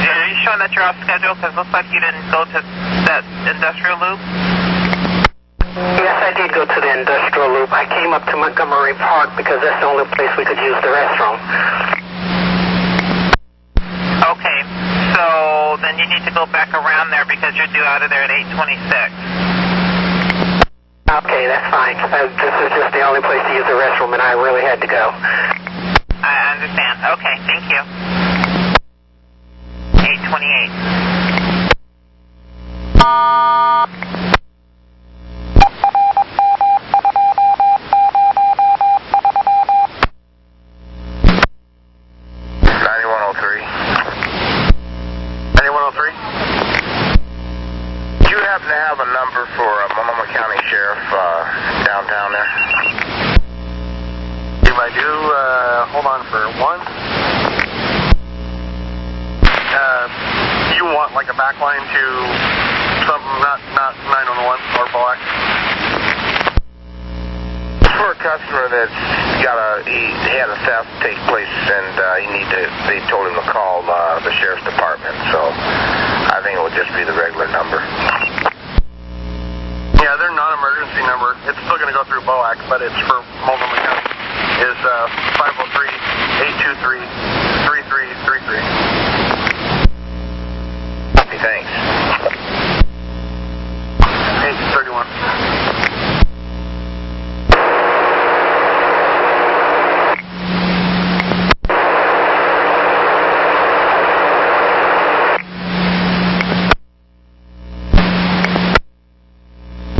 Are you showing that you're off schedule? Because it looks like you didn't go to that industrial loop. Yes, I did go to the industrial loop. I came up to Montgomery Park because that's the only place we could use the restroom. Okay, so then you need to go back around there because you're due out of there at 826. Okay, that's fine. This is just the only place to use the restroom, and I really had to go. I understand. Okay, thank you. 828. Do you happen to have a number for Multnomah County Sheriff downtown there? If I do, hold on for one. You want like a backline to something, not 911 or black? For a customer that's he had a theft take place, and they told him to call the sheriff's department, so I think it would just be the regular number. Yeah, their non-emergency number, it's still going to go through BOAC, but it's for Multnomah County, is 503-823-3333. Copy, thanks. 831.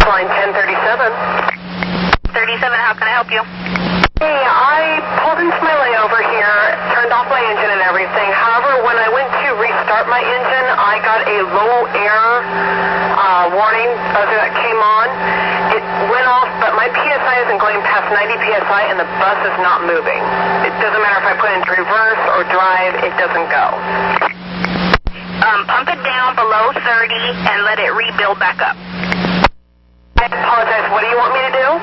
Line 1037. 37, how can I help you? Hey, I pulled into my layover here, turned off my engine and everything. However, when I went to restart my engine, I got a low air warning buzzer that came on. It went off, but my PSI isn't going past 90 PSI and the bus is not moving. It doesn't matter if I put it into reverse or drive, it doesn't go. Pump it down below 30 and let it rebuild back up. I apologize, what do you want me to do?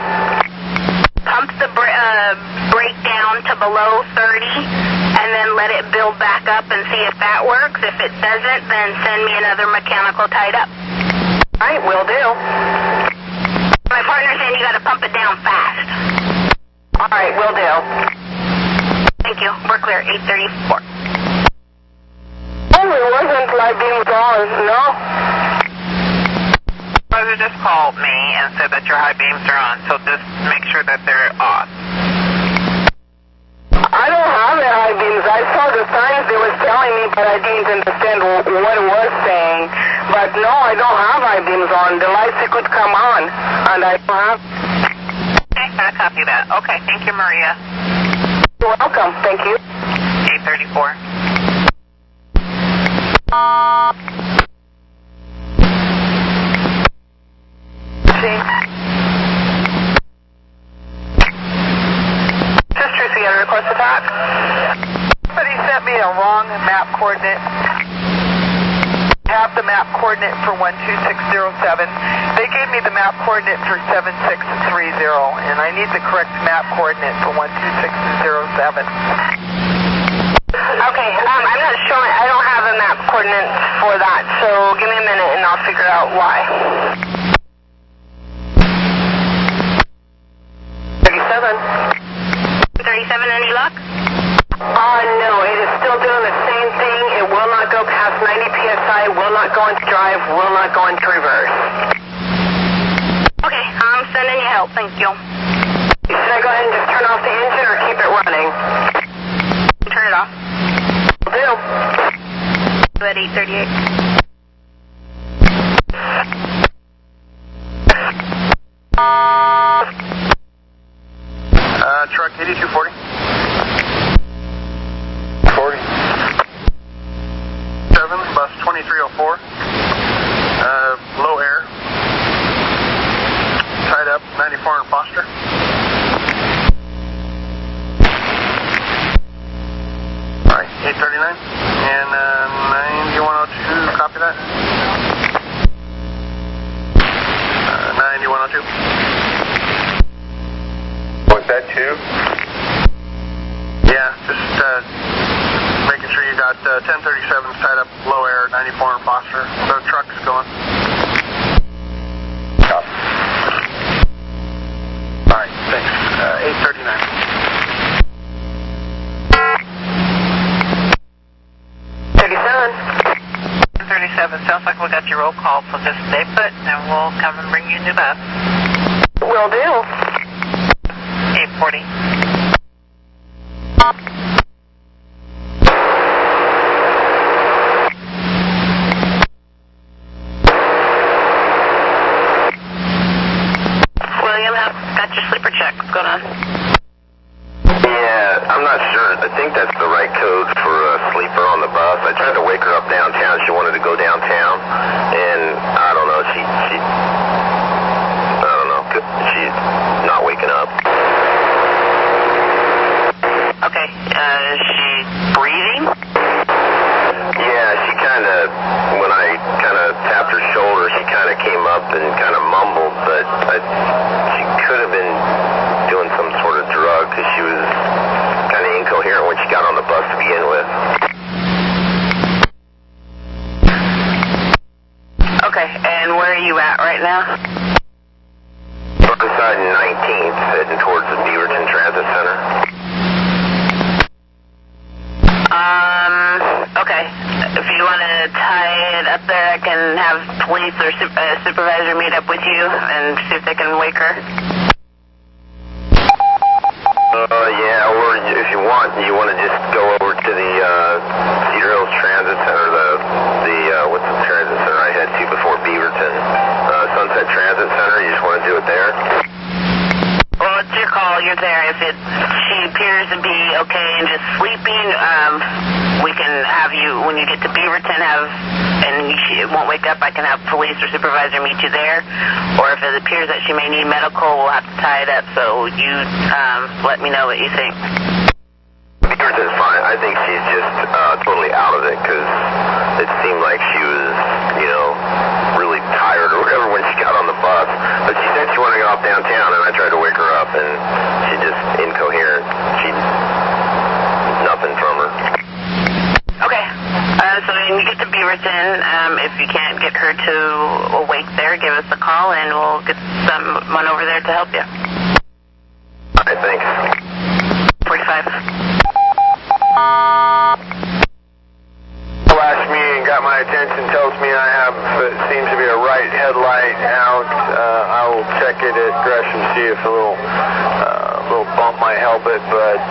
Pump the brake down to below 30 and then let it build back up and see if that works. If it doesn't, then send me another mechanical tied up. All right, will do. My partner's saying you got to pump it down fast. All right, will do. Thank you. We're clear. 834. Oh, it wasn't light beams on, no? Brother just called me and said that your high beams are on, so just make sure that they're off. I don't have the high beams. I saw the signs they was telling me, but I didn't understand what it was saying. But no, I don't have high beams on. The lights could come on, and I don't have. Okay, I copy that. Okay, thank you, Maria. You're welcome. Thank you. 834. Sister, you got a request to talk? Somebody sent me a wrong map coordinate. I have the map coordinate for 12607. They gave me the map coordinate for 7630, and I need the correct map coordinate for 12607. Okay, I'm not showing, I don't have a map coordinate for that, so give me a minute and I'll figure out why. 37. 37, any luck? No, it is still doing the same thing. It will not go past 90 psi, will not go into drive, will not go into reverse. Okay, I'm sending you help, thank you. Should I go ahead and just turn off the engine or keep it running? Turn it off. Will do. At 838. Truck 8240. 40. 7, bus 2304. Low air. Tied up, 94 in Foster. Alright, 839. And 9102, copy that. 9102. Was that 2? Yeah, just making sure you got 1037s tied up, low air, 94 in Foster. The truck's going. Copy. Alright, thanks. 839. 37, sounds like we got your roll call, so just stay put and we'll come and bring you a new bus. Will do. 840. William, got your sleeper check. What's going on? Yeah, I'm not sure. I think that's the right code for a sleeper on the bus. I tried to wake her up downtown. She wanted to go downtown, and I don't know. I don't know. She's not waking up. Okay, is she breathing? Yeah, she kind of, when I kind of tapped her shoulder, she kind of came up and kind of mumbled, but she could have been doing some sort of drug because she was kind of incoherent when she got on the bus to begin with. Okay, and where are you at right now? Inside 19th, heading towards the Beaverton Transit Center. Okay. If you want to tie it up there, I can have police or supervisor meet up with you and see if they can wake her. Yeah, or if you want to just go over to the Cedar Hills Transit Center, what's the transit center I had to before Beaverton? Sunset Transit Center, you just want to do it there? Well, it's your call. You're there. If she appears to be okay and just sleeping, we can have you, when you get to Beaverton, and she won't wake up, I can have police or supervisor meet you there. Or if it appears that she may need medical, we'll have to tie it up. So you let me know what you think. Beaverton's fine. I think she's just totally out of it because it seemed like she was, really tired or whatever when she got on the bus. But she said she wanted to go off downtown, and I tried to wake her up, and she just incoherent. Nothing from her. Okay. So when you get to Beaverton, if you can't get her to awake there, give us a call, and we'll get someone over there to help you. All right, thanks. 45. Flashed me and got my attention, tells me I have, it seems to be a right headlight out. I will check it at Gresham, see if a little bump might help it, but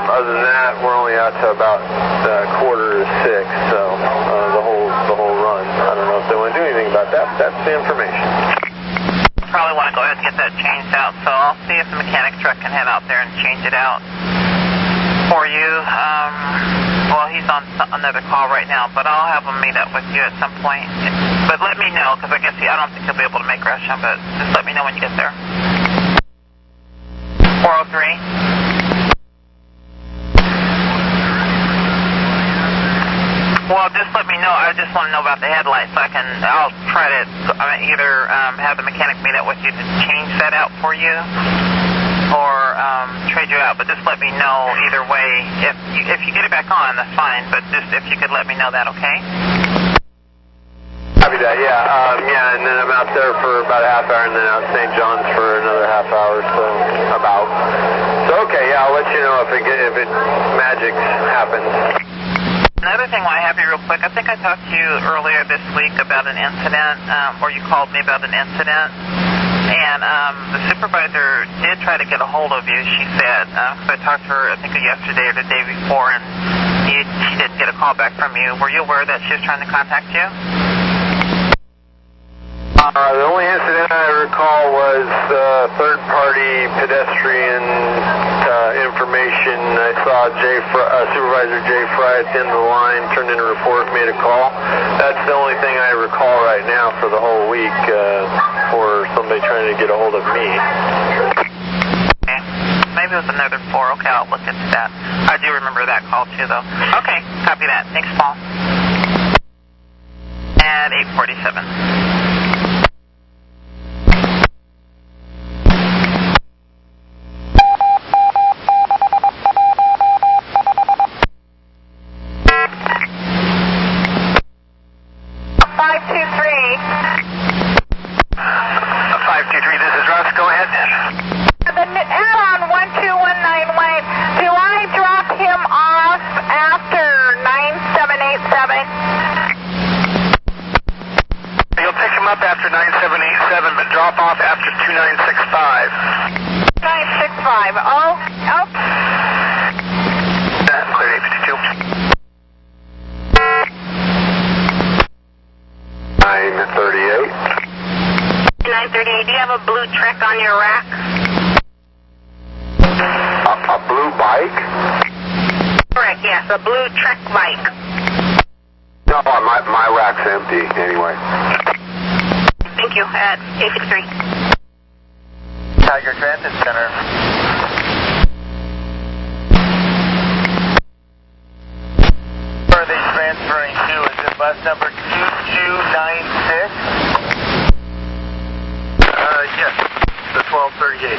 other than that, we're only out to about 5:45, so the whole run. I don't know if they want to do anything about that, but that's the information. Probably want to go ahead and get that changed out, so I'll see if the mechanic truck can head out there and change it out for you. Well, he's on another call right now, but I'll have him meet up with you at some point. But let me know, because I guess I don't think he'll be able to make Gresham, but just let me know when you get there. 403. I just want to know about the headlights so I'll try to either have the mechanic meet up with you to change that out for you or trade you out. But just let me know either way. If you get it back on, that's fine. But just if you could let me know that, okay? Copy that, yeah, and then I'm out there for about a half hour, and then out St. John's for another half hour, so okay, yeah, I'll let you know if magic happens. Another thing while I have you real quick, I think I talked to you earlier this week about an incident, or you called me about an incident, and the supervisor did try to get a hold of you, she said. I talked to her, I think yesterday or the day before, and she didn't get a call back from you. Were you aware that she was trying to contact you? The only incident I recall was third-party pedestrian information. I saw Supervisor Jay Fry at the end of the line, turned in a report, made a call. That's the only thing I recall right now for the whole week for somebody trying to get a hold of me. Okay. Maybe it was another 4. Okay, I'll look into that. I do remember that call too, though. Okay, copy that. Thanks, Paul. At 8:47. After 9787, but drop off after 2965. 965. Oh. Clear 852. 938. 938. Do you have a blue Trek on your rack? A blue bike? Correct, yes, a blue Trek bike. No, my rack's empty anyway. Thank you. At 863. Tiger Transit Center. Where are they transferring to? Is it bus number 2296? Yes, the 1238.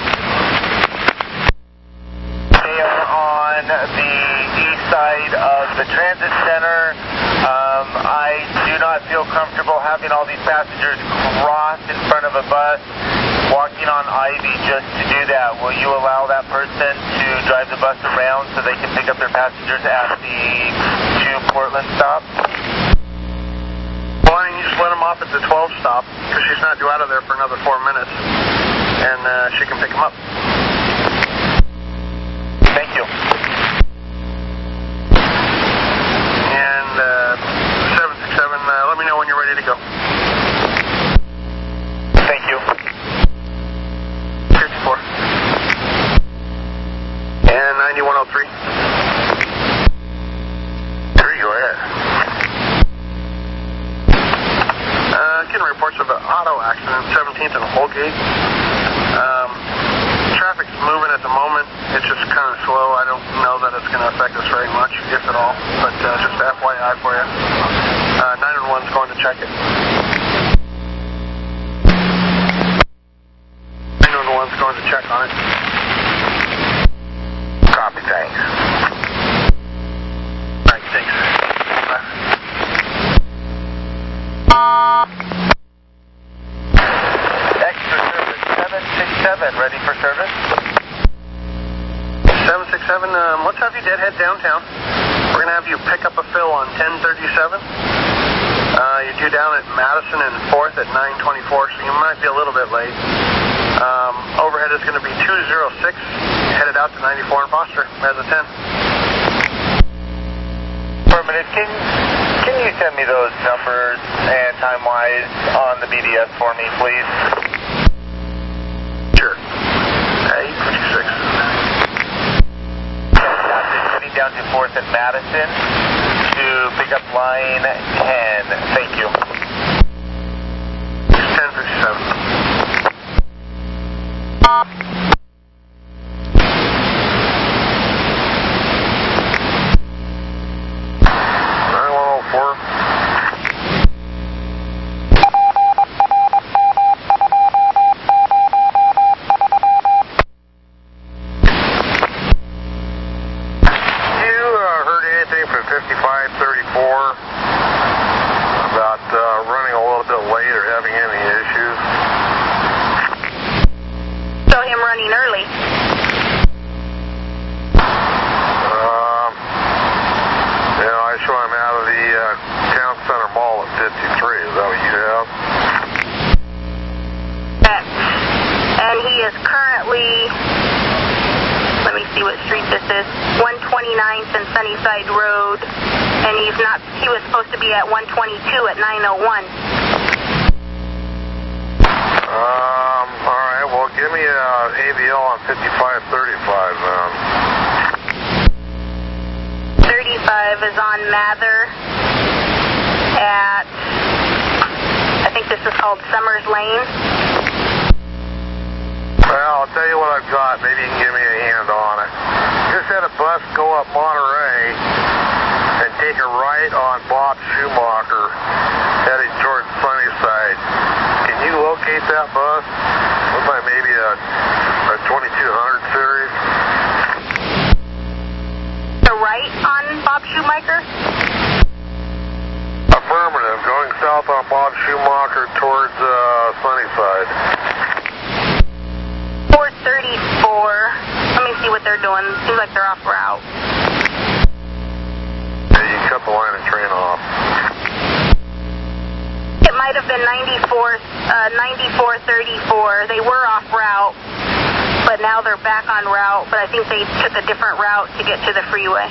They are on the east side of the transit center. I do not feel comfortable having all these passengers cross in front of a bus, walking on Ivy just to do that. Will you allow that person to drive the bus around so they can pick up their passengers at the 2 Portland stop? Why don't you just let them off at the 12 stop, because she's not due out of there for another 4 minutes, and she can pick them up. Thank you. And 767, let me know when you're ready to go. Thank you. 54. And 9103. 3, go ahead. Getting reports of an auto accident, 17th and Holgate. Traffic's moving at the moment. It's just kind of slow. I don't know that it's going to affect us very much, if at all. But just FYI for you. 911's going to check it. 911's going to check on it. Copy, thanks. All right, thanks. Extra service 767, ready for service? 767, let's have you deadhead downtown. We're going to have you pick up a fill on 1037. You're due down at Madison and 4th at 924, so you might be a little bit late. Overhead is going to be 206, headed out to 94 in Foster as a 10. Affirmative. Can you send me those numbers and time-wise on the BDS for me, please? Sure. 856. Heading down to 4th and Madison to pick up line 10. Thank you. 1057. 9104. 5534 about running a little bit late or having any issues. So him running early. I show him out of the town center mall at 53. Is that what you have? And he is currently, let me see what street this is, 129th and Sunnyside Road, and he was supposed to be at 122 at 9:01. All right, well, give me a AVL on 5535 then. 35 is on Mather at, I think this is called Summers Lane. Well, I'll tell you what I've got. Maybe you can give me a hand on it. Just had a bus go up Monterey and take a right on Bob Schumacher heading towards Sunnyside. Can you locate that bus? Looks like maybe a 2200 series. The right on Bob Schumacher? Affirmative. Going south on Bob Schumacher towards Sunnyside. 434. Let me see what they're doing. Seems like they're off route. Yeah, you cut the line of train off. It might have been 9434. They were off route, but now they're back on route. But I think they took a different route to get to the freeway.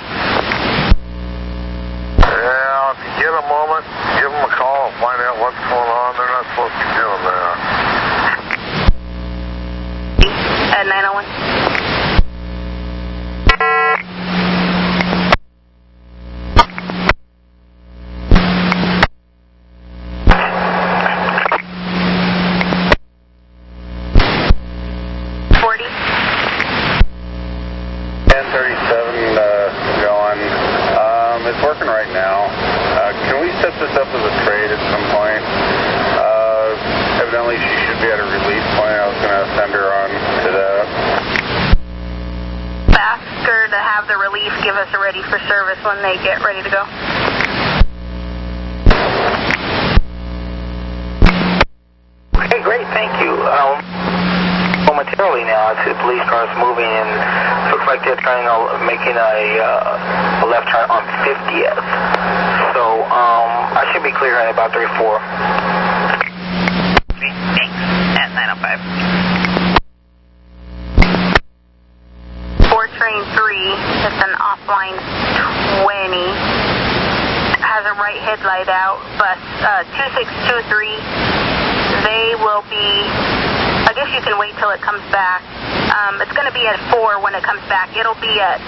Yeah, if you get a moment, give them a call and find out what's going on. They're not supposed to be doing that. At 9:01. It's working right now. Can we set this up as a trade at some point? Evidently, she should be at a release point. I was going to send her on to that. Ask her to have the relief give us a ready for service when they get ready to go. Okay, great. Thank you. Momentarily now, I see the police cars moving, and looks like they're making a left turn on 50th. So I should be clear in about 3-4. Thanks. At 9:05. 4 train 3, it's an offline 20. Has a right headlight out. Bus 2623. They will be, I guess you can wait till it comes back. It's going to be at 4 when it comes back. It'll be at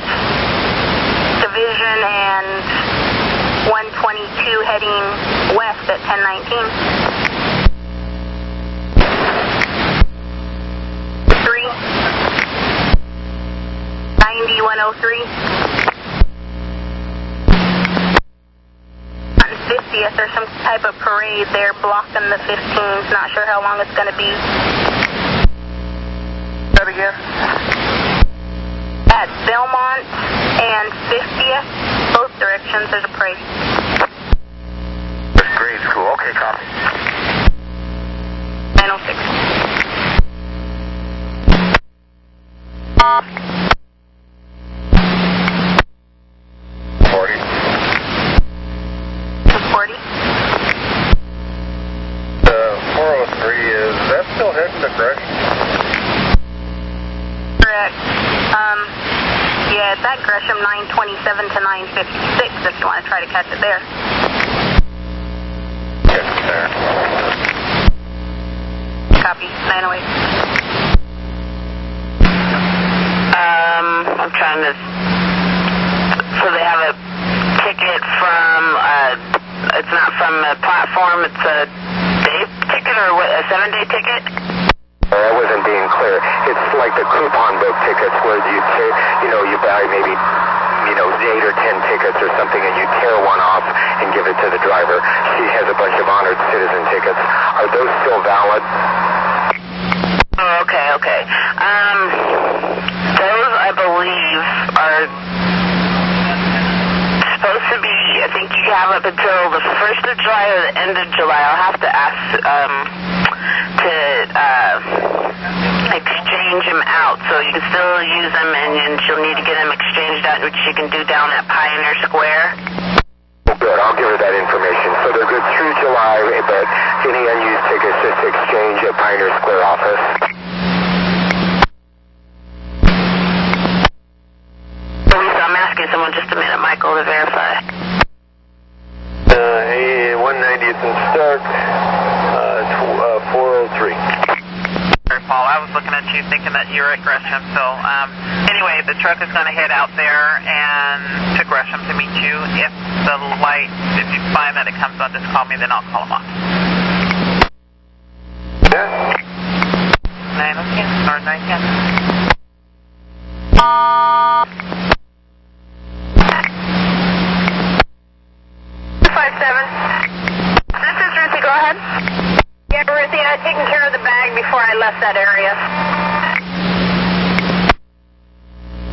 Division and 122 heading west at 1019. 3. 9103. On 50th, there's some type of parade there blocking the 15s. Not sure how long it's going to be. That again? At Belmont and 50th, both directions, there's a parade. Grade school. Okay, copy. 906. 40. 40. 403, is that still heading to Gresham? Correct. Yeah, it's at Gresham 927 to 956 if you want to try to catch it there. Catch it there. Copy. 908. I'm trying to, so they have a ticket from, it's not from a platform, it's a day ticket or what, a 7-day ticket? I wasn't being clear. It's like the coupon book tickets where you buy maybe, 8 or 10 tickets or something, and you tear one off and give it to the driver. She has a bunch of honored citizen tickets. Are those still valid? Oh, okay. Those, I believe, are supposed to be you have up until the 1st of July or the end of July. I'll have to ask to exchange them out, so you can still use them, and she'll need to get them exchanged out, which you can do down at Pioneer Square. Good, I'll give her that information. So they're good through July, but any unused tickets just exchange at Pioneer Square office. Lisa, I'm asking someone just a minute, Michael, to verify. Hey, 190th and Stark, 403. Paul, I was looking at you thinking that you were at Gresham. So anyway, the truck is going to head out there and to Gresham to meet you. If you find that it comes on, just call me, then I'll call him off. Yeah. 910 or 910. This is Ruthie, go ahead. Yeah, Ruthie, I had taken care of the bag before I left that area.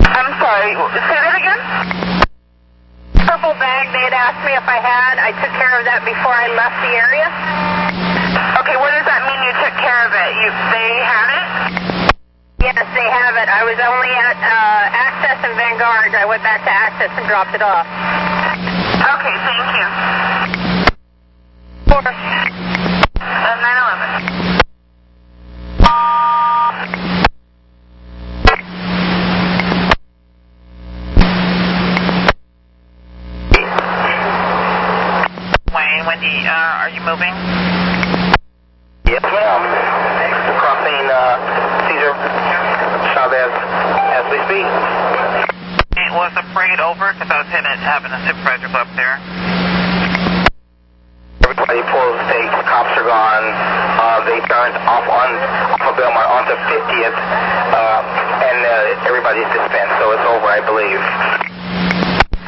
I'm sorry, say that again? Purple bag, they had asked me if I had. I took care of that before I left the area. Okay, what does that mean you took care of it? They had it? Yes, they have it. I was only at Access and Vanguard. I went back to Access and dropped it off. Okay, thank you. 911. Wayne, Wendy, are you moving? Yes, ma'am. Crossing Cesar Chavez as we speak. Was the parade over? Because I was having a supervisor go up there. Everybody pulls stakes, cops are gone. They turned off of Belmont onto 50th, and everybody's dispensed, so it's over, I believe.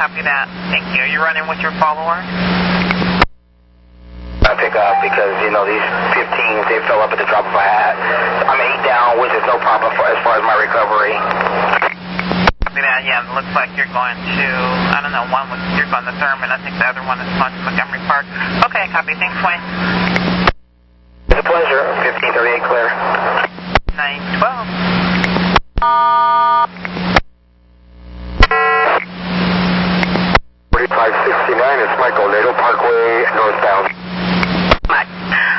Copy that. Thank you. Are you running with your follower? I pick up because, these 15s, they fill up at the drop of a hat. I'm 8 down, which is no problem as far as my recovery. Copy that. Yeah, it looks like you're going to, I don't know, you're going to Thurman. I think the other one is going to Montgomery Park. Okay, copy. Thanks, Wayne. It's a pleasure. 1538 clear. 912. 4569, it's Michael, Nato Parkway, northbound.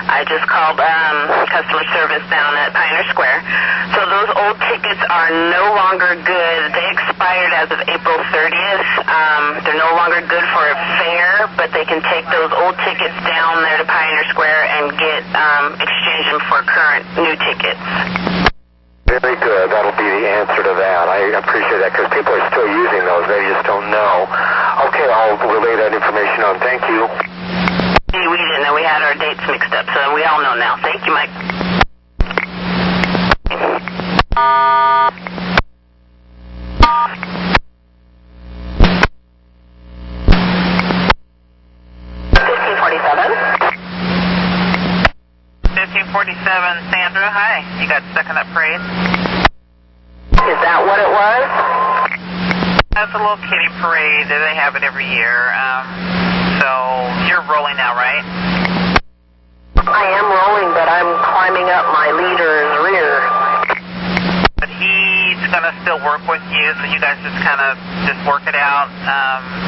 I just called customer service down at Pioneer Square. So those old tickets are no longer good. They expired as of April 30th. They're no longer good for a fare, but they can take those old tickets down there to Pioneer Square and get exchange them for current new tickets. Very good. That'll be the answer to that. I appreciate that because people are still using those. They just don't know. Okay, I'll relay that information on. Thank you. We didn't know. We had our dates mixed up, so we all know now. Thank you, Mike. Sandra, hi. You got stuck in that parade? Is that what it was? That's a little kiddie parade. They have it every year. So you're rolling now, right? I am rolling, but I'm climbing up my leader's rear. But he's going to still work with you, so you guys just kind of work it out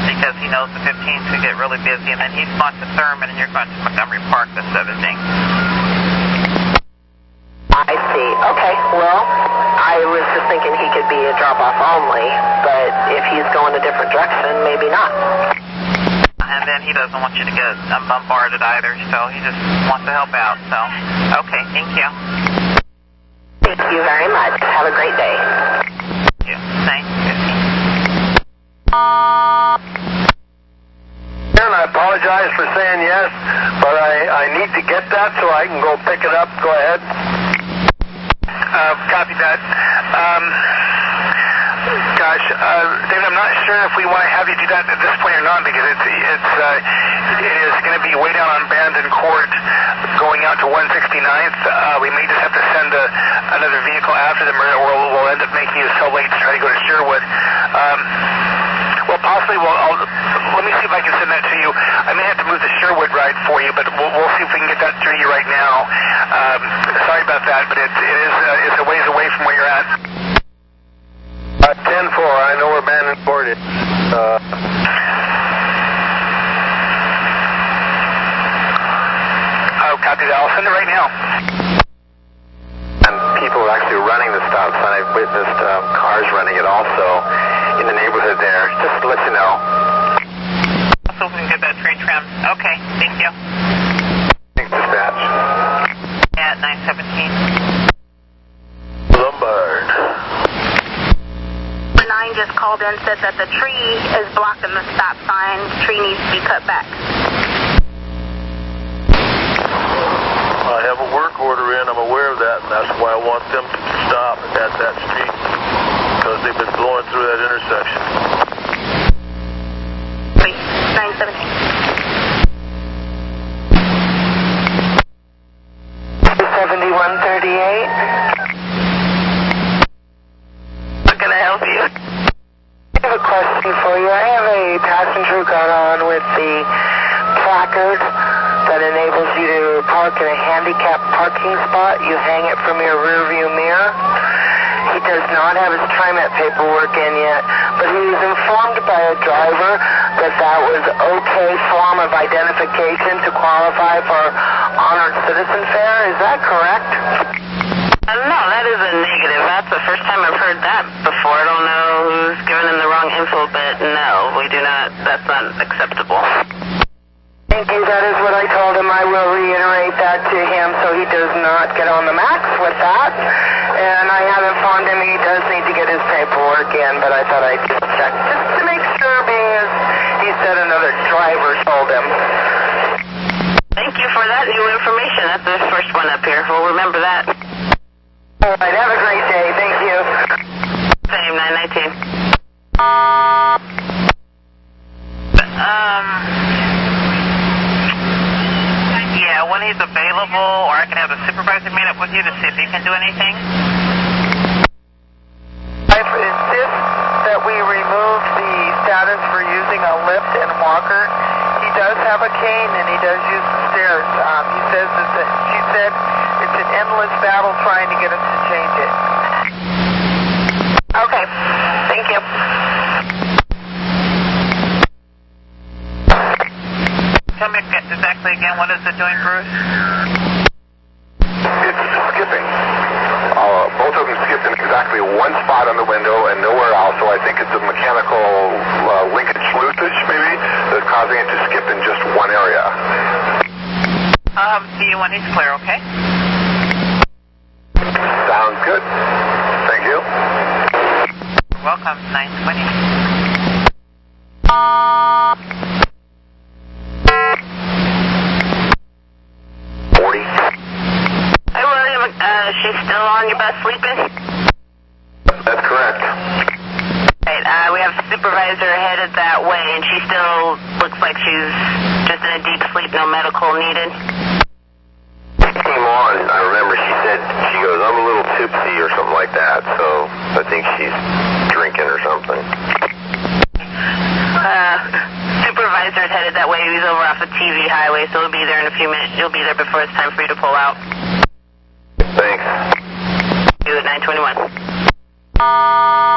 because he knows the 15th could get really busy, and then he's going to Thurman, and you're going to Montgomery Park this other thing. I see. Okay, well, I was just thinking he could be a drop-off only, but if he's going a different direction, maybe not. And then he doesn't want you to get bombarded either, so he just wants to help out. So, okay, thank you. Thank you very much. Have a great day. Thank you. 9:15. And I apologize for saying yes, but I need to get that so I can go pick it up. Go ahead. Copy that. David, I'm not sure if we want to have you do that at this point or not because it is going to be way down on Bandon Court going out to 169th. We may just have to send another vehicle after them or we'll end up making you so late to try to go to Sherwood. Well, possibly, let me see if I can send that to you. I may have to move the Sherwood ride for you, but we'll see if we can get that through you right now. Sorry about that, but it's a ways away from where you're at. 10-4, I know where Bandon Court is. Oh, copy that. I'll send it right now. And people are actually running the stop sign. I've witnessed cars running it also in the neighborhood there. Just to let you know. So we can get that tree trimmed. Okay, thank you. Thanks, dispatch. At 917. Lombard. 9 just called in, said that the tree is blocking the stop sign. The tree needs to be cut back. I have a work order in, I'm aware of that, and that's why I want them to stop at that street, because they've been blowing through that intersection. 917. 7138. How can I help you? I have a question for you. I have a passenger got on with the placard that enables you to park in a handicapped parking spot. You hang it from your rearview mirror. He does not have his TriMet paperwork in yet, but he was informed by a driver that that was okay form of identification to qualify for honored citizen fare. Is that correct? No, that is a negative. That's the first time I've heard that before. I don't know who's given him the wrong info, but no, we do not. That's not acceptable. Thank you. That is what I told him. I will reiterate that to him so he does not get on the max with that. And I have informed him he does need to get his paperwork in, but I thought I'd just check just to make sure, being as he said another driver told him. Thank you for that new information. That's the first one up here. We'll remember that. All right. Have a great day. Thank you. Same, 919. Yeah, when he's available, or I can have the supervisor meet up with you to see if he can do anything. I insist that we remove the status for using a lift and walker. He does have a cane and he does use the stairs. He says that she said it's an endless battle trying to get him to change it. Okay. Thank you. Tell me exactly again, what is it doing, Bruce? It's skipping. Both of them skipped in exactly one spot on the window and nowhere else, so I think it's a mechanical linkage loosage, maybe, that's causing it to skip in just one area. See you when he's clear, okay? Sounds good. Thank you. Welcome, 920. Hey, William, is she still on your bus sleeping? That's correct. Right, we have a supervisor headed that way, and she still looks like she's just in a deep sleep, no medical needed. Came on, I remember she goes, I'm a little tipsy or something like that, so I think she's drinking or something. Supervisor's headed that way. He's over off of TV Highway, so he'll be there in a few minutes. He'll be there before it's time for you to pull out. Thanks. Do it 921.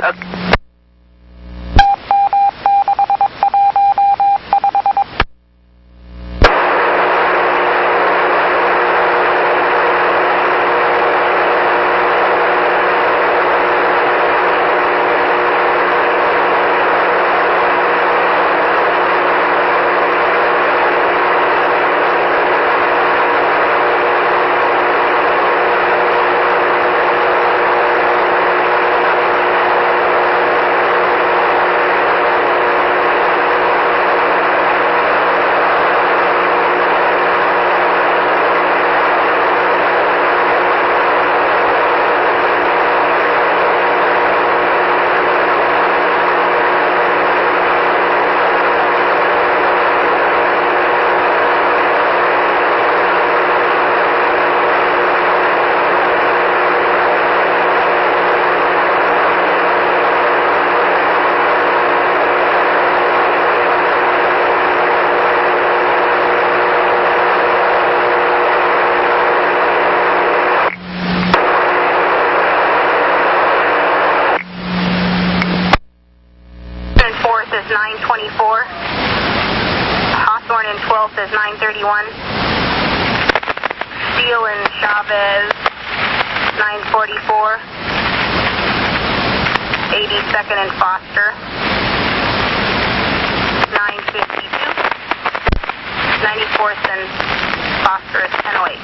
Okay. Warren and 12th is 931. Steele and Chavez, 944. 82nd and Foster, 952. 94th and Foster is 1008.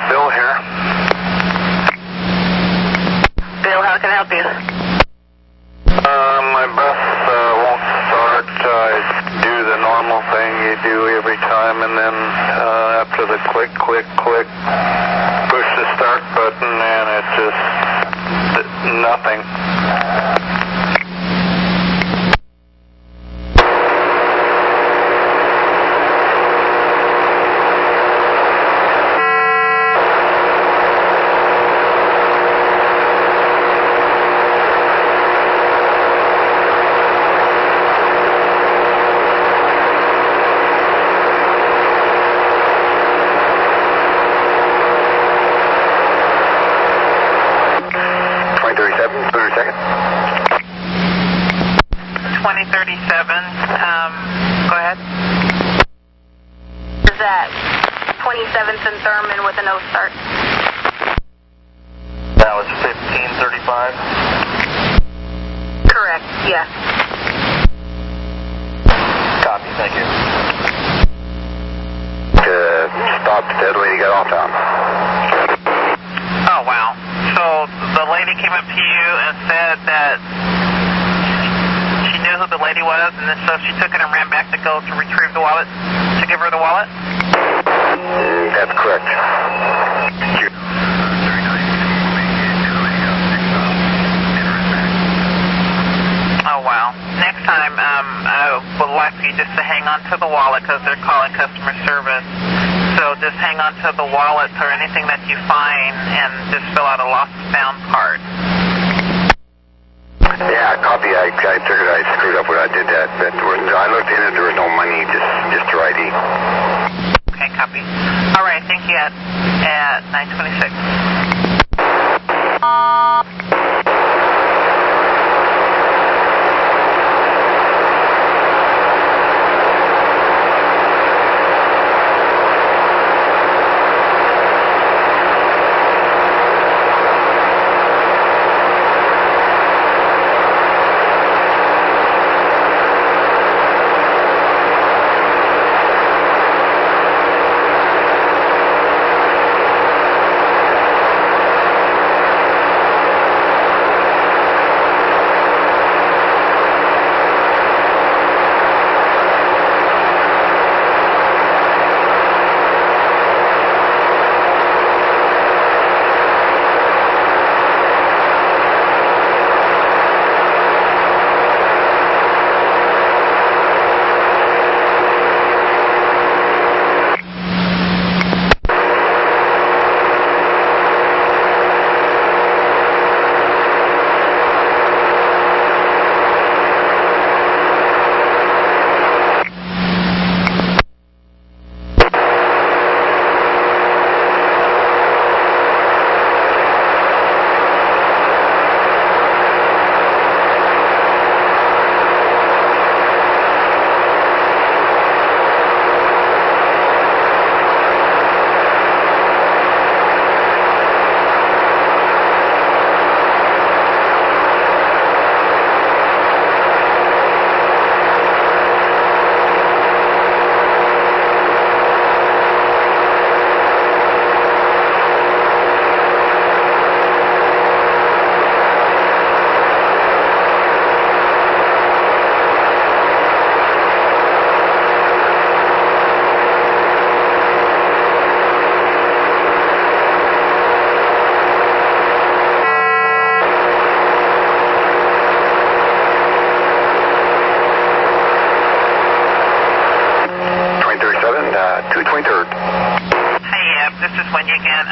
Bill here. Bill, how can I help you? My bus won't start. I do the normal thing you do every time, and then after the click, click, click, push the start button, and it's just nothing. Go ahead. Is that 27th and Thurman with a no start? That was 1535? Correct, yes. Copy, thank you. Stop dead lady got off down. Oh, wow. So the lady came up to you and said that she knew who the lady was, and then so she took it and ran back to go to retrieve the wallet, to give her the wallet? That's correct. Oh, wow. Next time, I would like for you just to hang on to the wallet because they're calling customer service. So just hang on to the wallet or anything that you find and just fill out a lost and found card. Yeah, copy. I figured I screwed up when I did that. But I looked in it, there was no money, just your ID. Okay, copy. All right, thank you at 926. the 23rd. Hey, this is Wendy again.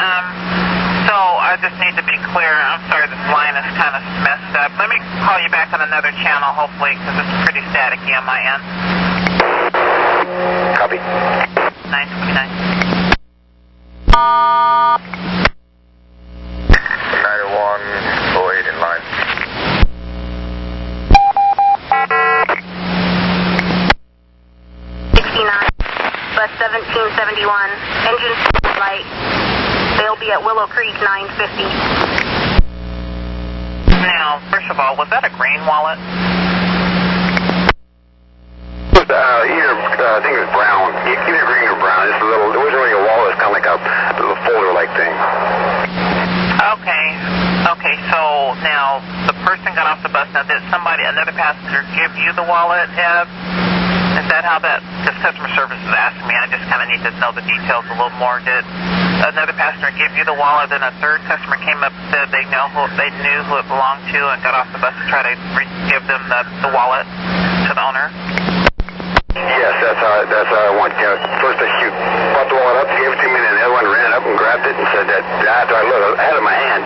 So I just need to be clear. I'm sorry, this line is kind of messed up. Let me call you back on another channel, hopefully, because it's pretty staticky on my end. Copy. 929. 9108 in line. Bus 1771, engine light. They'll be at Willow Creek 950. Now, first of all, was that a green wallet? I think it was brown. Either green or brown. It's a little, it wasn't really a wallet, it's kind of like a little folder-like thing. Okay, so now the person got off the bus. Now, did another passenger give you the wallet, Eb? Is that how that, because customer service is asking me, I just kind of need to know the details a little more. Did another passenger give you the wallet, then a third customer came up and said they knew who it belonged to and got off the bus to try to give them the wallet to the owner? Yes, that's how I want. First I brought the wallet up, gave it to me, and the other one ran up and grabbed it and said that after I looked, I had it in my hand,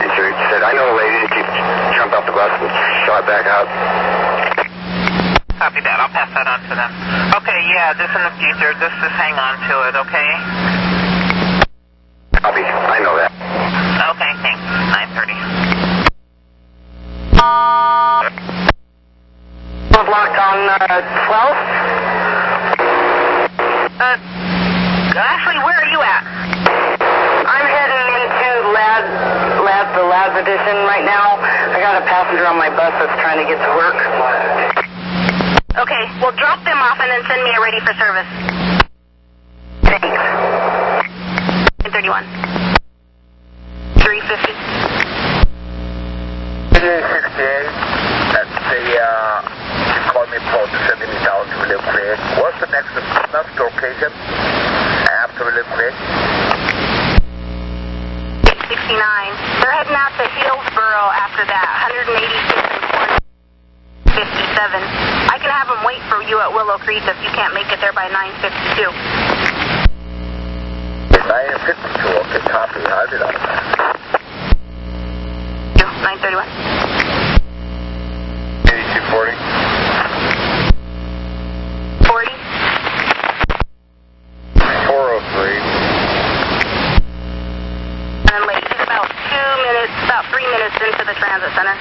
and she said, "I know the lady," and she jumped off the bus and shot back out. Copy that. I'll pass that on to them. Okay, yeah, just in the future, just hang on to it, okay? Copy. I know that. Okay, thanks. 930. Blocked on 12th. Ashley, where are you at? I'm heading into the lab edition right now. I got a passenger on my bus that's trying to get to work. Okay, well, drop them off and then send me a ready for service. Thanks. 31. 350. 68, that's she called me for sending me down to Willow Creek. What's the next location after Willow Creek? 69. They're heading out to Hillsboro after that. 186 and 57. I can have them wait for you at Willow Creek if you can't make it there by 9:52. 9:52, okay, copy. I'll do that. 931. 8240. 40. 403. And late. He's about 3 minutes into the transit center.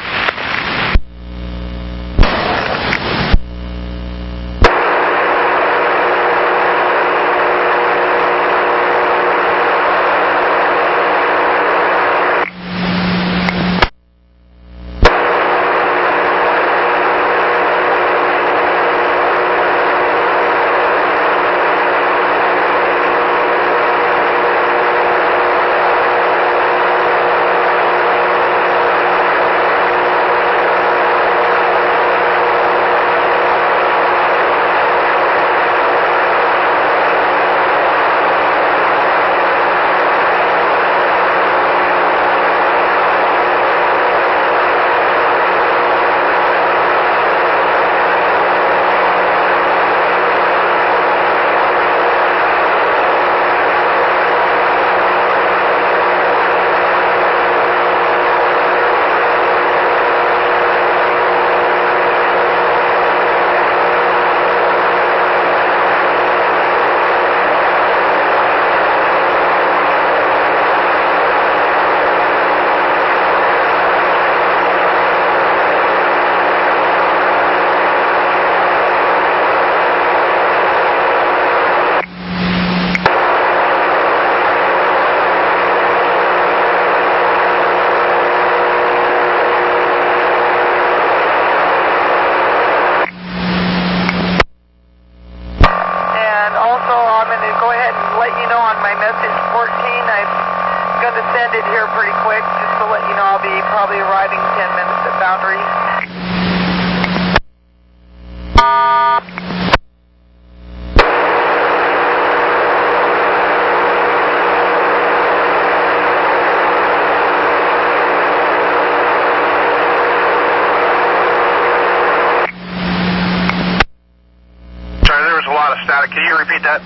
Can you repeat that?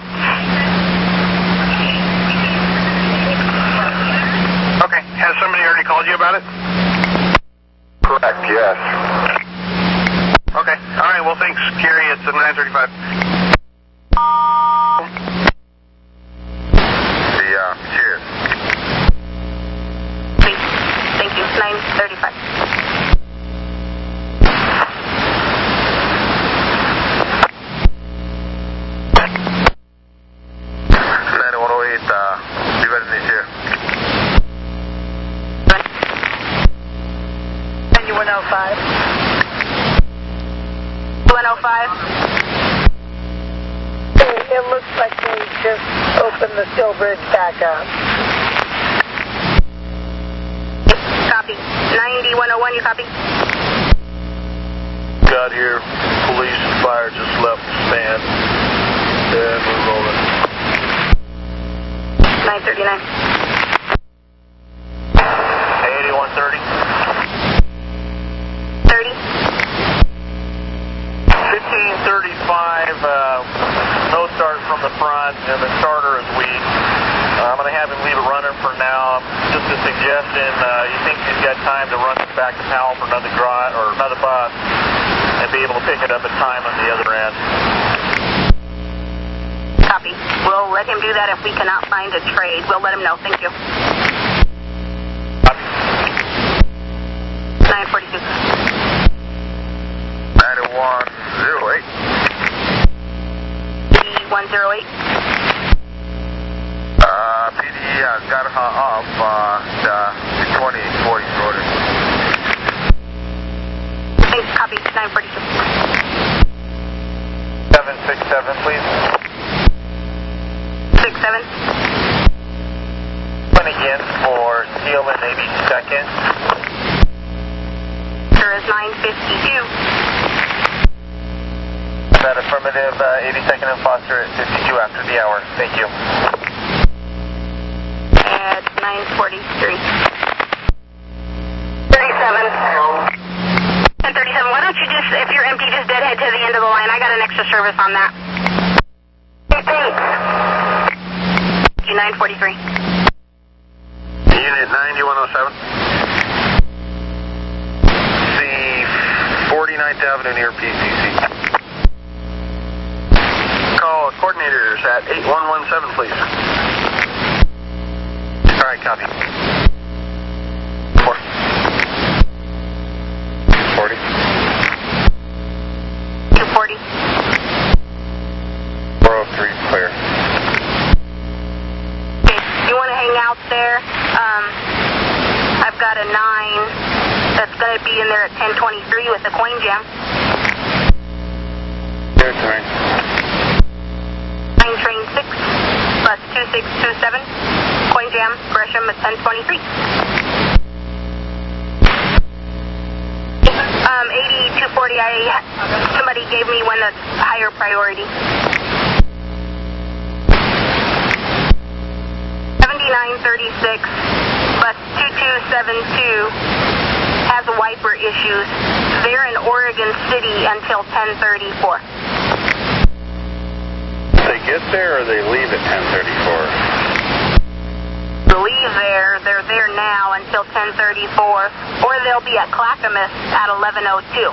somebody already called you about it? Correct, yes. Okay. All right. Well, thanks, Gary. It's at 9:35. Cheers. Please. Thank you. 9:35. And you 105. 105. It looks like they just opened the steel bridge back up. Copy. 90-101, you copy? Got here. Police and fire just left the stand. And we're rolling. 939. 8130. 30. 1535, no start from the front, and the starter is weak. I'm going to have him leave it running for now. Just a suggestion, you think he's got time to run it back to Powell for another bus and be able to pick it up in time on the other end. Copy. We'll let him do that if we cannot find a trade. We'll let him know. Thank you. 942. 9108. 108. PD got her off the 2040 road. Thanks. Copy. 942. 767, please. 67. One again for Seal and 82nd. There is 952. That affirmative, 82nd and Foster at 52 after the hour. Thank you. At 943. 37. 1037. Why don't you just, if you're empty, just deadhead to the end of the line. I got an extra service on that. Thanks. 943. Unit 9107. See 49th Avenue near PCC. Call coordinators at 8117, please. All right, copy. 40. 240. 403, clear. Okay, you want to hang out there? I've got a 9 that's going to be in there at 1023 with the coin jam. Good train. 9 train 6, bus 2627, coin jam, Gresham at 1023. 8240, somebody gave me one that's higher priority. 7936, bus 2272 has wiper issues. They're in Oregon City until 1034. They get there or they leave at 10:34? Leave there, they're there now until 1034, or they'll be at Clackamas at 1102.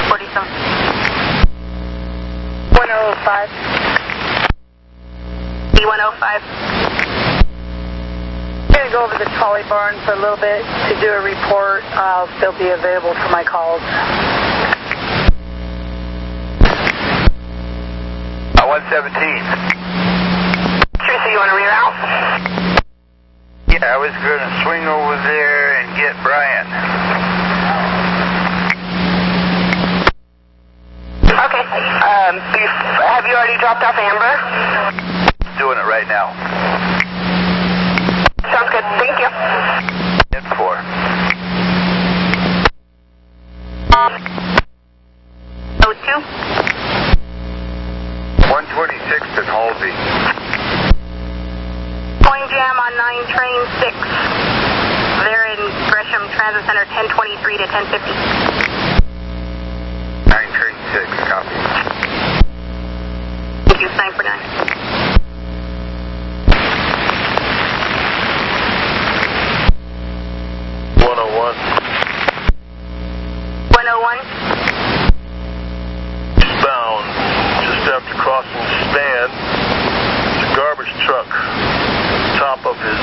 $47. 105. B105. I'm going to go over the trolley barn for a little bit to do a report. I'll still be available for my calls. 117. Teresa, you want to reroute? Yeah, I was going to swing over there and get Brian. Okay. Have you already dropped off Amber? Doing it right now. Sounds good. Thank you. 10-4. 02. 126 at Halsey. Coin jam on 9 train 6. They're in Gresham Transit Center 1023 to 1050. 9 train 6, copy. Thank you, 9 for 9. 101. Eastbound, just after crossing the span, the garbage truck, top of his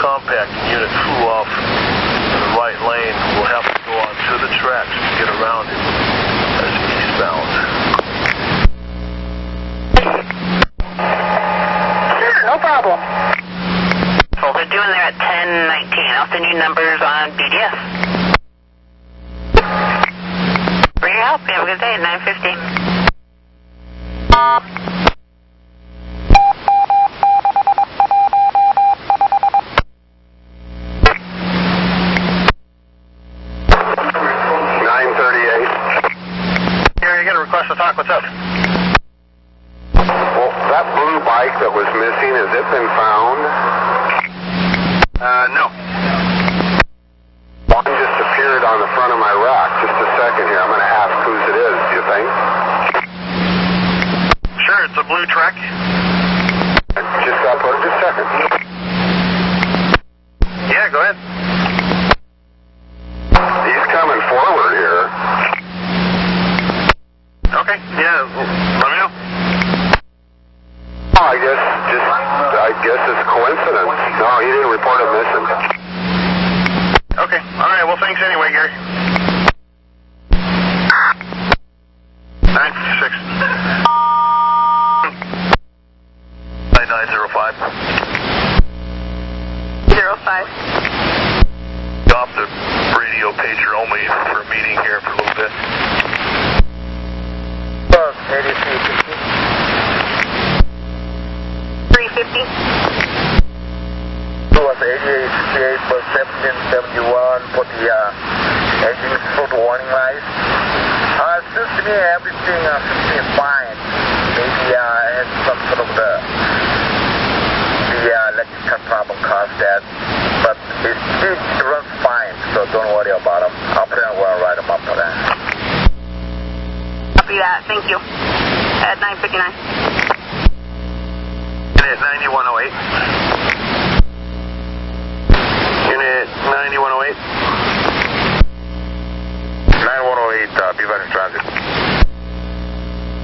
compact unit flew off in the right lane. We'll have to go onto the tracks to get around him as eastbound. Sure, no problem. Well, they're doing there at 10:19. I'll send you numbers on BDS. For your help. You have a good day at 9:50. 938. Here, you get a request to talk. What's up? Well, that blue bike that was missing, has it been found? No. One just appeared on the front of my rack. Just a second here. I'm going to ask whose it is, do you think? Sure, it's a blue truck. Just got put. Just a second. Yeah, go ahead. He's coming forward here. Okay, yeah, let me know. Oh, I guess it's coincidence. No, he didn't report it missing. Okay, all right, well, thanks anyway, Gary. 956. 9905. 05. Off the radio pager only for a meeting here for a little bit. 350. It was 8868 plus 1771 for the engine sort of warning light. Seems to me everything seems to be fine. Maybe I had some sort of the electrical problem caused that, but it runs fine, so don't worry about them. I'll put in well, write them up for that. Copy that. Thank you. At 9:59. Unit 9108. Unit 9108. 9108, Beaverton Transit.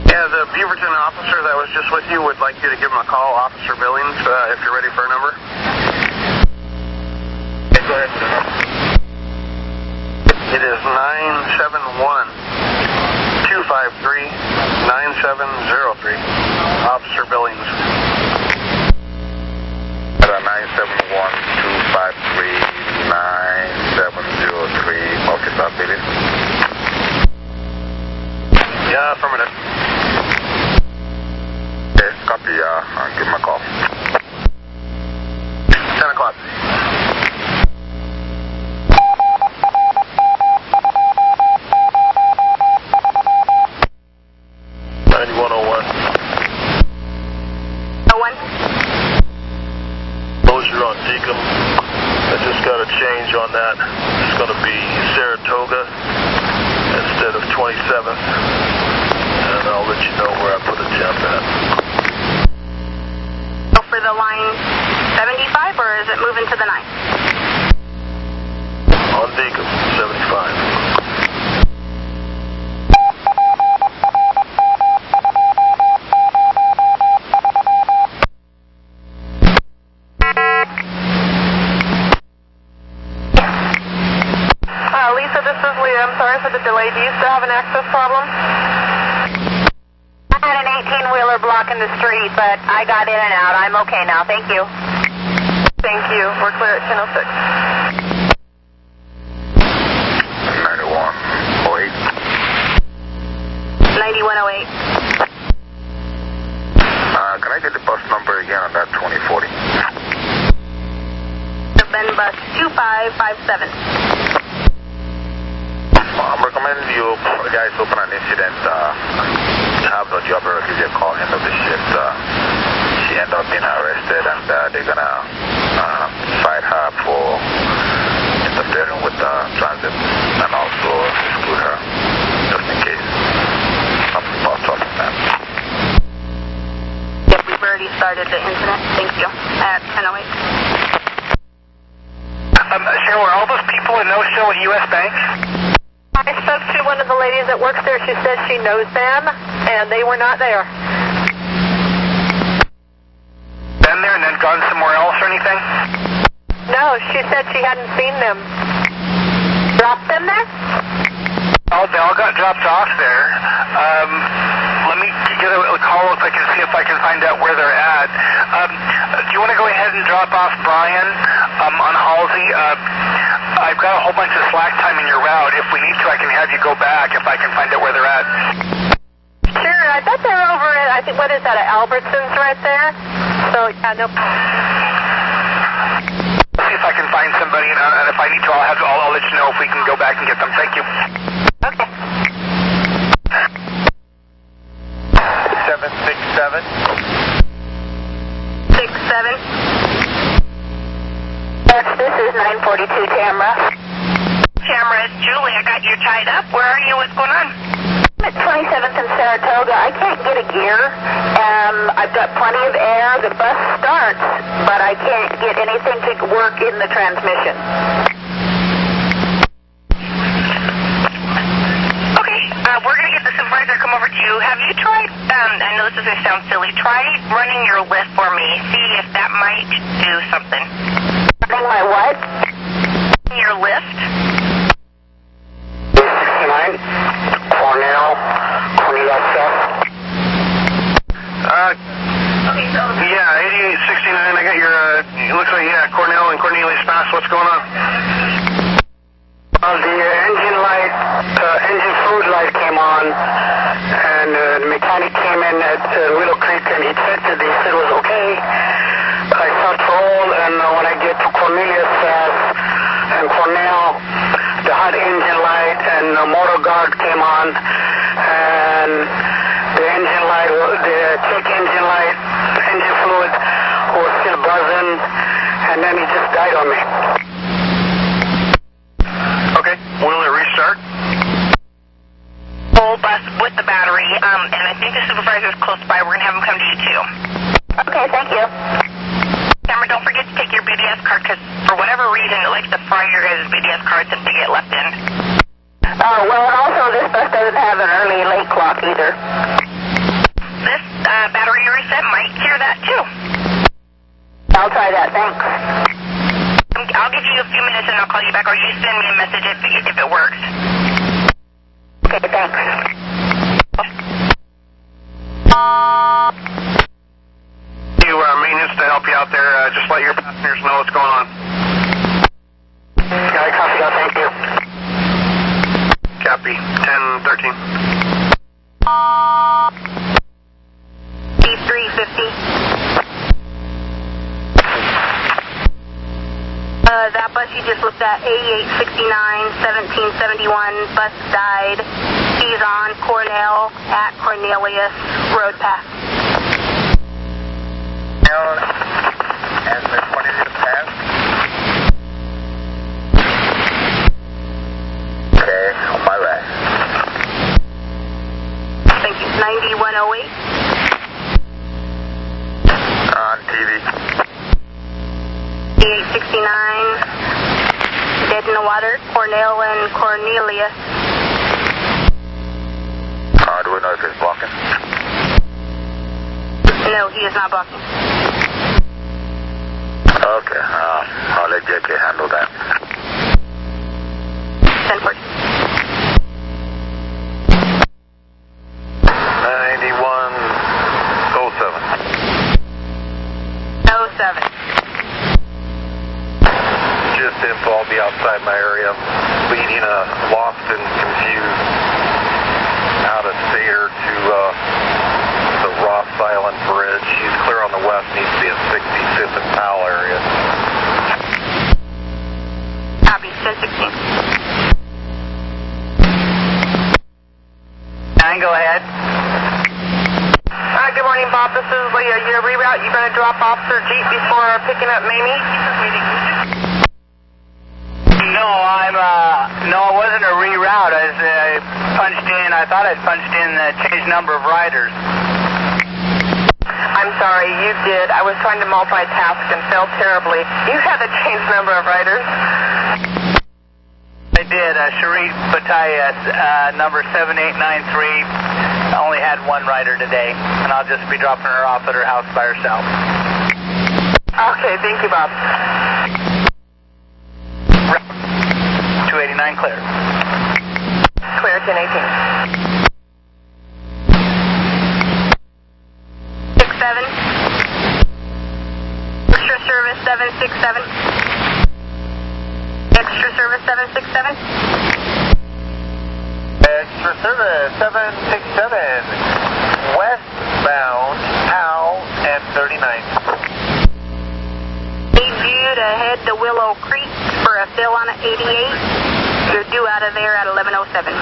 Yeah, the Beaverton officer that was just with you would like you to give him a call, Officer Billings, if you're ready for a number. Okay, go ahead. It is 971-253-9703. Officer Billings. 971-253-9703. Okay, stop, Billy. Yeah, affirmative. Okay, copy. I'll give him a call. 10 o'clock. Closure on Deacon. I just got a change on that. It's going to be Saratoga instead of 27th. And I'll let you know where I put a temp at. Go for the line 75, or is it moving to the 9? On Deacon, 75. Lisa, this is Leah. I'm sorry for the delay. Do you still have an access problem? I had an 18-wheeler blocking the street, but I got in and out. I'm okay now. Thank you. Thank you. We're clear at 10:06. 9108. 9108. Can I get the bus number again on that 2040? The Ben Bus 2557. I'm recommending you guys open an incident, have the jobber give you a call end of the shift. She ended up being arrested, and they're gonna fight her for interfering with the transit and also exclude her, just in case something pops up in that. Yep, we've already started the incident. Thank you. At 10:08. Cheryl, are all those people a no-show at U.S. Bank? I spoke to one of the ladies that works there. She says she knows them, and they were not there. Been there and then gone somewhere else or anything? No, she said she hadn't seen them. Dropped them there? Oh, they all got dropped off there. Let me get a call if I can see if I can find out where they're at. Do you want to go ahead and drop off Brian on Halsey? I've got a whole bunch of slack time in your route. If we need to, I can have you go back if I can find out where they're at. Sure, I bet they're over at, I think, what is that, at Albertsons right there? So, yeah, no problem. See if I can find somebody, and if I need to, I'll let you know if we can go back and get them. Thank you. Okay. 767. 67. Yes, this is 942 Tamra. Tamara, it's Julie. I got you tied up. Where are you? What's going on? I'm at 27th and Saratoga. I can't get a gear. I've got plenty of air. The bus starts, but I can't get anything to work in the transmission. Okay, we're going to get the supervisor to come over to you. Have you tried, I know this is going to sound silly, try running your lift for me. See if that might do something. Running my what? Your lift. 69, Cornell South. Yeah, 8869. I got your, it looks like, yeah, Cornell and Cornelius Pass. What's going on? The engine light, engine fluid light came on, and the mechanic came in at Willow Creek and he checked it. He said it was okay. I start to roll, and when I get to Cornelius Pass and Cornell, the hot engine light and the motor guard came on, and the engine light, the check engine light, engine fluid was still buzzing, and then he just died on me. Okay, will it restart? Full bus with the battery, and I think the supervisor's close by. We're going to have him come to you, too. Okay, thank you. Cameron, don't forget to take your BDS card, because for whatever reason, it likes to fry your guys' BDS cards if they get left in. Oh, well, and also this bus doesn't have an early late clock either. This battery reset might cure that, too. I'll try that, thanks. I'll give you a few minutes and I'll call you back, or you send me a message if it works. Okay, thanks. Maintenance to help you out there. Just let your passengers know what's going on. Yeah, I copy that. Thank you. Copy. 1013. B350. That bus you just looked at, 8869, 1771, bus died. He's on Cornell at Cornelius Road Path. And the Cornelius Pass. Okay, on my way. Thank you. 9108. On TV. 8869, dead in the water, Cornell and Cornelius. Do we know if he's blocking? No, he is not blocking. Okay, I'll let JK handle that. 1040. 9107. 07. Just info, I'll be outside my area, leading a lost and confused out of Stater to the Ross Island Bridge. He's clear on the west, needs to be at 65th and Powell area. Copy, 1016. 9, go ahead. Good morning, Bob. This is Leah. Your reroute, you're going to drop off Sir Jeep before picking up Mamie? No, it wasn't a reroute. I punched in, I thought I'd punched in the change number of riders. I'm sorry, you did. I was trying to multitask and failed terribly. You had a change number of riders. did. Cherie Bataille, number 7893, only had one rider today, and I'll just be dropping her off at her house by herself. Okay, thank you, Bob. 289 clear. Clear, 1018. 67. Extra service 767. Extra service 767. Extra service 767. Westbound, Powell and 39th. Need you to head to Willow Creek for a fill on an 88. You're due out of there at 1107.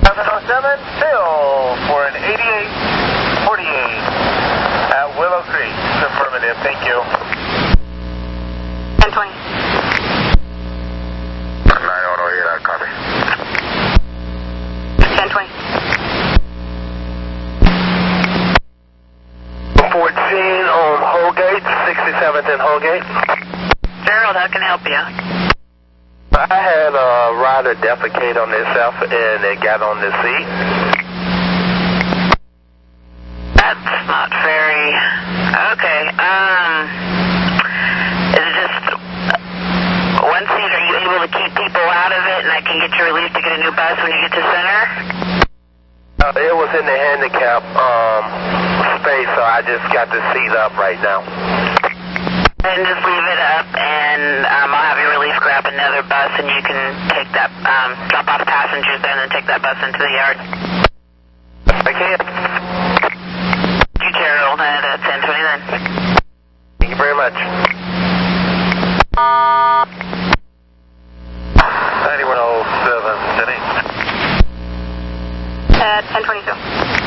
1107, fill for an 8848 at Willow Creek. Affirmative, thank you. 1020. 908, copy. 1020. 14 on Holgate, 67th and Holgate. Gerald, how can I help you? I had a rider defecate on itself and it got on the seat. That's not very... Okay, is it just one seat? Are you able to keep people out of it and I can get you released to get a new bus when you get to center? It was in the handicap space, so I just got the seat up right now. And just leave it up, and I'll have your relief grab another bus, and you can take that, drop off passengers there, and then take that bus into the yard. I can't. You, Gerald, at 1029. Thank you very much. 9107, Denny. At 1022.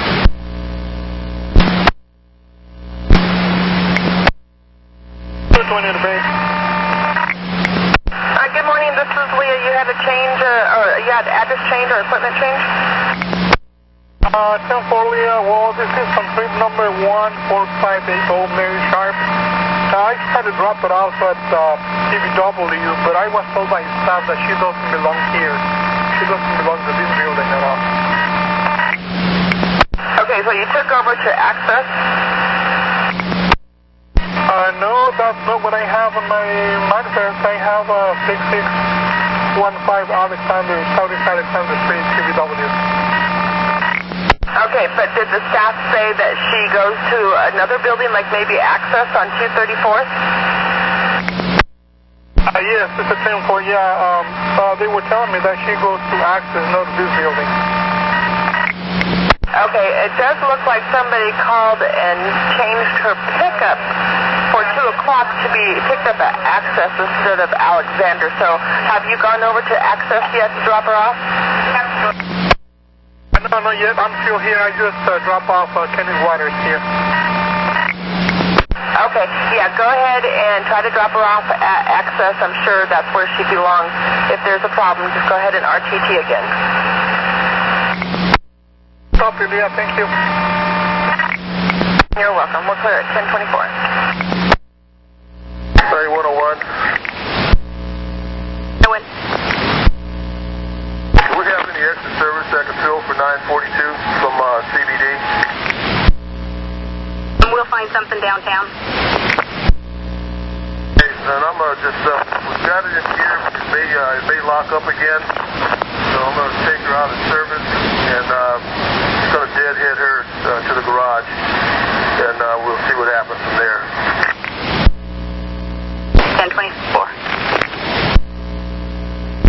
Good morning, this is Leah. You had a change, or you had address change or equipment change? 10-4 Leah, well, this is from trip number 14580 Mary Sharp. I tried to drop it off at TVW, but I was told by staff that she doesn't belong here. She doesn't belong to this building at all. Okay, so you took over to Access? No, that's not what I have on my manifest. I have 6615 Alexander, Southeast Alexander Street, TVW. Okay, but did the staff say that she goes to another building, like maybe Access on 234th? Yes, it's a 10-4, yeah. They were telling me that she goes to Access, not this building. Okay, it does look like somebody called and changed her pickup for 2 o'clock to be picked up at Access instead of Alexander. So have you gone over to Access yet to drop her off? No, not yet. I'm still here. I just drop off Kenny Waters here. Okay, yeah, go ahead and try to drop her off at Access. I'm sure that's where she belongs. If there's a problem, just go ahead and RTT again. Copy, Leah. Thank you. You're welcome. We're clear at 1024. Sorry, 101. No one. Do we have any extra service that can fill for 942 from CBD? We'll find something downtown. Hey, and I'm just, we've got it in here, it may lock up again, so I'm going to take her out of service, and just going to deadhead her to the garage, and we'll see what happens from there. 1024.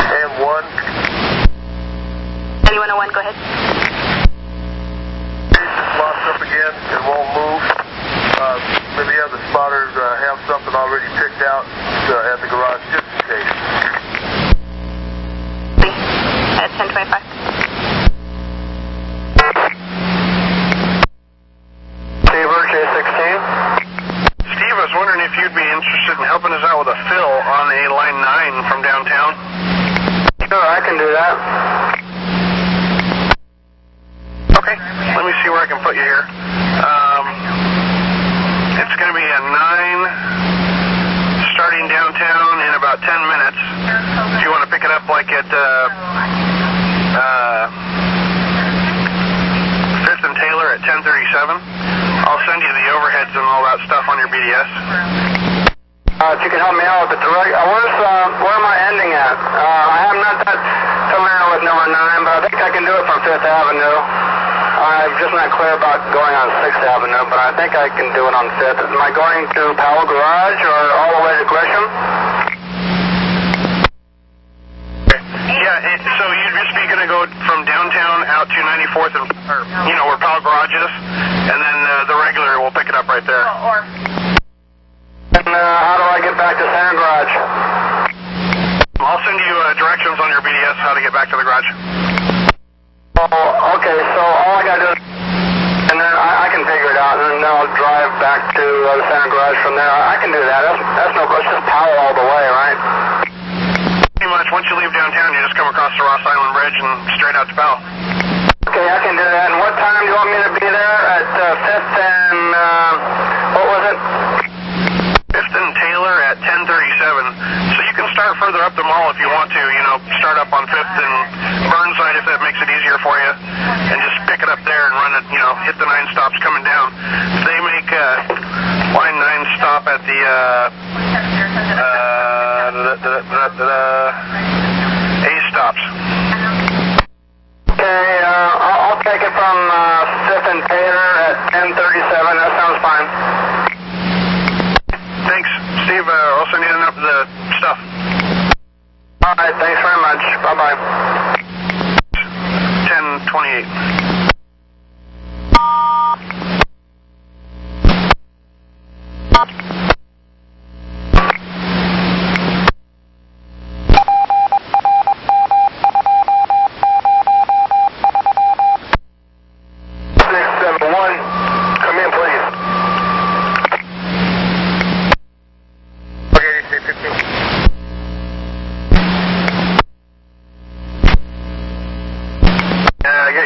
And 1. Anyone 01, go ahead. It's locked up again, it won't move. Maybe have the spotters have something already picked out at the garage, just in case. At 1025. Steve, I was wondering if you'd be interested in helping us out with a fill on a line 9 from downtown. Sure, I can do that. Okay, let me see where I can put you here. It's going to be a 9 starting downtown in about 10 minutes. Do you want to pick it up like at 5th and Taylor at 1037. I'll send you the overheads and all that stuff on your BDS. If you can help me out with the direct, where am I ending at? I am not that familiar with number 9, but I think I can do it from 5th Avenue. I'm just not clear about going on 6th Avenue, but I think I can do it on 5th. Am I going to Powell Garage or all the way to Gresham? Yeah, so you'd just be going to go from downtown out to 94th and, where Powell Garage is, and then the regular will pick it up right there. And how do I get back to Santa Garage? I'll send you directions on your BDS how to get back to the garage. Oh, okay, so all I got to do is, and then I can figure it out, and then I'll drive back to the Santa Garage from there. I can do that. That's no question. Just Powell all the way, right? Pretty much. Once you leave downtown, you just come across the Ross Island Bridge and straight out to Powell. Okay, I can do that. And what time do you want me to be there? At 5th and, what was it? 5th and Taylor at 1037. So you can start further up the mall if you want to, start up on 5th and Burnside if that makes it easier for you, and just pick it up there and run it, hit the 9 stops coming down. They make line 9 stop at the A stops. Okay, I'll take it from 5th and Taylor at 1037. That sounds fine. Thanks, Steve. I'll send you the stuff. All right, thanks very much. Bye-bye. 1028.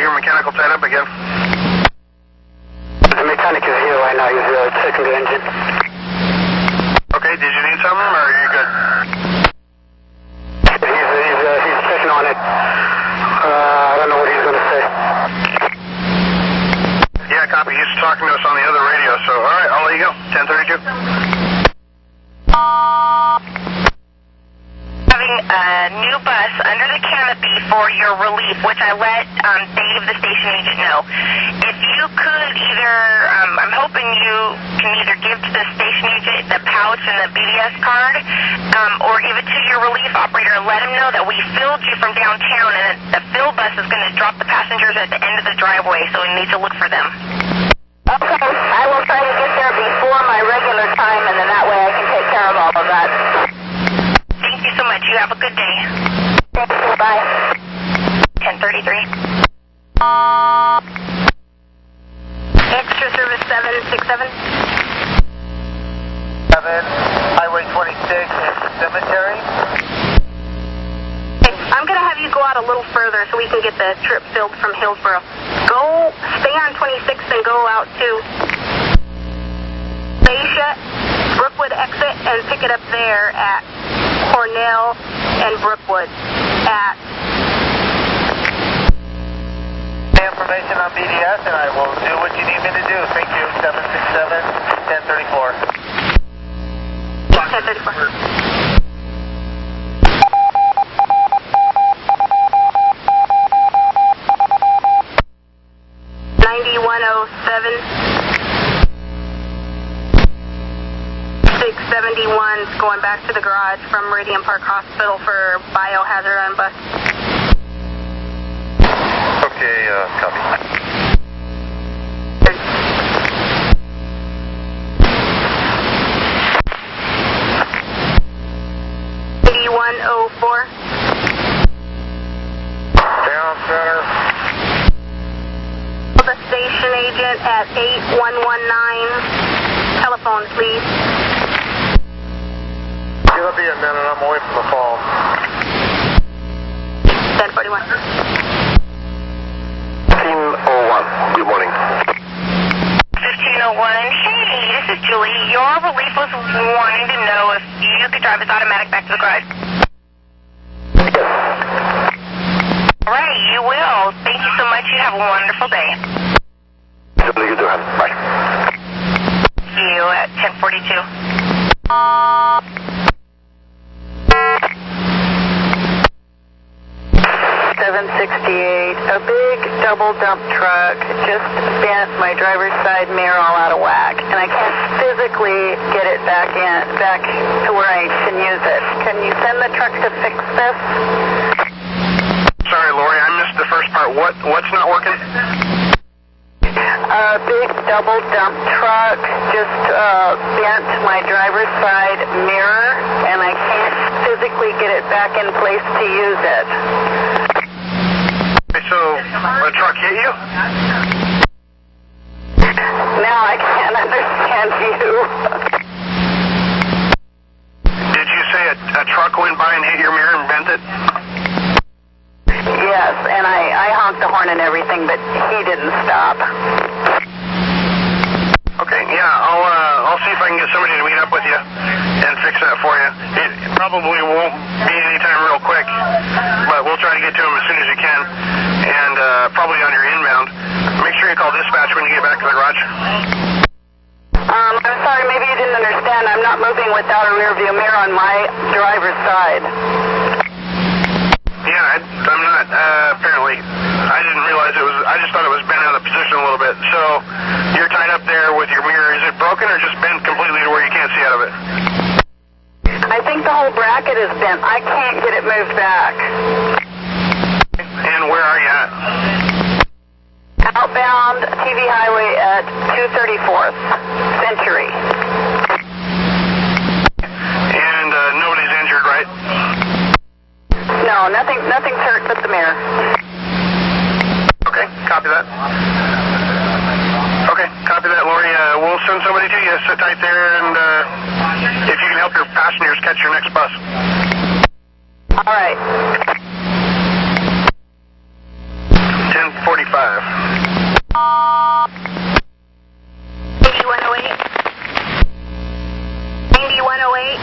Mechanical tied up again. The mechanic is here right now. He's checking the engine. Okay, did you need something, or are you good? He's checking on it. I don't know what he's going to say. Yeah, copy. He's talking to us on the other radio, so alright, I'll let you go. 1032. Having a new bus under the canopy for your relief, which I let Dave, the station agent, know. If you could either, I'm hoping you can either give to the station agent the pouch and the BDS card, or give it to your relief operator and let him know that we filled you from downtown, and the fill bus is going to drop the passengers at the end of the driveway, so we need to look for them. Okay, I will try to get there before my regular time, and then that way I can take care of all of that. Thank you so much. You have a good day. Thank you. Bye. 1033. Extra service 767. 7, Highway 26, cemetery. Okay, I'm going to have you go out a little further so we can get the trip filled from Hillsboro. Stay on 26th and go out to Stacia, Brookwood exit, and pick it up there at Cornell and Brookwood at Information on BDS, and I will do what you need me to do. Thank you. 767, 1034. 1034. 671's going back to the garage from Meridian Park Hospital for biohazard on bus. Okay, copy. Down center. The station agent at 8119. Telephone, please. It'll be a minute. I'm away from the phone. 1041. Team 01, good morning. 1501. Hey, this is Julie. Your relief was wanting to know if you could drive his automatic back to the garage. Yes. All right, you will. Thank you so much. You have a wonderful day. Something you do have. Bye. See you at 10:42. 768, a big double dump truck just bent my driver's side mirror all out of whack, and I can't physically get it back to where I can use it. Can you send the truck to fix this? Sorry, Lori, I missed the first part. What's not working? A big double dump truck just bent my driver's side mirror, and I can't physically get it back in place to use it. So, the truck hit you? Now I can't understand you. Did you say a truck went by and hit your mirror and bent it? Yes, and I honked the horn and everything, but he didn't stop. Okay, yeah, I'll see if I can get somebody to meet up with you and fix that for you. It probably won't be anytime real quick, but we'll try to get to him as soon as you can, and probably on your inbound. Make sure you call dispatch when you get back to the garage. I'm sorry, maybe you didn't understand. I'm not moving without a rear view mirror on my driver's side. Yeah, I'm not, apparently. I didn't realize it was, I just thought it was bent out of position a little bit. So, you're tied up there with your mirror. Is it broken or just bent completely to where you can't see out of it? I think the whole bracket is bent. I can't get it moved back. And where are you at? Outbound TV Highway at 234th Century. And nobody's injured, right? No, nothing's hurt but the mirror. Okay, copy that. Okay, copy that, Lori. We'll send somebody to you. Sit tight there, and if you can help your passengers catch your next bus. All right. 10:45. 9108. 9108.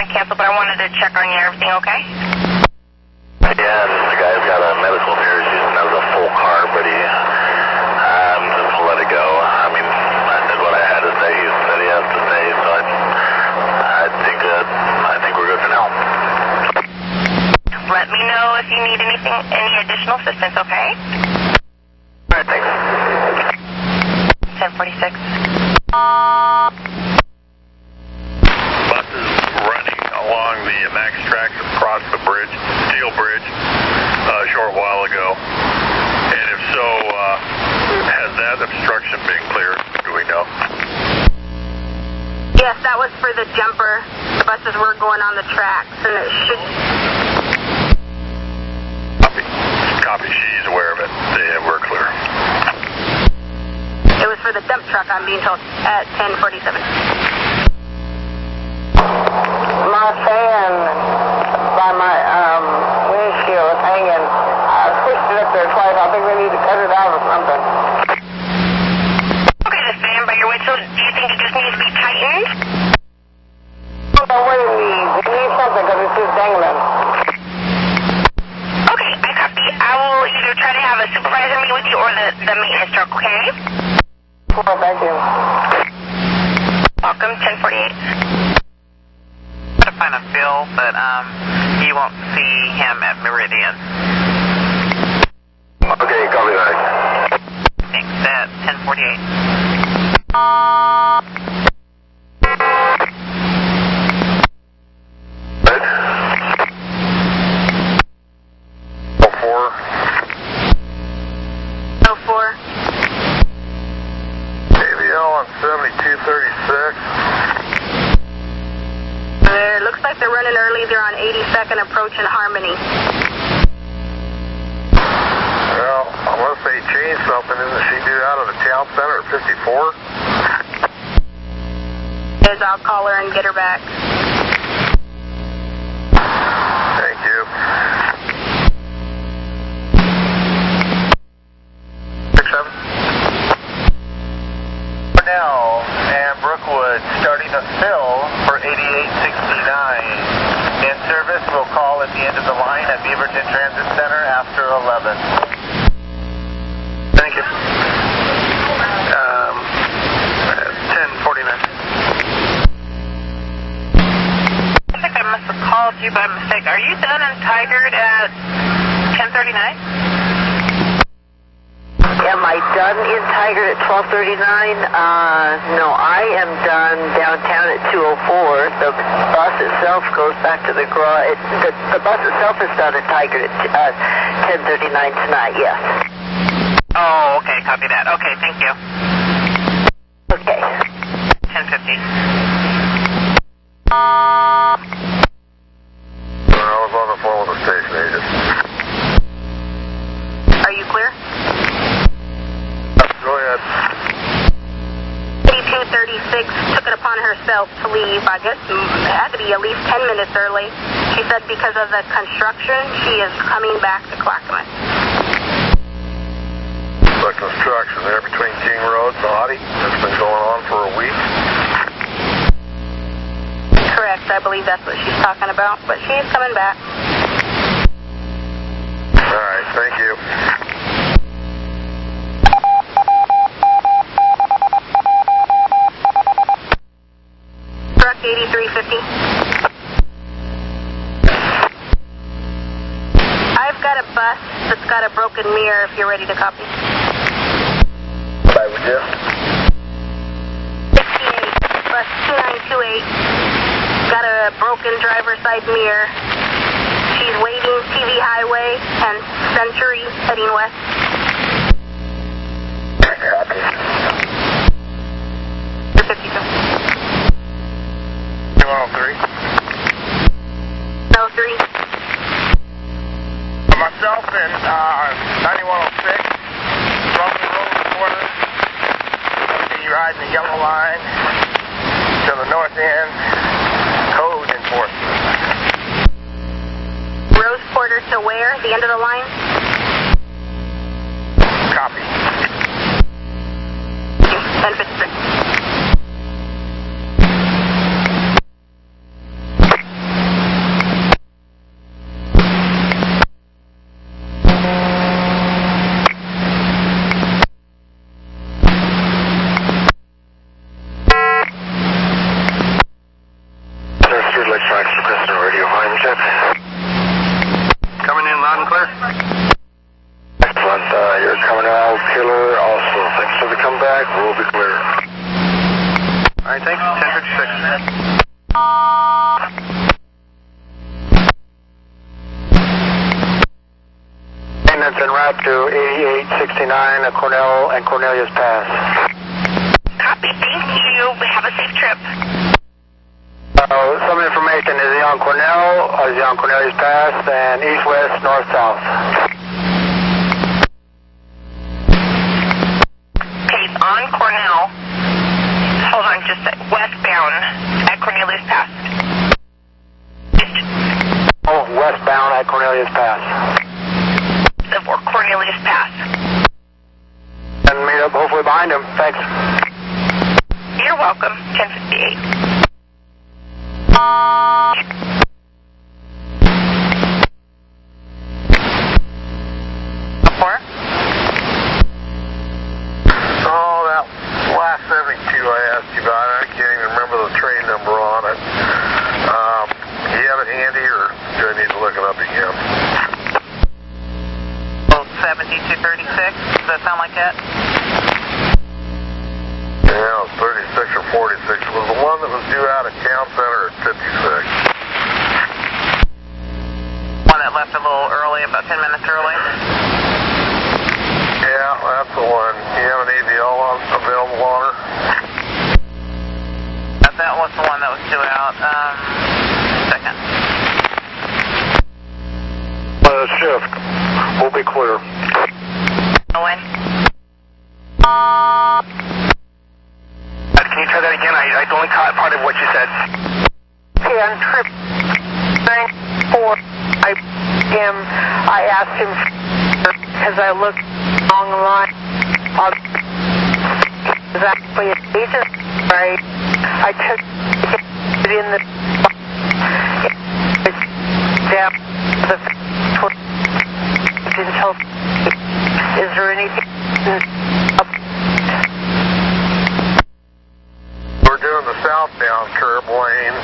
Cancel, but I wanted to check on you. Everything okay? Yeah, this guy's got a medical here. He's has a full car, but he just let it go. I mean, I said what I had to say. He said he has to say, so I think we're good for now. Let me know if you need any additional assistance, okay? All right, thanks. 10:46. Buses running along the Max tracks across the bridge, steel bridge, a short while ago. And if so, has that obstruction been cleared? Do we know? Yes, that was for the jumper. The buses were going on the tracks, and it should... Copy. She's aware of it. We're clear. It was for the dump truck, I'm being told, at 10:47. My fan by my windshield is hanging. I pushed it up there twice. I think we need to cut it out or something. Okay, the fan by your windshield, do you think it just needs to be tightened? I don't know what it needs. It needs something because it's just dangling. Okay, I copy. I will either try to have a supervisor meet with you or the maintenance truck, okay? Well, thank you. Welcome, 10:48. To find a Phil, but you won't see him at Meridian. Okay, copy that. Thanks, at 10:48. Right. 04. 04. AVL on 7236. It looks like they're running early. They're on 82nd approaching Harmony. Well, unless they changed something, isn't she due out of the town center at 54? I'll call her and get her back. Thank you. 67. Now, Brookwood, starting a fill for 8869. In service, we'll call at the end of the line at Beaverton Transit Center after 11. Thank you. 1049. I think I must have called you by mistake. Are you done and tigered at 1039? Am I done in Tigard at 12:39? No, I am done downtown at 2:04. The bus itself goes back to the garage. The bus itself is done in Tigard at 10:39 tonight, yes. Oh, okay, copy that. Okay, thank you. Okay. 1050. I was on the phone with the station agent. Are you clear? Go ahead. 8236 took it upon herself to leave. I guess it had to be at least 10 minutes early. She said because of the construction, she is coming back to Clackamas. The construction there between King Road and Audie. It's been going on for a week. Correct, I believe that's what she's talking about, but she is coming back. All right, thank you. Truck 8350. I've got a bus that's got a broken mirror if you're ready to copy. I would do. 68, bus 2928. Got a broken driver's side mirror. She's waiting TV Highway and Century heading west. Copy. 52. 103. No 3. Myself and 9106 from the road corner. You ride the yellow line to the north end. Code enforcement. Rose Porter to where? The end of the line? Copy. 1053. Coming in loud and clear. Excellent. You're coming out, Killer. Also, thanks for the comeback. We'll be clear. All right, thanks. 1056. Maintenance en route to 8869 Cornell and Cornelius Pass. Copy. Thank you. Have a safe trip. Some information. Is he on Cornell or is he on Cornelius Pass and east, west, north, south? Okay, he's on Cornell. Hold on just a sec. Westbound at Cornelius Pass. Oh, westbound at Cornelius Pass. Or Cornelius Pass. And meet up hopefully behind him. Thanks. You're welcome. 1058. Four? Oh, that last 72 I asked you about, I can't even remember the train number on it. Do you have it handy, or do I need to look it up again? 7236. Does that sound like it? Yeah, it was 36 or 46. It was the one that was due out at Town Center at 56. One that left a little early, about 10 minutes early. Yeah, that's the one. You have an AVL available on her? That was the one that was due out. Second. Shift. We'll be clear. Owen? Can you try that again? I only caught part of what you said. Okay, on trip 94, I asked him because I looked along the line. Exactly, he just right. I took it in the down the didn't tell. Is there anything? We're doing the southbound curb lane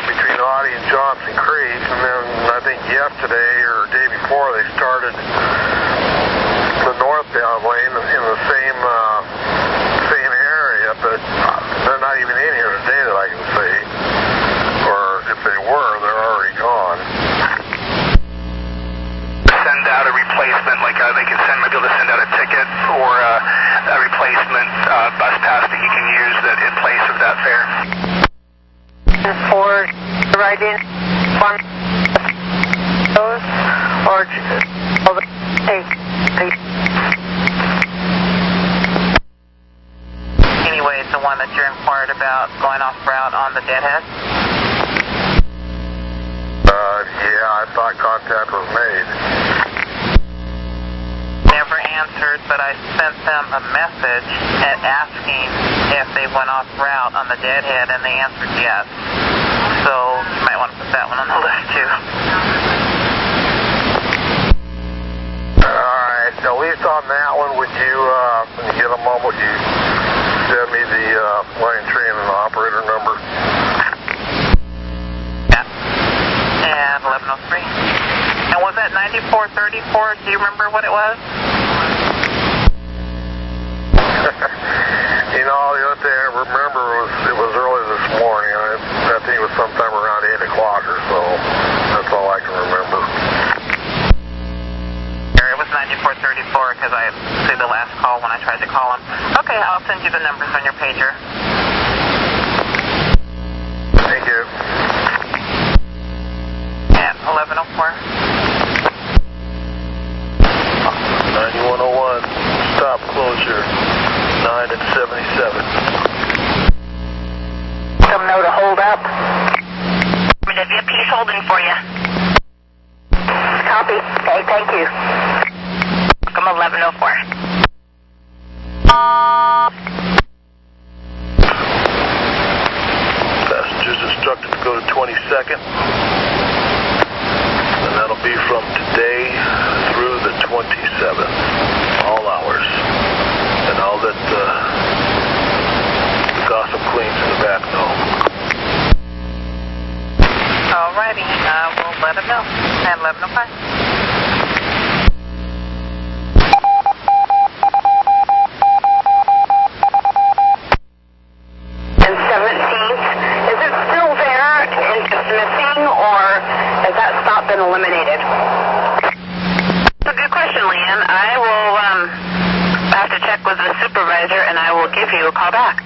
between Audie and Johnson Creek, and then I think yesterday or the day before they started the northbound lane in the same area, but they're not even in here today that I can see. Or if they were, they're already gone. Send out a replacement, like they can be able to send out a ticket or a replacement bus pass that you can use that in place of that fare. For right in one those or Anyway, it's the one that you're inquired about going off route on the Deadhead? Yeah, I thought contact was made. Never answered, but I sent them a message asking if they went off route on the Deadhead, and they answered yes. So you might want to put that one on the list too. Alright, at least on that one, would you, when you get a moment, would you send me the line train and operator number? Yeah. And 1103. And was that 9434? Do you remember what it was? You know, the other thing I remember it was early this morning. I think it was sometime around 8 o'clock or so. That's all I can remember. It was 9434 because I see the last call when I tried to call him. Okay, I'll send you the numbers on your pager. Thank you. And 1104. 9101, stop closure, 9 and 77. Some know to hold up. He's holding for you. Copy. Okay, thank you. Come 1104. Passengers instructed to go to 22nd. And that'll be from today through the 27th, all hours. And I'll let the gossip queens in the back know. Alrighty, we'll let him know. And 1105. And 17th, is it still there and just missing, or has that stop been eliminated? That's a good question, Leanne. I will have to check with the supervisor, and I will give you a call back.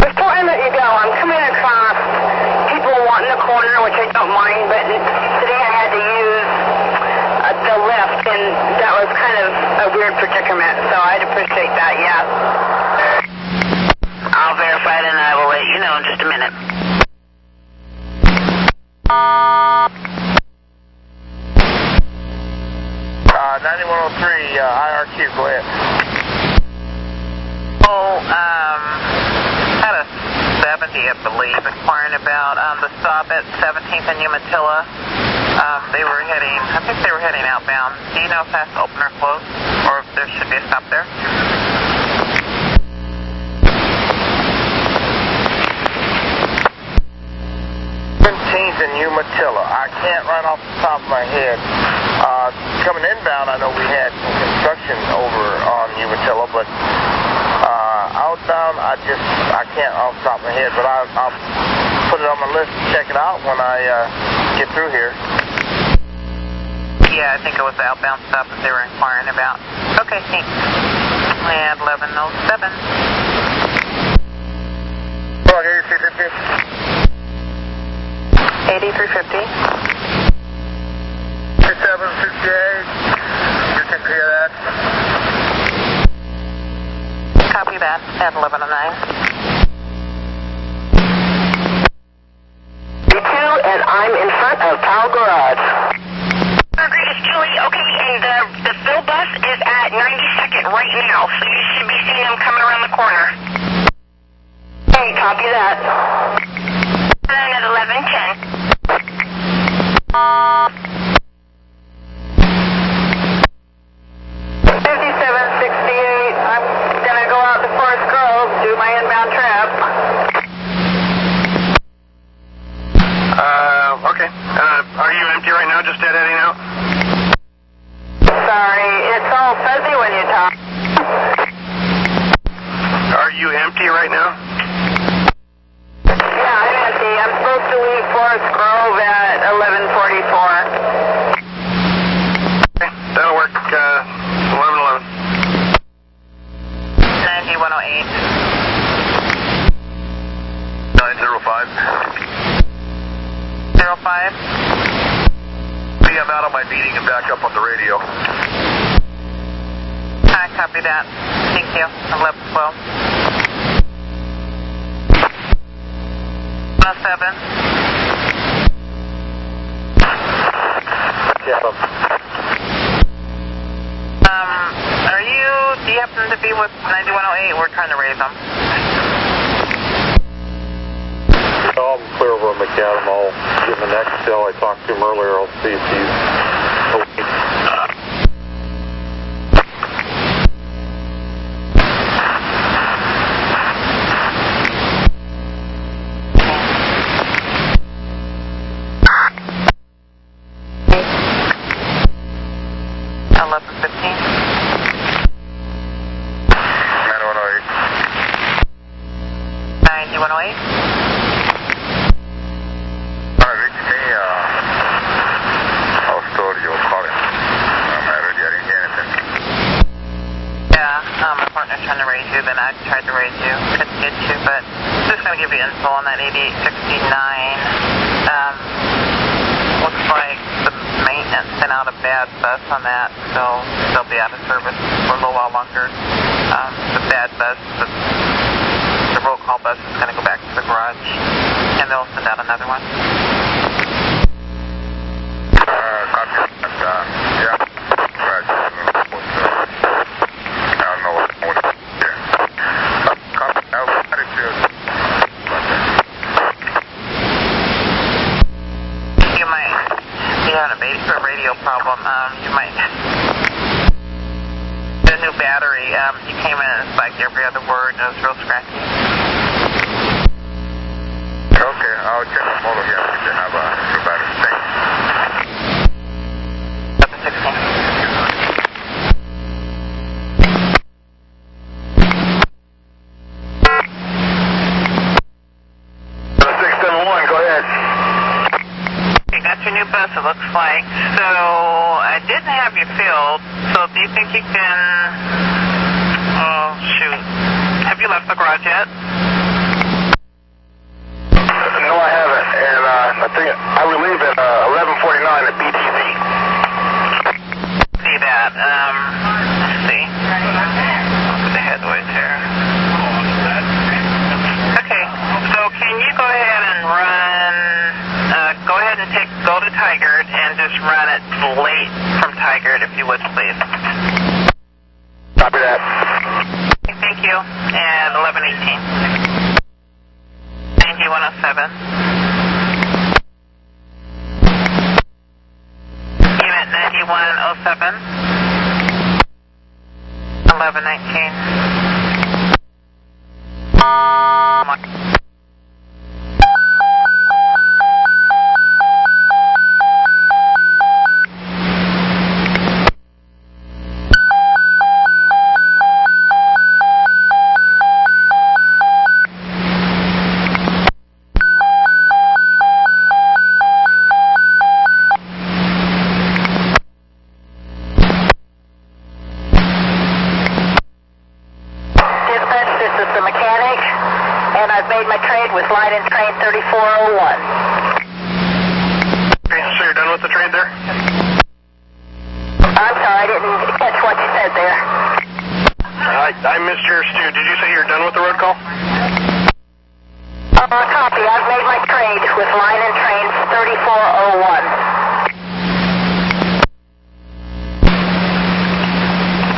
Before I let you go, I'm coming across people wanting a corner, which I don't mind, but today I had to use the lift, and that was kind of a weird predicament, so I'd appreciate that, yeah. I'll verify it, and I will let you know in just a minute. 9103, IRQ, go ahead. Had a 70, I believe, inquiring about the stop at 17th and Umatilla. They were heading, I think they were heading outbound. Do you know if that's open or closed, or if there should be a stop there? 17th and Umatilla. I can't right off the top of my head. Coming inbound, I know we had some construction over on Umatilla, but outbound, I can't off the top of my head, but I'll put it on my list to check it out when I get through here. Yeah, I think it was the outbound stop that they were inquiring about. Okay, thanks. And 1107. Log 8350. 8350. 2768. You can clear that. Copy that at 1109. And I'm in front of Powell Garage. It's Julie. Okay, and the fill bus is at 92nd right now, so you should be seeing them coming around the corner. Hey, Copy that. And at 11:10. 5768. I'm gonna go out to Forest Grove, do my inbound trip. Okay. Are you empty right now, just dead heading out? Sorry, it's all fuzzy when you talk. Are you empty right now? Yeah, I'm empty. I'm supposed to leave Forest Grove at 11:44. Okay, that'll work. 11:11. 9108. 905. 05. I'm out of my meeting and back up on the radio. I copy that. Thank you. 1112. 107. Do you happen to be with 9108? We're trying to raise them. I'm clear over McAdam. I'll get the next cell. I talked to him earlier. I'll see if he's awake. On that 8869, looks like the maintenance sent out a bad bus on that, so they'll be out of service for a little while longer. The bad bus, the roll call bus is going to go back to the garage, and they'll send out another one. Yeah. Right. I don't know what a radio problem. You might get a new battery. He came in and it's like every other word and it was real scratchy. Okay, I'll check the model here if they have a new battery. Thanks. 671, go ahead. Got your new bus, it looks like. So I didn't have you filled. So do you think you can? Oh shoot! Have you left the garage yet? No, I haven't. And I think I will leave at 11:49 at BTC. See that? Let's see. Look at the headways here. Okay. So can you go ahead and run? Go ahead and go to Tigard and just run it late from Tigard, if you would, please. Copy that. Thank you. And 1118. 9107. Unit 9107. 1119. with line and train 3401. Okay, so you're done with the train there? I'm sorry, I didn't catch what you said there. I missed your stew. Did you say you're done with the road call? Copy. I've made my trade with line and train 3401.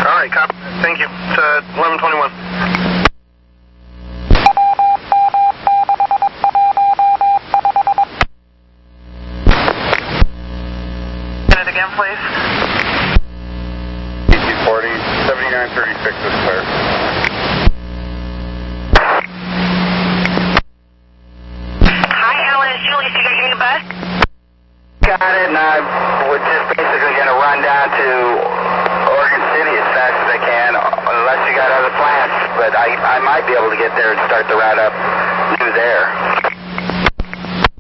All right, copy. Thank you. It's 11:21. run down to Oregon City as fast as I can, unless you got other plans. But I might be able to get there and start the route up through there.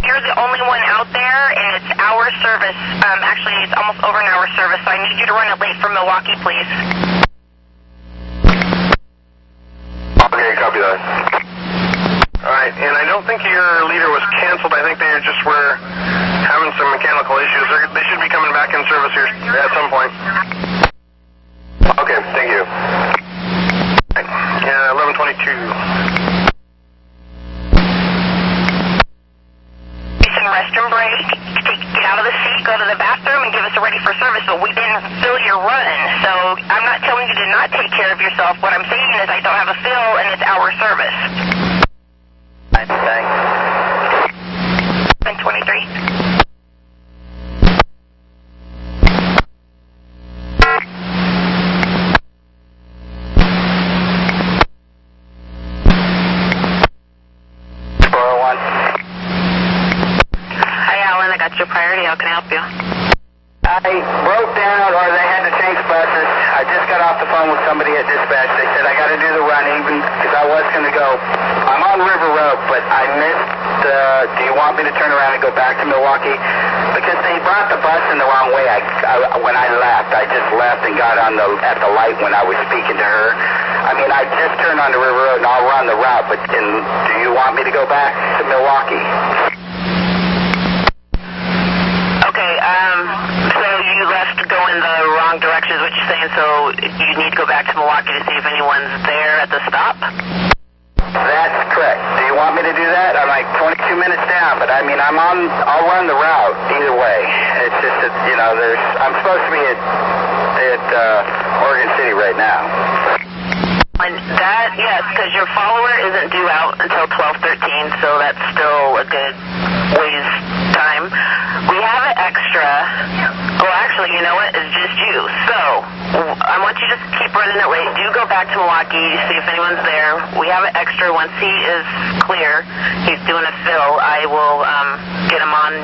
You're the only one out there, and it's hour service. Actually, it's almost over an hour service, so I need you to run it late from Milwaukee, please. Okay, copy that. Alright, and I don't think your leader was canceled. I think they just were having some mechanical issues. They should be coming back in service here at some point. Okay, thank you. Yeah, 11:22. Restroom break, get out of the seat, go to the bathroom, and give us a ready for service, but we didn't fill your run. So I'm not telling you to not take care of yourself. What I'm saying is I don't have a fill, and it's our service. Thanks. 23. Your priority, how can I help you? I broke down, or they had to change buses. I just got off the phone with somebody at dispatch. They said I got to do the run even because I was going to go. I'm on River Road, but I missed do you want me to turn around and go back to Milwaukee? Because they brought the bus in the wrong way. When I left, I just left and got on at the light when I was speaking to her. I mean, I just turned onto River Road and I'll run the route, but do you want me to go back to Milwaukee? So you left going the wrong direction is what you're saying, so you need to go back to Milwaukee to see if anyone's there at the stop? That's correct. Do you want me to do that? I'm like 22 minutes down, but I mean, I'll run the route either way. It's just that, I'm supposed to be at Oregon City right now. And that, yes, because your follower isn't due out until 12:13, so that's still a good ways time. We have an extra. Well, actually, you know what? It's just you. So I want you to just keep running it late. Do go back to Milwaukee, see if anyone's there. We have an extra. Once he is clear, he's doing a fill. I will get him on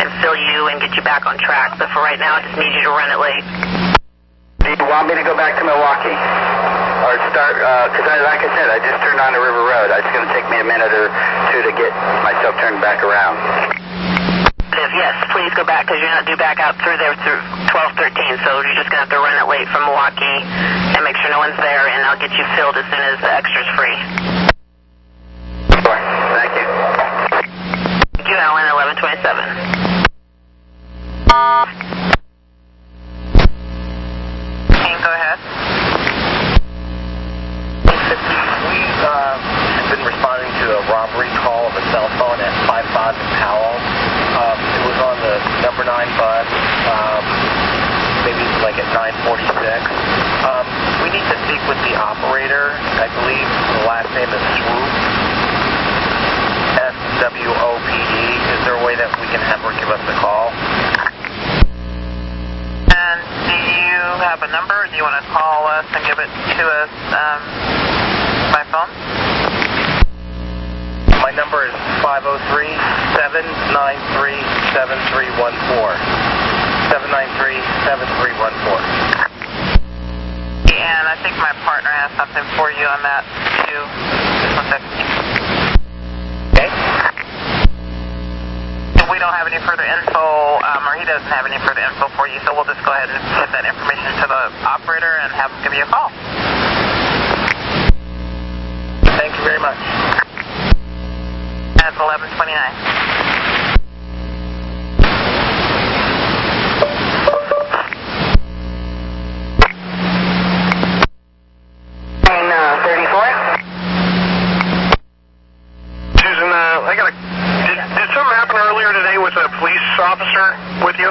and fill you and get you back on track. But for right now, I just need you to run it late. Do you want me to go back to Milwaukee? Or start, because like I said, I just turned on to River Road. It's going to take me a minute or two to get myself turned back around. Yes, please go back, because you're not due back out through there through 12:13, so you're just going to have to run it late from Milwaukee and make sure no one's there, and I'll get you filled as soon as the extra's free. Sure. Thank you. Thank you, Alan, 11:27. Go ahead. We've been responding to a robbery call of a cell phone at 55 in Powell. It was on the number 9 bus, maybe like at 9:46. We need to speak with the operator. I believe the last name is Swoop, SWOPD. Is there a way that we can have her give us a call? And do you have a number? Do you want to call us and give it to us by phone? My number is 503-793-7314. 793-7314. And I think my partner has something for you on that, too. Just 1 second. Okay. We don't have any further info, or he doesn't have any further info for you, so we'll just go ahead and get that information to the operator and have him give you a call. Thank you very much. That's 11:29. Susan, did something happen earlier today with a police officer with you?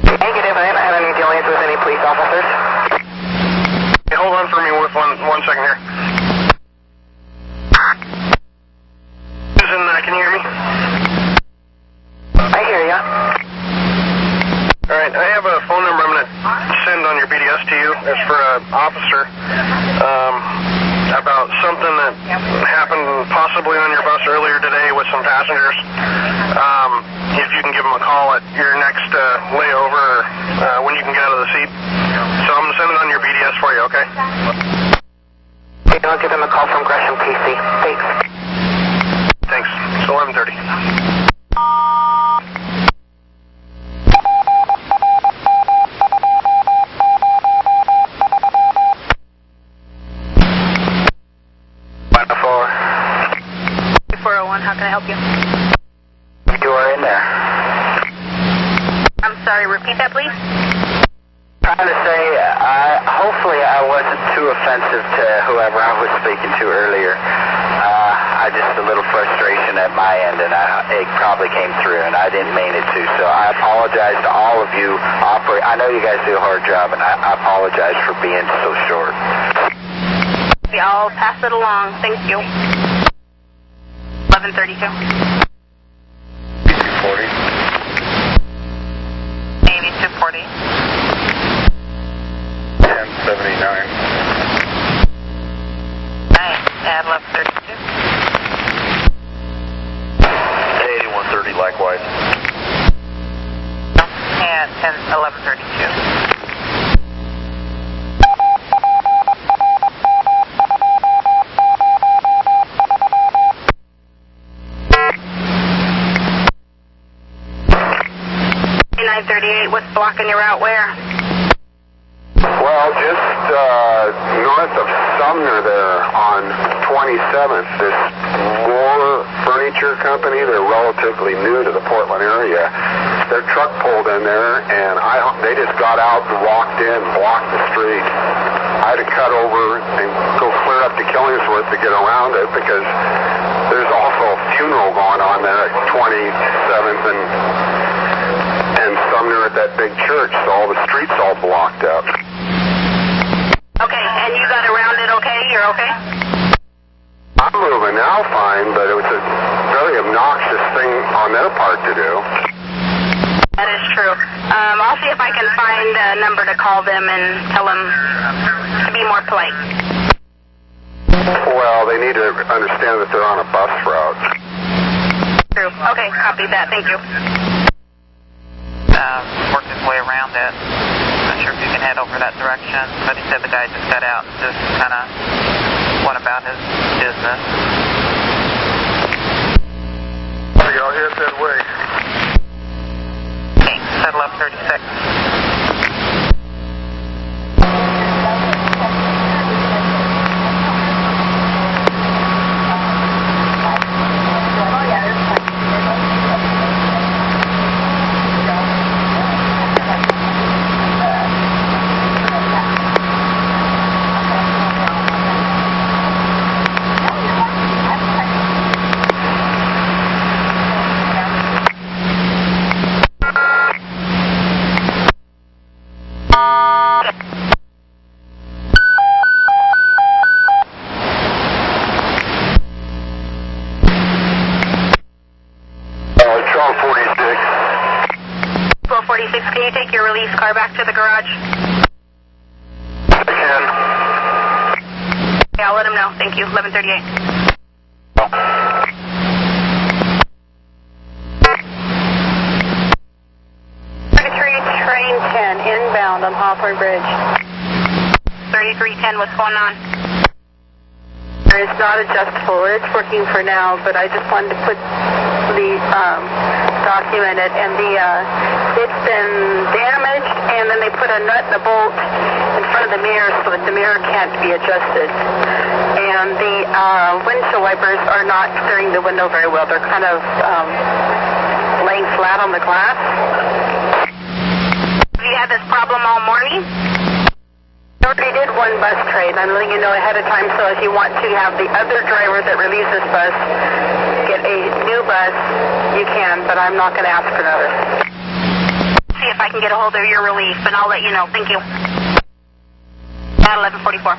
Negative. I haven't had any dealings with any police officers. Hey, hold on for me with one second here. Susan, can you hear me? I hear ya. Alright, I have a phone number I'm going to send on your BDS to you. It's for an officer about something that happened possibly on your your bus earlier today with some passengers. If you can give them a call at your next layover when you can get out of the seat. So I'm sending on your BDS for you, okay? Okay, I'll give them a call from Gresham PC. Thanks. Thanks. It's 11:30. How can I help you? You are in there. I'm sorry, repeat that, please. Trying to say, hopefully I wasn't too offensive to whoever I was speaking to earlier. I just a little frustration at my end, and it probably came through, and I didn't mean it to. So I apologize to all of you. I know you guys do a hard job, and I apologize for being so short. Yeah, I'll pass it along. Thank you. 11:32. 40. 8240. 1079. Nice. Add 1132. 8130 likewise. And 1132. What's blocking your route where? Well, just north of Sumner there on 27th, this Moore Furniture Company, they're relatively new to the Portland area. Their truck pulled in there, and they just got out and walked in, blocked the street. I had to cut over and go clear up to Killingsworth to get around it because there's also a funeral going on there at 27th and Sumner at that big church, so all the streets all blocked up. Okay, and you got around it okay? You're okay? I'm moving now fine, but it was a very obnoxious thing on their part to do. That is true. I'll see if I can find a number to call them and tell them to be more polite. Well, they need to understand that they're on a bus route. True. Okay, copy that. Thank you. Worked his way around it. Not sure if you can head over that direction, but he said the guy just got out and just kind of went about his business. Y'all head that way. Okay, said 1136. Can you take your release car back to the garage? I can. Okay, I'll let him know. Thank you. 1138. Train 10 inbound on Hawthorne Bridge. 3310, what's going on? It's not adjustable. It's working for now, but I just wanted to put the document it, and it's been damaged, and then they put a nut and a bolt in front of the mirror so that the mirror can't be adjusted. And the windshield wipers are not clearing the window very well. They're kind of laying flat on the glass. Have you had this problem all morning? I already did one bus trade. I'm letting you know ahead of time, so if you want to have the other driver that released this bus get a new bus, you can, but I'm not going to ask for another. See if I can get a hold of your relief, and I'll let you know. Thank you. At 1144.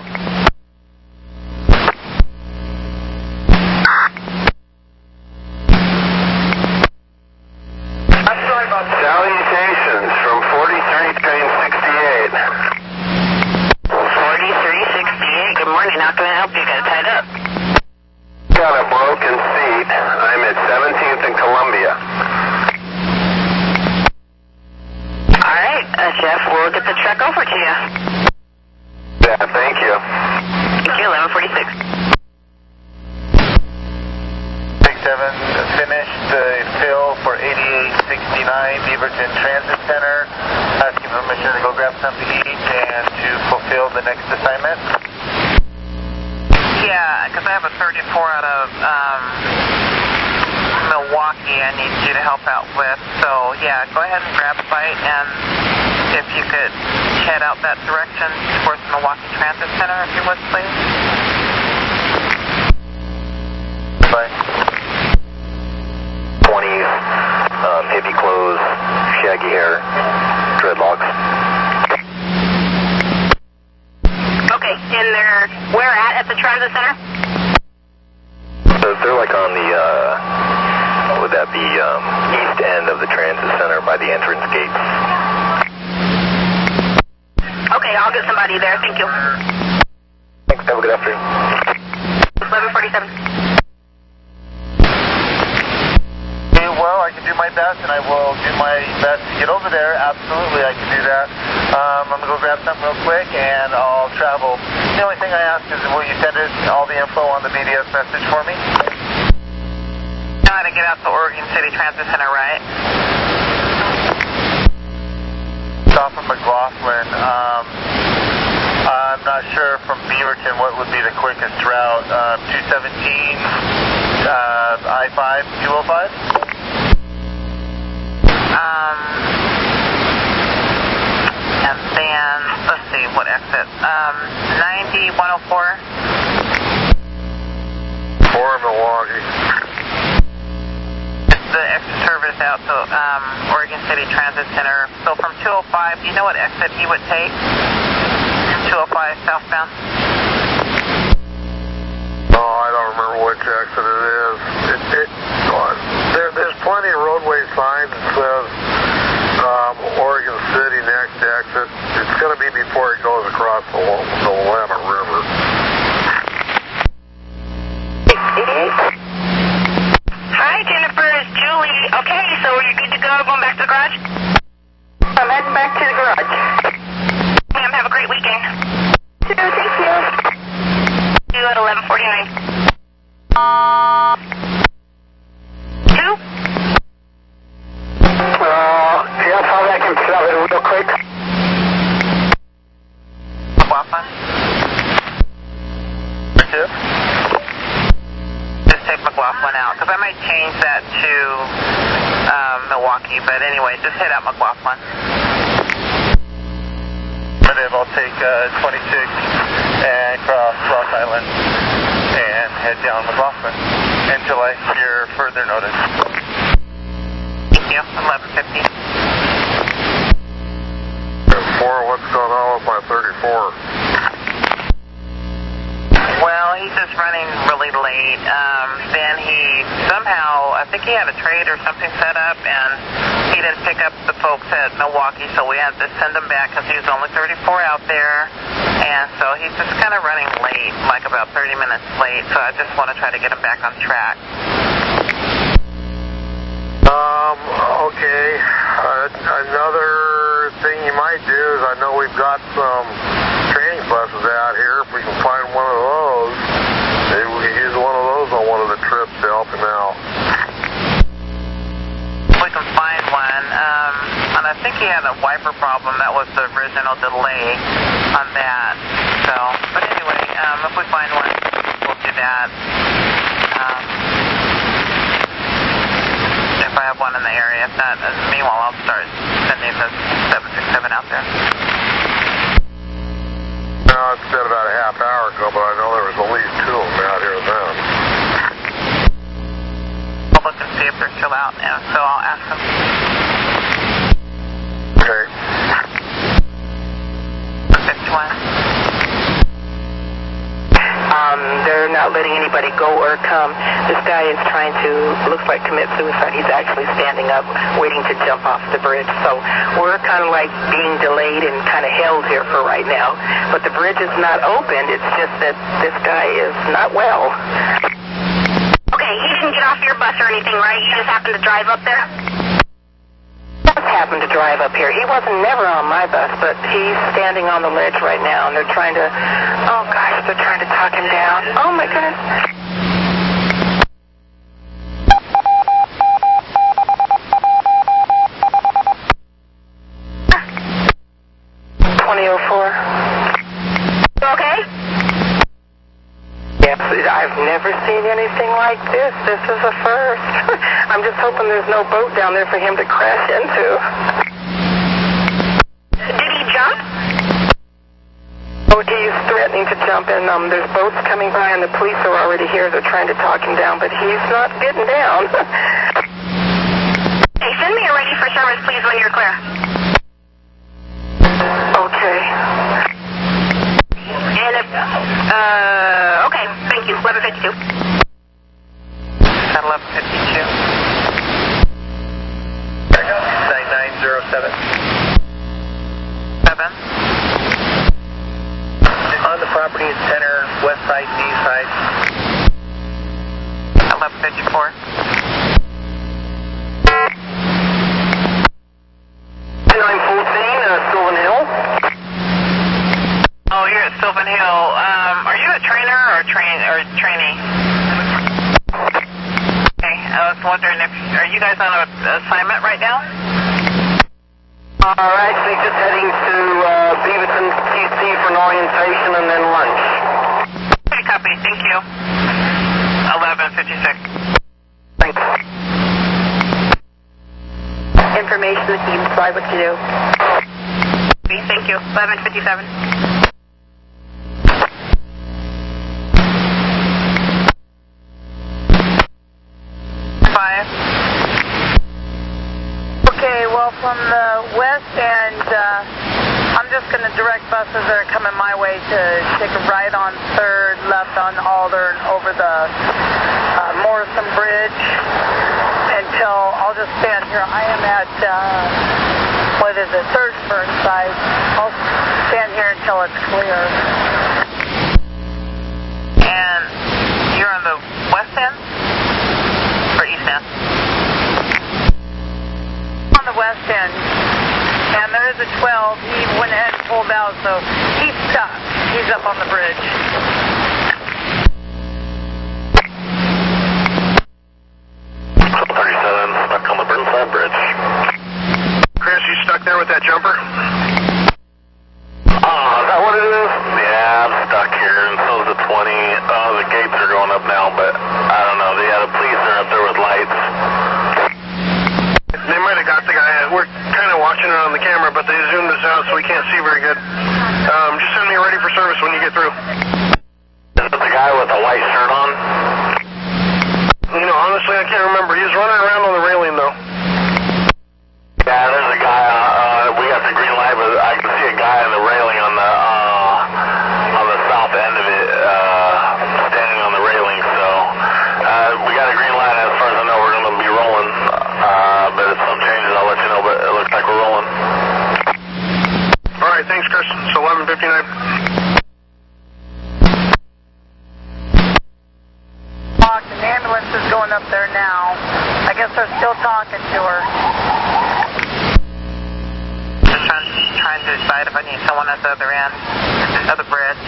Salutations from 43 train 68. 4368, good morning. How can I help you? Got tied up. Got a broken seat I'm at 17th and Columbia. All right, Jeff, we'll get the truck over to you. Yeah, thank you. Thank you, 1146. 7 finished the fill for 8869 Beaverton Transit Center. Asking permission to go grab something to eat and to fulfill the next assignment. Yeah, because I have a 34 out of Milwaukee I need you to help out with. So, yeah, go ahead and grab a bite, and if you could head out that direction towards the Milwaukee Transit Center, if you would, please. Bye. 20s, hippie clothes, shaggy hair, dreadlocks. Okay, and they're where at the transit center? They're like on the, would that be east end of the transit center by the entrance gates. Okay, I'll get somebody there. Thank you. Thanks. Have a good afternoon. 1147. Well, I can do my best, and I will do my best to get over there. Absolutely, I can do that. I'm going to go grab something real quick, and I'll travel. The only thing I ask is, will you send us all the info on the BDS message for me? You know how to get out to Oregon City Transit Center, right? It's off of McLaughlin. I'm not sure from Beaverton what would be the quickest route. 217, I-5, 205? And then, let's see, what exit? 90, 104. Or Milwaukee. It's the extra service out to Oregon City Transit Center. So from 205, do you know what exit he would take? 205 southbound? Oh, I don't remember which exit it is. There's plenty of roadway signs that says Oregon City next exit. It's going to be before it goes across the Willamette River. Hi, Jennifer. It's Julie. Okay, so are you good to go? Going back to the garage? I'm heading back to the garage. Ma'am, have a great weekend. Thank you. See you at 1149. 2? Jeff, how that can shove it real quick? McLaughlin? Yes? Just take McLaughlin out, because I might change that to Milwaukee, but anyway, just head out McLaughlin. I'll take 26 and cross Rock Island and head down McLaughlin until I hear further notice. Thank you. 1150. 4, what's going on with my 34? Well, he's just running really late. Then he somehow, I think he had a trade or something set up, and he didn't pick up the folks at Milwaukee, so we had to send him back because he was only 34 out there. And so he's just kind of running late, like about 30 minutes late, so I just want to try to get him back on track. Okay. Another thing you might do is I know we've got some training buses out here. If we can find one of those, maybe we could use one of those on one of the trips to help him out. We can find one. And I think he had a wiper problem. That was the original delay on that. So, but anyway, if we find one, we'll do that. If I have one in the area. If not, meanwhile, I'll start sending the 767 out there. No, it said about a half hour ago, but I know there was at least 2 of them out here then. I'll look and see if they're still out now, so I'll ask them. Okay. 51. They're not letting anybody go or come. This guy is trying to, looks like, commit suicide. He's actually standing up, waiting to jump off the bridge. So we're kind of like being delayed and kind of held here for right now. But the bridge is not opened. It's just that this guy is not well. Okay, Okay, he didn't get off your bus or anything, right? You just happened to drive up there? Just happened to drive up here. He wasn't never on my bus, but he's standing on the ledge right now, and they're trying to, oh gosh, they're trying to talk him down. Oh my goodness. Okay? Yes, I've never seen anything like this. This is a first. I'm just hoping there's no boat down there for him to crash into. Did he jump? Oh, he's threatening to jump in. There's boats coming by and the police are already here. They're trying to talk him down, but he's not getting down. Hey, send me a ready for service, please, when you're clear. Okay. And if, okay, thank you. 1152. At 1152. 9907. 7. On the property at center, west side and east side. 1154. 914, Sylvan Hill. Oh, you're at Sylvan Hill. Are you a trainer or trainee? Okay, I was wondering if, are you guys on an assignment right now? Actually just heading to Beaverton QC for an orientation and then lunch. Okay, copy. Thank you. 1156. Thanks. Information that you decide what to do. Thank you. 1157. Okay, well, from the west end, I'm just going to direct buses that are coming my way to take a right on 3rd, left on Alder, and over the Morrison Bridge until I'll just stand here. I am at, what is it, 3rd Burnside. I'll stand here until it's clear. And you're on the west end? Or east end? On the west end. And there is a 12. He went ahead and pulled out, so he's stuck. He's up on the bridge. Stuck on the Burnside Bridge. Chris, you stuck there with that jumper? Is that what it is? Yeah, I'm stuck here, and so is the 20. The gates are going up now, but I don't know. The police are up there with lights. They might have got the guy. We're kind of watching it on the camera, but they zoomed us out so we can't see very good. Just send me ready for service when you get through. Is it the guy with the white shirt on? You know, honestly, I can't remember. He was running around on the railing, though. Yeah, there's a guy. We got the green light, but I can see a guy on the railing on the south end of it, standing on the railing. So we got a green light. As far as I know, we're going to be rolling. But if some changes, I'll let you know. But it looks like we're rolling. All right, thanks, Chris. It's 11:59. An ambulance is going up there now. I guess they're still talking to her. Just trying to decide if I need someone at the other end of the bridge.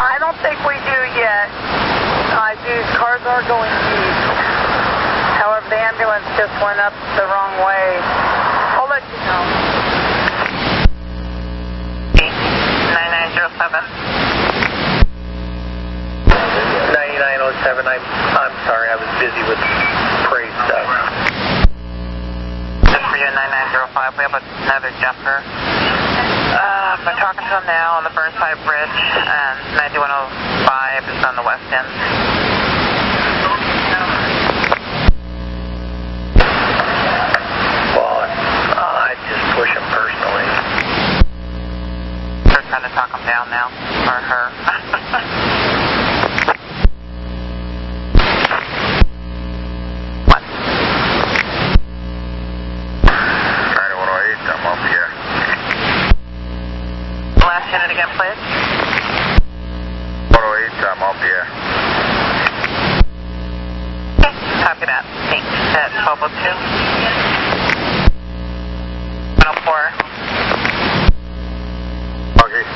I don't think we do yet. These cars are going east. However, the ambulance just went up the wrong way. I'll let you know. 9907. 9907. I'm sorry, I was busy with parade stuff. Just for you, 9905. We have another jumper. I'm talking to him now on the Burnside Bridge, and 9105 is on the west end. Well, I'd just push him personally. They're trying to talk him down now, or her. Last unit again, please. 408, I'm up here. looking at. Thanks. At 1202. 104. Okay.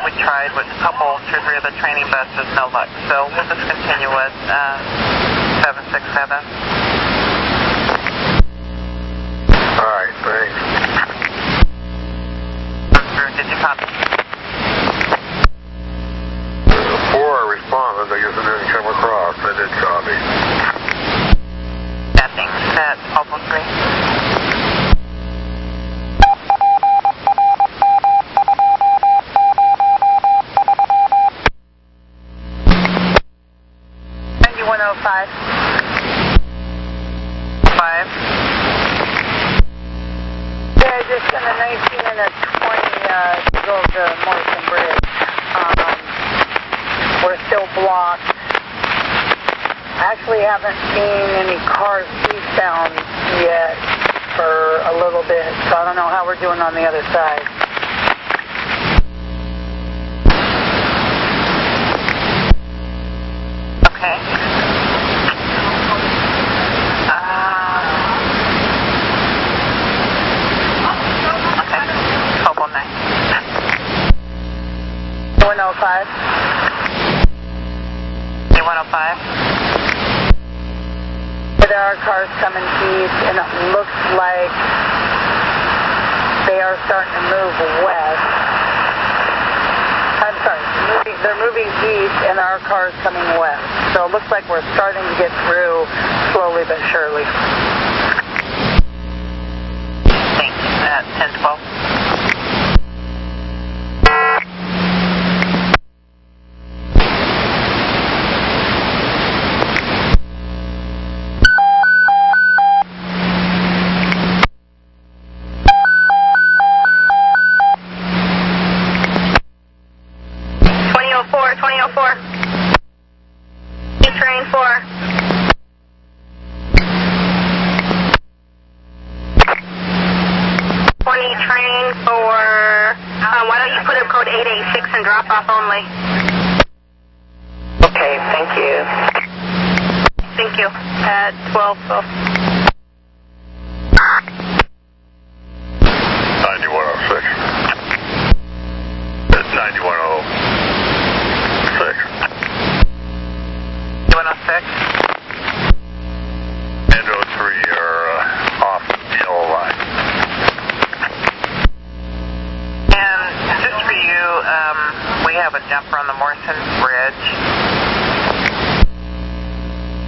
We tried with a couple, 2 or 3 of the training buses, no luck. So we'll just continue with 767. All right, thanks. Did you copy? 4 responded. I guess it didn't come across. I did copy. Nothing. At 1203. 105. 5. Yeah, just in a 19 and a 20 to go to Morrison Bridge. We're still blocked. Actually haven't seen any cars eastbound yet for a little bit, so I don't know how we're doing on the other side. Okay. Okay. 1209. 105. 105. There are cars coming east, and it looks like they are starting to move west. I'm sorry, they're moving east, and there are cars coming west. So it looks like we're starting to get through slowly but surely. Thanks. At 1012. 2004. Train 4. 20 train 4. Why don't you put up code 886 and drop off only? Okay, thank you. Thank you. At 1212. 9106. 9106. 106. And 03 are off the yellow line. And just for you, we have a jumper on the Morrison Bridge.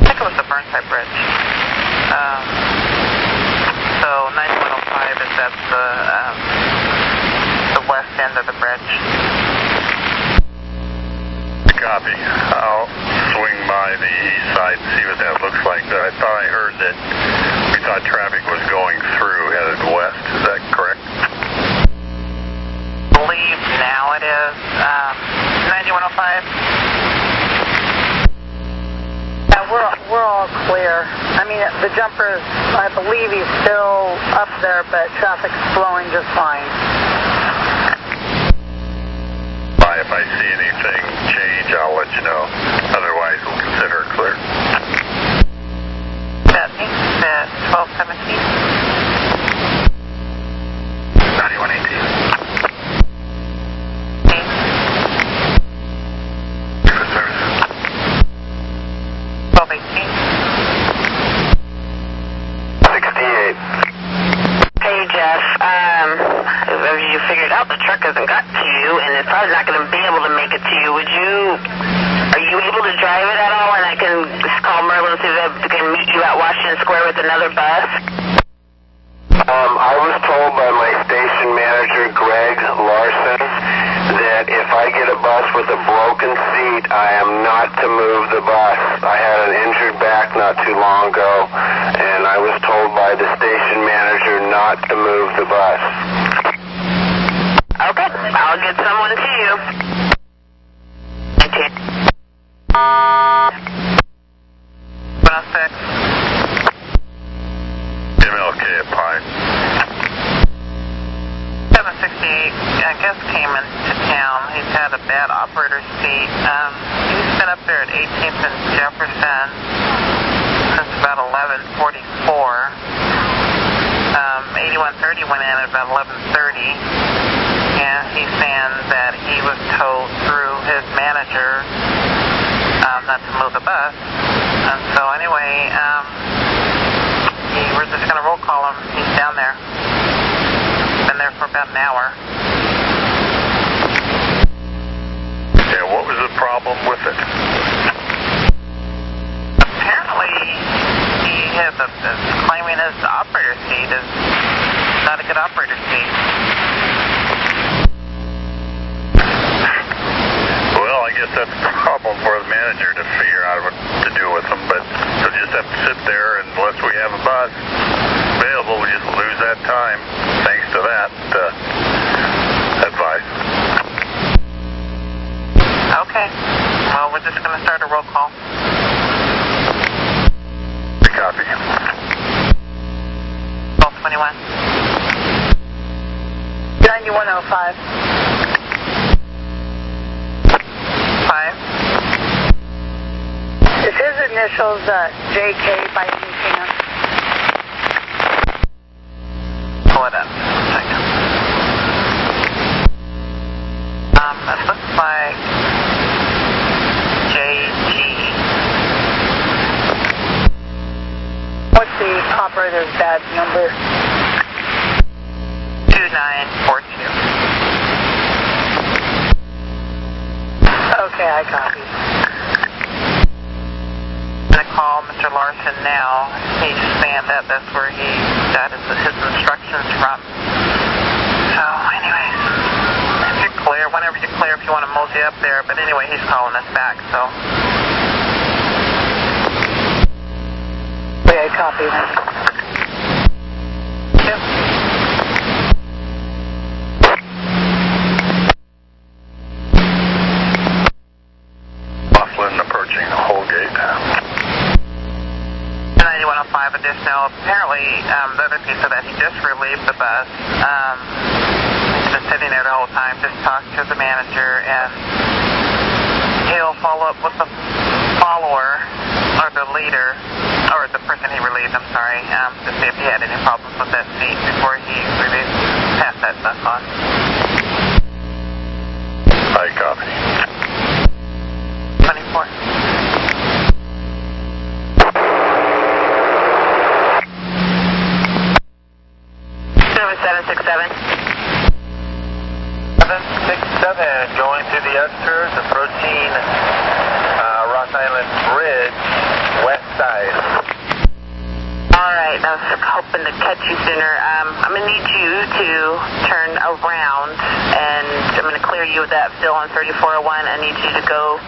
I think it was the Burnside Bridge. So 9105 is at the west end of the bridge. Copy. I'll swing by the east side and see what that looks like. But I thought I heard that we thought traffic was going through headed west. Is that correct? I believe now it is 9105. Yeah, we're all clear. I mean, the jumper, I believe he's still up there, but traffic's flowing just fine. If I see anything change, I'll let you know. Otherwise, we'll consider it clear. Thanks. At 1217. 9118. Thanks. Good service. 1218. 68. Hey, Jeff. Have you figured out the truck hasn't got to you, and it's probably not going to be able to make it to you? Are you able to drive it at all, and I can just call Merlin and see if they can meet you at Washington Square with another bus? I was told by my station manager, Greg Larson, that if I get a bus with a broken seat, I am not to move the bus. I had an injured back not too long ago, and I was told by the station manager not to move the bus. Okay, I'll get someone to you. Thank you. 106. MLK at Pine. 768, I guess, came into town. He's had had a bad operator seat. He's been up there at 18th and Jefferson since about 11:44. 8130 went in at about 11:30, and he's saying that he was told through his manager not to move the bus. And so anyway, we're just going to roll call him. He's down there. Been there for about an hour. Yeah, what was the problem with it? Apparently, he has claiming his operator seat is not a good operator seat. Well, I guess that's a problem for the manager to figure out what to do with them, but he'll just have to sit there, and unless we have a bus available, we just lose that time, thanks to that advice. Okay. Well, we're just going to start a roll call. Copy. 1221. 9105. 5. Is his initials JK by any chance? Pull it up. Second. It looks like JG. What's the operator's badge number? 2942. Okay, I copy. I'm going to call Mr. Larson now. He's saying that that's where he got his instructions from. So, anyways, if you're clear, whenever you're clear, if you want to mosey up there. But anyway, he's calling us back, so. Okay, I copy then. Yep. Laughlin approaching Holgate. 9105 additional. Apparently, the other piece of that, he just relieved the bus. He's been sitting there the whole time, just talked to the manager, and he'll follow up with the follower, or the leader, or the person he relieved, I'm sorry, to see if he had any problems with that seat before he passed that bus on. I copy. 24. 767. 767, going through the Usters, approaching Ross Island Bridge, west side. All right, I was hoping to catch you sooner. I'm going to need you to turn around, and I'm going to clear you of that fill on 3401. I need you to go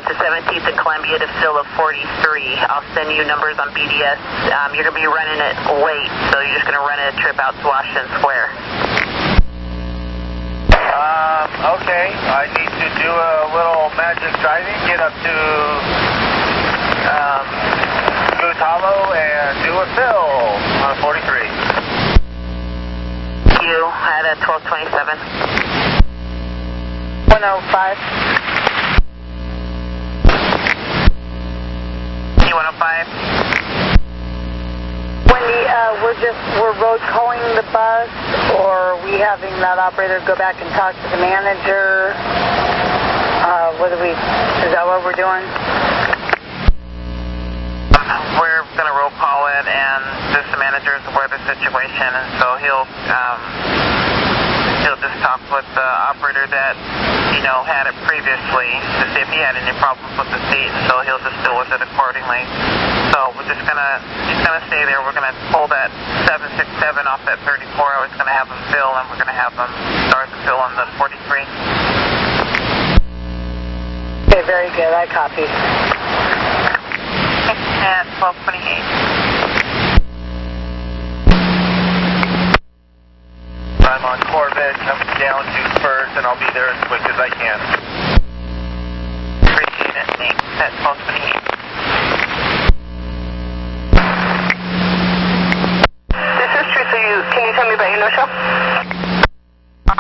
to 17th and Columbia to fill of 43. I'll send you numbers on BDS. You're going to be running it late, so you're just going to run a trip out to Washington Square. Okay, I need to do a little magic driving, get up to Goose Hollow and do a fill on 43. You at 1227. 105. 105. Wendy, we're road calling the bus, or are we having that operator go back and talk to the manager? Is that what we're doing? We're going to roll call it, and just the manager is aware of the situation, and so he'll just talk with the operator that, had it previously to see if he had any problems with the seat, so he'll just deal with it accordingly. So we're just going to, he's going to stay there. We're going to pull that 767 off that 34. I was going to have him fill, and we're going to have him start the fill on the 43. Okay, very good. I copy. At 1228. I'm on Corvette, coming down to Spurs, and I'll be there as quick as I can. Appreciate it. Thanks. At 1228. This is Teresa. Can you tell me about your no-show?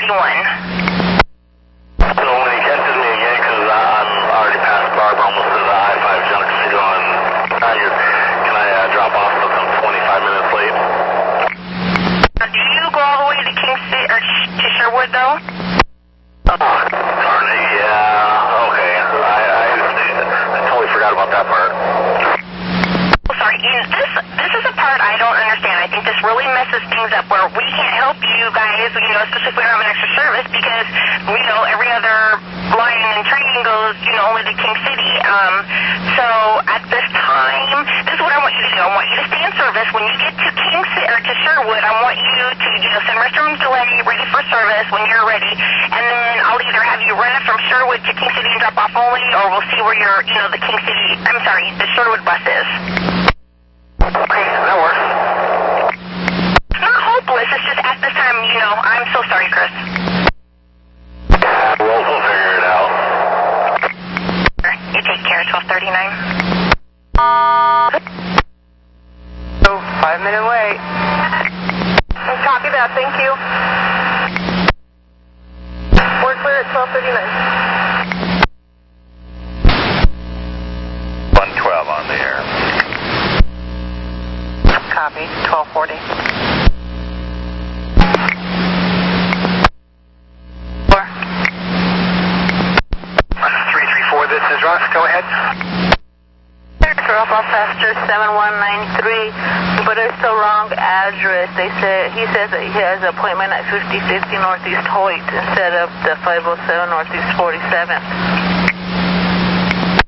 So when he catches me again, because I'm already past Barbara, almost to the I-5 junction going, can I drop off since I'm 25 minutes late? Do you go all the way to King City, or to Sherwood, though? Oh, darn it, yeah, okay. I totally forgot about that part. Oh, sorry, this is a part I don't understand. I think this really messes things up where we can't help you guys, especially if we don't have an extra service, because, every other line and train goes, only to King City. So at this time, this is what I want you to do. I want you to stay in service. When you get to King City, or to Sherwood, I want you to, send restrooms delay, ready for service when you're ready, and then I'll either have you run it from Sherwood to King City and drop off only, or we'll see where your, the Sherwood bus is. Okay, that works. It's not hopeless, it's just at this time, I'm so sorry, Chris. We'll figure it out. You take care, 1239. So, 5-minute wait. Copy that, thank you. We're clear at 1239. 112 on the air. Copy, 1240. 334, this is Ross, go ahead. Drop off faster 7193, but it's the wrong address. He says that he has an appointment at 5050 Northeast Hoyt instead of the 507 Northeast 47th.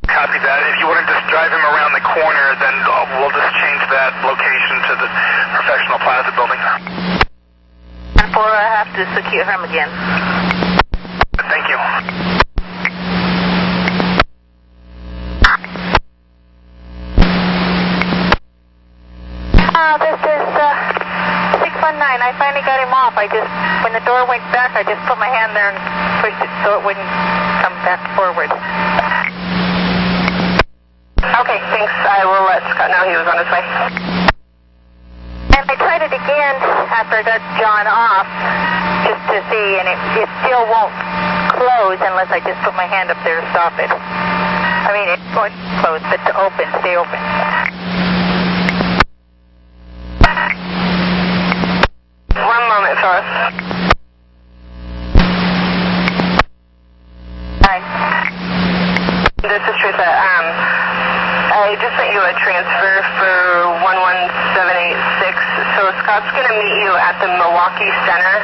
Copy that. If you want to just drive him around the corner, then we'll just change that location to the Professional Plaza building. And I have to secure him again. Thank you. This is 619. I finally got him off. When the door went back, I just put my hand there and pushed it so it wouldn't come back forward. Okay, thanks. I will let Scott know he was on his way. And I tried it again after I got John off, just to see, and it still won't close unless I just put my hand up there to stop it. I mean, it won't close, but to open, stay open. One moment, Phyllis. Hi. This is Teresa. I just sent you a transfer for 11786. So Scott's going to meet you at the Milwaukee Center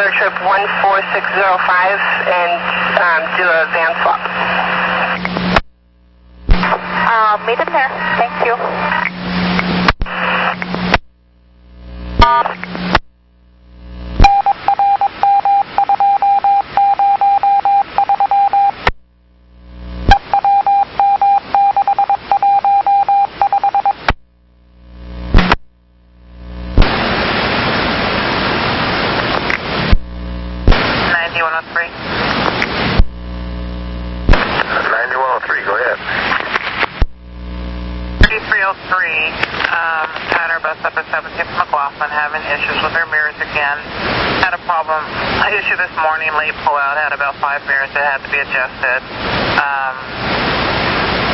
for trip 14605 and do a van swap. Meet him there. Thank you. Having issues with their mirrors again. Had a problem, issue this morning, late pullout, had about 5 mirrors that had to be adjusted.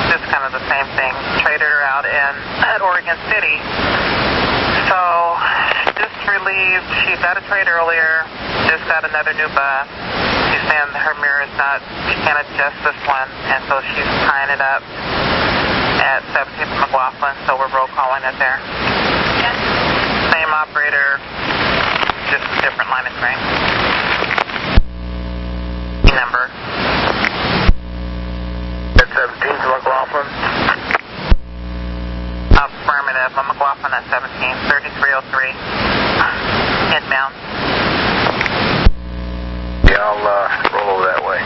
Just kind of the same thing. Traded her out at Oregon City. So, just relieved. She's got a trade earlier, just got another new bus. She's saying her mirror is not, she can't adjust this one, and so she's tying it up at 17th McLaughlin, so we're roll calling it there. Same operator, just a different line of train. Number. At 17th McLaughlin? Affirmative. McLaughlin at 17, 3303. Inbound. Yeah, I'll roll over that way.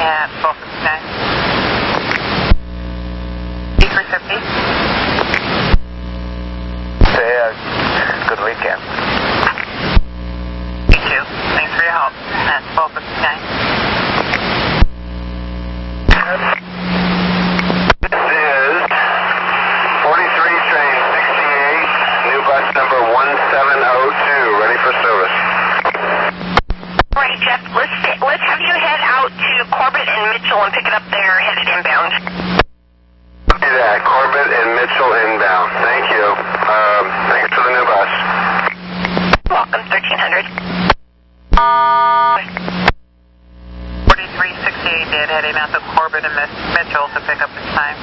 At Focus Sky. D350. Good weekend. You too. Thanks for your help. That's Focus Sky. This is 43 train 68, new bus number 117. All right, Jeff, let's have you head out to Corbett and Mitchell and pick it up there headed inbound. Do that. Corbett and Mitchell inbound. Thank you. Thanks for the new bus. Welcome, 1300. 4368 did heading out to Corbett and Mitchell to pick up his time.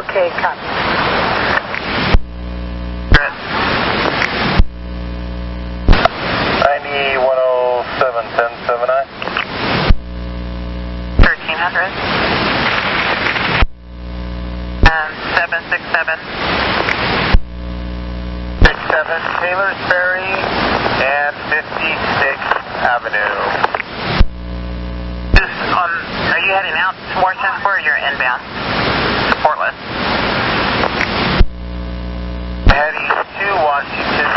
Okay, copy. Good. 90-107-1079. 1300. And 767. 67 Taylor's Ferry and 56th Avenue. Are you heading out to Washington or you're inbound? Supportless. Heading to Washington